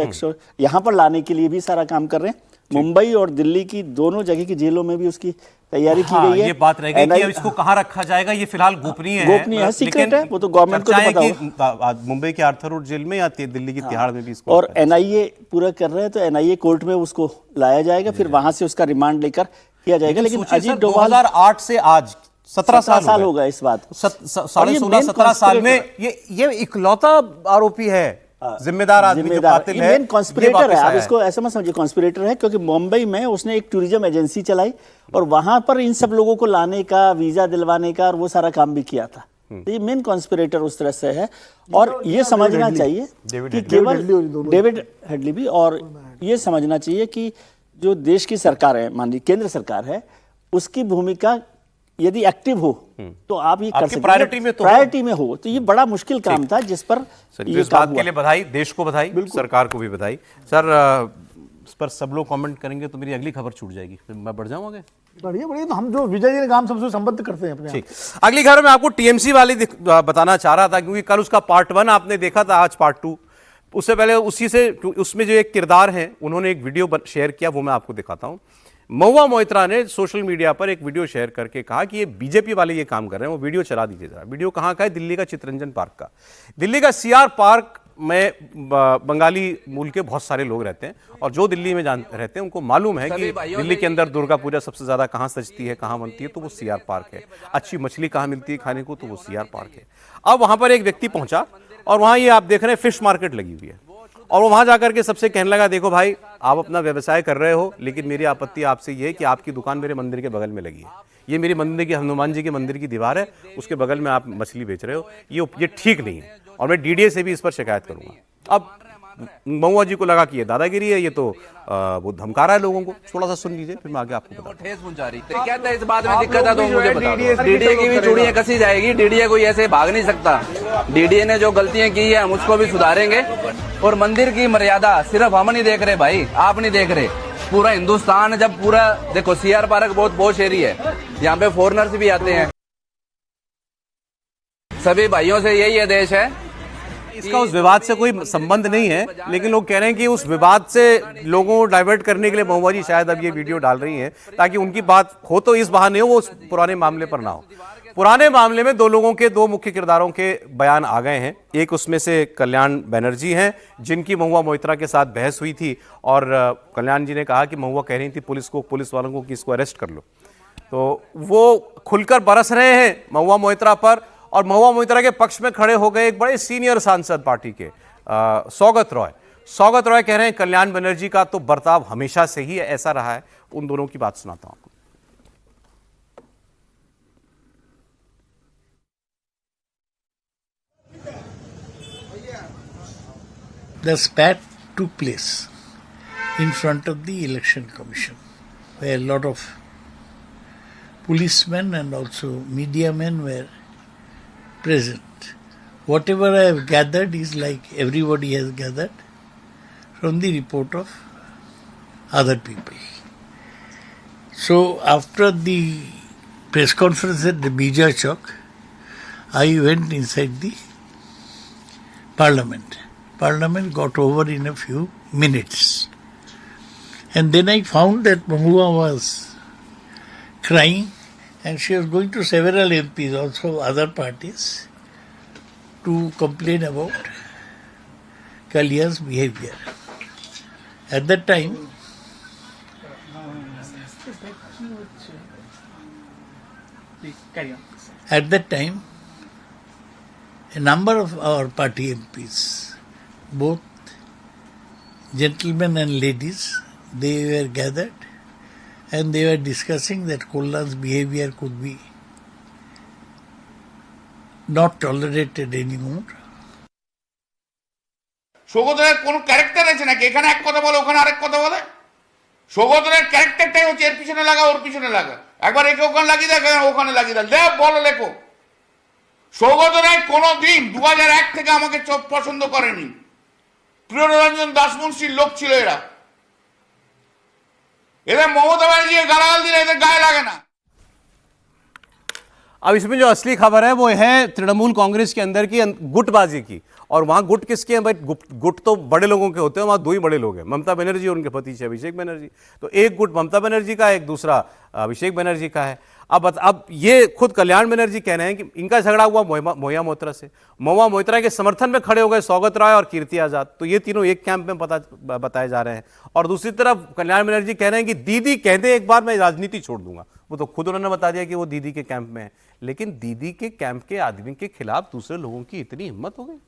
[SPEAKER 5] यहाँ पर लाने के लिए भी सारा काम कर रहे हैं। मुंबई और दिल्ली की दोनों जगह की जेलों में भी उसकी तैयारी की गई है।
[SPEAKER 1] ये बात रह गई कि अब इसको कहाँ रखा जाएगा, ये फिलहाल गोपनीय है,
[SPEAKER 5] सीक्रेट है, वो तो गवर्नमेंट को तो पता होगा।
[SPEAKER 1] मुंबई के आर्थर रोड जेल में या दिल्ली की तिहाड़ में भी इसको,
[SPEAKER 5] और एनआईए पूरा कर रहे हैं, तो एनआईए कोर्ट में उसको लाया जाएगा, फिर वहां से उसका रिमांड लेकर किया जाएगा। लेकिन अजीत डोभाल
[SPEAKER 1] 2008 से आज 17 साल
[SPEAKER 5] हो गए इस बात को।
[SPEAKER 1] 16.5-17 साल में ये इकलौता आरोपी है, जिम्मेदार आदमी जो कातिल है,
[SPEAKER 5] मेन कॉन्स्पिरेटर है। आप इसको ऐसा मत समझिए, कॉन्स्पिरेटर है, क्योंकि मुंबई में उसने एक टूरिज्म एजेंसी चलाई और वहां पर इन सब लोगों को लाने का, वीजा दिलवाने का और वो सारा काम भी किया था। तो ये मेन कॉन्स्पिरेटर उस तरह से है। और ये समझना चाहिए कि केवल डेविड हेडली भी, और ये समझना चाहिए कि जो देश की सरकार है, मान लीजिए केंद्र सरकार है, उसकी भूमिका यदि एक्टिव हो तो आप ये कर सकते हैं, प्रायोरिटी में हो। तो ये बड़ा मुश्किल काम था जिस पर
[SPEAKER 1] इस बात के लिए बधाई, देश को बधाई, सरकार को भी बधाई। सर, इस पर सब लोग कमेंट करेंगे तो मेरी अगली खबर छूट जाएगी, मैं बढ़ जाऊंगा।
[SPEAKER 4] बढ़िया बढ़िया, तो हम जो विजय जी ने काम सबसे संबद्ध करते हैं अपने।
[SPEAKER 1] ठीक, अगली खबर में आपको टीएमसी वाली बताना चाह रहा था, क्योंकि कल उसका पार्ट 1 आपने देखा था, आज पार्ट 2। उससे पहले उसमें जो एक किरदार है, उन्होंने एक वीडियो शेयर किया, वो मैं आपको दिखाता हूं। महुआ मोइत्रा ने सोशल मीडिया पर एक वीडियो शेयर करके कहा कि ये बीजेपी वाले ये काम कर रहे हैं। वो वीडियो चला दीजिए जरा। वीडियो कहाँ का है? दिल्ली का चित्तरंजन पार्क का। दिल्ली का सीआर पार्क बंगाली मूल के बहुत सारे लोग रहते हैं और जो दिल्ली में रहते हैं उनको मालूम है कि दिल्ली के अंदर दुर्गा पूजा सबसे ज्यादा कहाँ सजती है, कहाँ बनती है, तो वो सीआर पार्क है। अच्छी मछली कहाँ मिलती है खाने को, तो वो सीआर पार्क है। अब वहां पर एक व्यक्ति पहुंचा और वहां ये आप देख रहे हैं फिश मार्केट लगी हुई है और वो वहां जाकर के सबसे कहने लगा, देखो भाई आप अपना व्यवसाय कर रहे हो, लेकिन मेरी आपत्ति आपसे ये है कि आपकी दुकान मेरे मंदिर के बगल में लगी है। ये मेरी मंदिर की, हनुमान जी के मंदिर की दीवार है, उसके बगल में आप मछली बेच रहे हो, ये ठीक नहीं है और मैं डीडीए से भी इस पर शिकायत करूंगा। अब महुआ जी को लगा कि ये दादागिरी है, ये तो वो धमका रहा है लोगों को। थोड़ा सा सुन लीजिए, फिर मैं आगे आपको बताऊं।
[SPEAKER 14] ठेस पहुंचा रही है। क्या इस बात में दिक्कत है तो मुझे बता दो। डीडीए की भी चूड़ियां कसी जाएगी, डीडीए कोई ऐसे भाग नहीं सकता। डीडीए ने जो गलतियां की है हम उसको भी सुधारेंगे। और मंदिर की मर्यादा सिर्फ हम नहीं देख रहे भाई, आप नहीं देख रहे, पूरा हिंदुस्तान। जब पूरा देखो सीआर पार्क बहुत पॉश एरिया है, यहाँ पे फॉरेनर्स भी आते हैं। सभी भाइयों से यही आदेश है,
[SPEAKER 1] इसका उस विवाद से कोई संबंध नहीं है, लेकिन लोग कह रहे हैं कि उस विवाद से लोगों को डाइवर्ट करने के लिए महुआ जी शायद अब ये वीडियो डाल रही हैं ताकि उनकी बात हो तो इस बहाने हो, वो उस पुराने मामले पर ना हो। पुराने मामले में दो लोगों के, दो मुख्य किरदारों के बयान आ गए हैं। एक उसमें से कल्याण बनर्जी हैं, जिनकी महुआ मोइत्रा के साथ बहस हुई थी और कल्याण जी ने कहा कि महुआ कह रही थी पुलिस वालों को कि इसको अरेस्ट कर लो, तो वो खुलकर बरस रहे हैं महुआ मोइत्रा पर। और महुआ मोइत्रा के पक्ष में खड़े हो गए एक बड़े सीनियर सांसद पार्टी के सौगत रॉय कह रहे हैं कल्याण बनर्जी का तो बर्ताव हमेशा से ही ऐसा रहा है। उन दोनों की बात सुनाता हूं आपको।
[SPEAKER 15] The spat took place in front of the Election Commission, where a lot of policemen and also media men were present. Whatever I have gathered is like everybody has gathered from the report of other people. So after the press conference at the Bija Chowk, I went inside the Parliament. Parliament got over in a few minutes. And then I found that Mahua was crying and she was going to several MPs, also other parties, to complain about Kalia's behavior. At that time, a number of our party MPs, both gentlemen and ladies, they were gathered and they were discussing that Kollan's behavior could be not tolerated anymore.
[SPEAKER 16] সৌগতের কোন ক্যারেক্টার আছে নাকি? এখানে এক কথা বলে ওখানে আরেক কথা বলে। সৌগতের ক্যারেক্টারটাই হচ্ছে এর পিছনে লাগা ওর পিছনে লাগা, একবার একে ওখানে লাগিয়ে দেয় ওখানে লাগিয়ে দেয়, দেখ বলো লেখো। সৌগতের কোনোদিন 2001 থেকে আমাকে পছন্দ করেনি। প্রিয়রঞ্জন দাসমুন্সির লোক ছিল এরা। এদের মমতা ব্যানার্জি গালাগাল দিলে এদের গায়ে লাগে না।
[SPEAKER 1] अब इसमें जो असली खबर है वो है तृणमूल कांग्रेस के अंदर की गुटबाजी की। और वहां गुट किसके हैं भाई? गुट तो बड़े लोगों के होते हैं, वहां दो ही बड़े लोग हैं, ममता बनर्जी और उनके पति से अभिषेक बनर्जी। तो एक गुट ममता बनर्जी का, एक दूसरा अभिषेक बनर्जी का है। अब ये खुद कल्याण बनर्जी कह रहे हैं कि इनका झगड़ा हुआ महुआ मोइत्रा से। महुआ मोइत्रा के समर्थन में खड़े हो गए सौगत रॉय और कीर्ति आजाद, तो ये तीनों एक कैंप में बताए जा रहे हैं। और दूसरी तरफ कल्याण बनर्जी कह रहे हैं कि दीदी कहते एक बार मैं राजनीति छोड़ दूंगा। वो तो खुद उन्होंने बता दिया कि वो दीदी के कैंप में है, लेकिन दीदी के कैंप के आदमी के खिलाफ दूसरे लोगों की इतनी हिम्मत हो गई।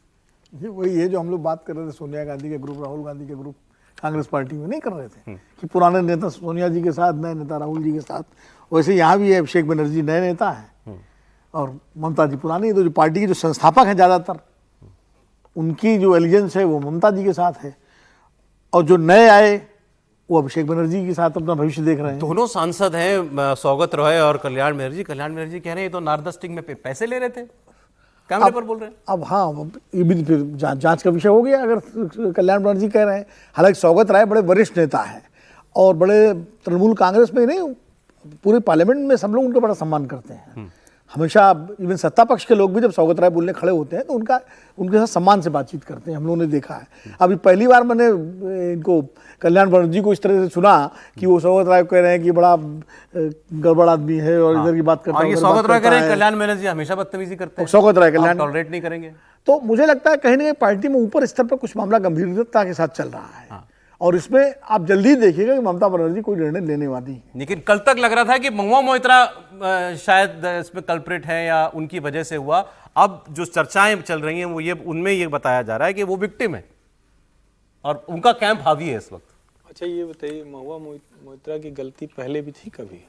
[SPEAKER 4] वही है जो हम लोग बात कर रहे थे, सोनिया गांधी के ग्रुप, राहुल गांधी के ग्रुप कांग्रेस पार्टी में नहीं कर रहे थे कि पुराने नेता सोनिया जी के साथ, नए नेता राहुल जी के साथ। वैसे यहाँ भी है, अभिषेक बनर्जी नए नेता है और ममता जी पुरानी। तो जो पार्टी के जो संस्थापक हैं ज़्यादातर, उनकी जो एलिजेंस है वो ममता जी के साथ है, और जो नए आए वो अभिषेक बनर्जी के साथ अपना भविष्य देख रहे हैं।
[SPEAKER 1] दोनों सांसद हैं, सौगत रॉय और कल्याण बनर्जी। कल्याण बनर्जी कह रहे हैं तो नारदस्टिंग में पैसे ले रहे थे, कैमरे पर बोल रहे हैं।
[SPEAKER 4] अब हाँ, ये भी फिर जांच का विषय हो गया अगर कल्याण बनर्जी कह रहे हैं। हालांकि सौगत राय बड़े वरिष्ठ नेता हैं और बड़े तृणमूल कांग्रेस में नहीं, पूरे पार्लियामेंट में सब लोग उनका बड़ा सम्मान करते हैं। हमेशा इवन सत्ता पक्ष के लोग भी जब सौगत राय बोलने खड़े होते हैं तो उनके साथ सम्मान से बातचीत करते हैं, हम लोगों ने देखा है। अभी पहली बार मैंने इनको कल्याण बनर्जी को इस तरह से सुना कि वो सौगत राय कह रहे हैं कि बड़ा गड़बड़ आदमी है और इधर की बात करते हैं।
[SPEAKER 1] सौगत राय कह रहे हैं कल्याण बनर्जी हमेशा बदतमीजी करते हैं,
[SPEAKER 4] सौगत राय कल्याण
[SPEAKER 1] टॉलरेट नहीं करेंगे।
[SPEAKER 4] तो मुझे लगता है कहीं ना कहीं पार्टी में ऊपर स्तर पर कुछ मामला गंभीरता के साथ चल रहा है। और इसमें आप जल्दी देखिएगा कि ममता बनर्जी कोई निर्णय लेने वाली है।
[SPEAKER 1] लेकिन कल तक लग रहा था कि महुआ मोइत्रा शायद इसमें कल्प्रिट है या उनकी वजह से हुआ। अब जो चर्चाएं चल रही हैं वो ये उनमें ये बताया जा रहा है कि वो विक्टिम है और उनका कैंप हावी है इस वक्त।
[SPEAKER 3] अच्छा ये बताइए, महुआ मोइत्रा की गलती पहले भी थी कभी?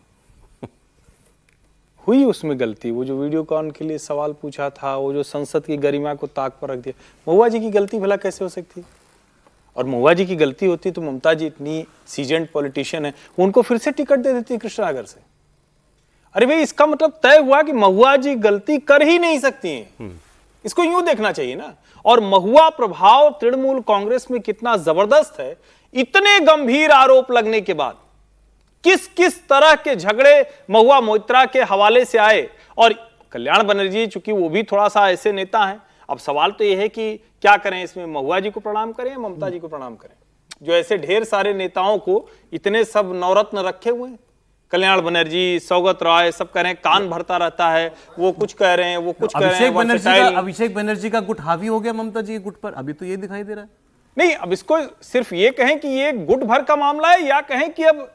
[SPEAKER 3] हुई उसमें गलती? वो जो वीडियोकॉन के लिए सवाल पूछा था, वो जो संसद की गरिमा को ताक पर रख दिया, महुआ जी की गलती भला कैसे हो सकती है? और महुआ जी की गलती होती तो ममता जी इतनी सीजन्ड पॉलिटिशियन है, उनको फिर से टिकट दे देती कृष्णनगर से। अरे भाई, इसका मतलब तय हुआ कि महुआ जी गलती कर ही नहीं सकती हैं। इसको यूं देखना चाहिए ना। और महुआ प्रभाव तृणमूल कांग्रेस में कितना जबरदस्त है, इतने गंभीर आरोप लगने के बाद किस किस तरह के झगड़े महुआ मोइत्रा के हवाले से आए। और कल्याण बनर्जी चूंकि वो भी थोड़ा सा ऐसे नेता हैं, अब सवाल तो यह है कि क्या करें, इसमें महुआ जी को प्रणाम करें या ममता जी को प्रणाम करें, जो ऐसे ढेर सारे नेताओं को इतने सब नवरत्न रखे हुए हैं। कल्याण बनर्जी, सौगत राय, सब कह रहे हैं, कान भरता रहता है, वो कुछ कह रहे हैं, वो कुछ कह रहे हैं।
[SPEAKER 1] अभिषेक बनर्जी का गुट हावी हो गया ममता जी के गुट पर, अभी तो ये दिखाई दे रहा है।
[SPEAKER 3] नहीं, अब इसको सिर्फ ये कहें कि ये गुट भर का मामला है, या कहें कि अब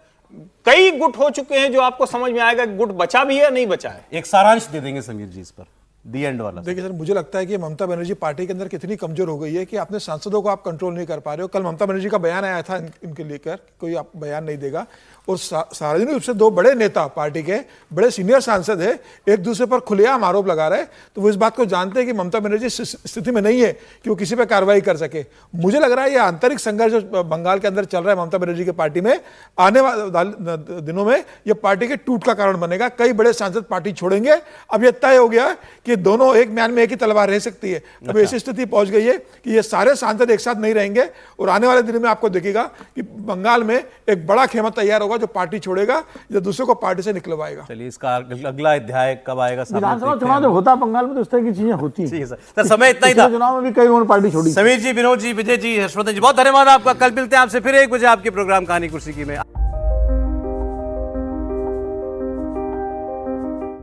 [SPEAKER 3] कई गुट हो चुके हैं, जो आपको समझ में आएगा कि गुट बचा भी है या नहीं बचा है।
[SPEAKER 1] एक सारांश दे देंगे समीर जी इस पर, दी एंड वाला।
[SPEAKER 6] देखिए सर, मुझे लगता है कि ममता बनर्जी पार्टी के अंदर कितनी कमजोर हो गई है कि अपने सांसदों को आप कंट्रोल नहीं कर पा रहे हो। कल ममता बनर्जी का बयान आया था इनके लेकर, कोई आप बयान नहीं देगा। और सार्वजनिक रूप से दो बड़े नेता पार्टी के, बड़े सीनियर सांसद है, एक दूसरे पर खुलेआम आरोप लगा रहे, तो वो इस बात को जानते हैं कि ममता बनर्जी स्थिति में नहीं है कि वो किसी पर कार्रवाई कर सके। मुझे लग रहा है ये आंतरिक संघर्ष जो बंगाल के अंदर चल रहा है ममता बनर्जी की पार्टी में, आने वाले दिनों में ये पार्टी के टूट का कारण बनेगा। कई बड़े सांसद पार्टी छोड़ेंगे। अब यह तय हो गया कि दोनों एक म्यान में एक ही तलवार रह सकती है। अब ऐसी स्थिति पहुंच गई है कि ये सारे सांसद एक साथ नहीं रहेंगे और आने वाले दिनों में आपको दिखेगा कि बंगाल में एक बड़ा खेमा तैयार होगा, जो पार्टी छोड़ेगा या दूसरे को पार्टी से निकलवाएगा।
[SPEAKER 1] चलिए, इसका अगला अध्याय कब आएगा?
[SPEAKER 4] विधानसभा चुनाव जब होता है बंगाल में तो इस तरह की चीजें होती हैं।
[SPEAKER 1] सर, समय इतना ही था।
[SPEAKER 4] चुनाव में भी कई उन्होंने पार्टी छोड़ी।
[SPEAKER 1] समीर जी, विनोद जी, विजय जी, हर्षवर्धन जी, बहुत धन्यवाद आपका। कल मिलते हैं आपसे फिर 1 बजे आपके प्रोग्राम कहानी कुर्सी की में।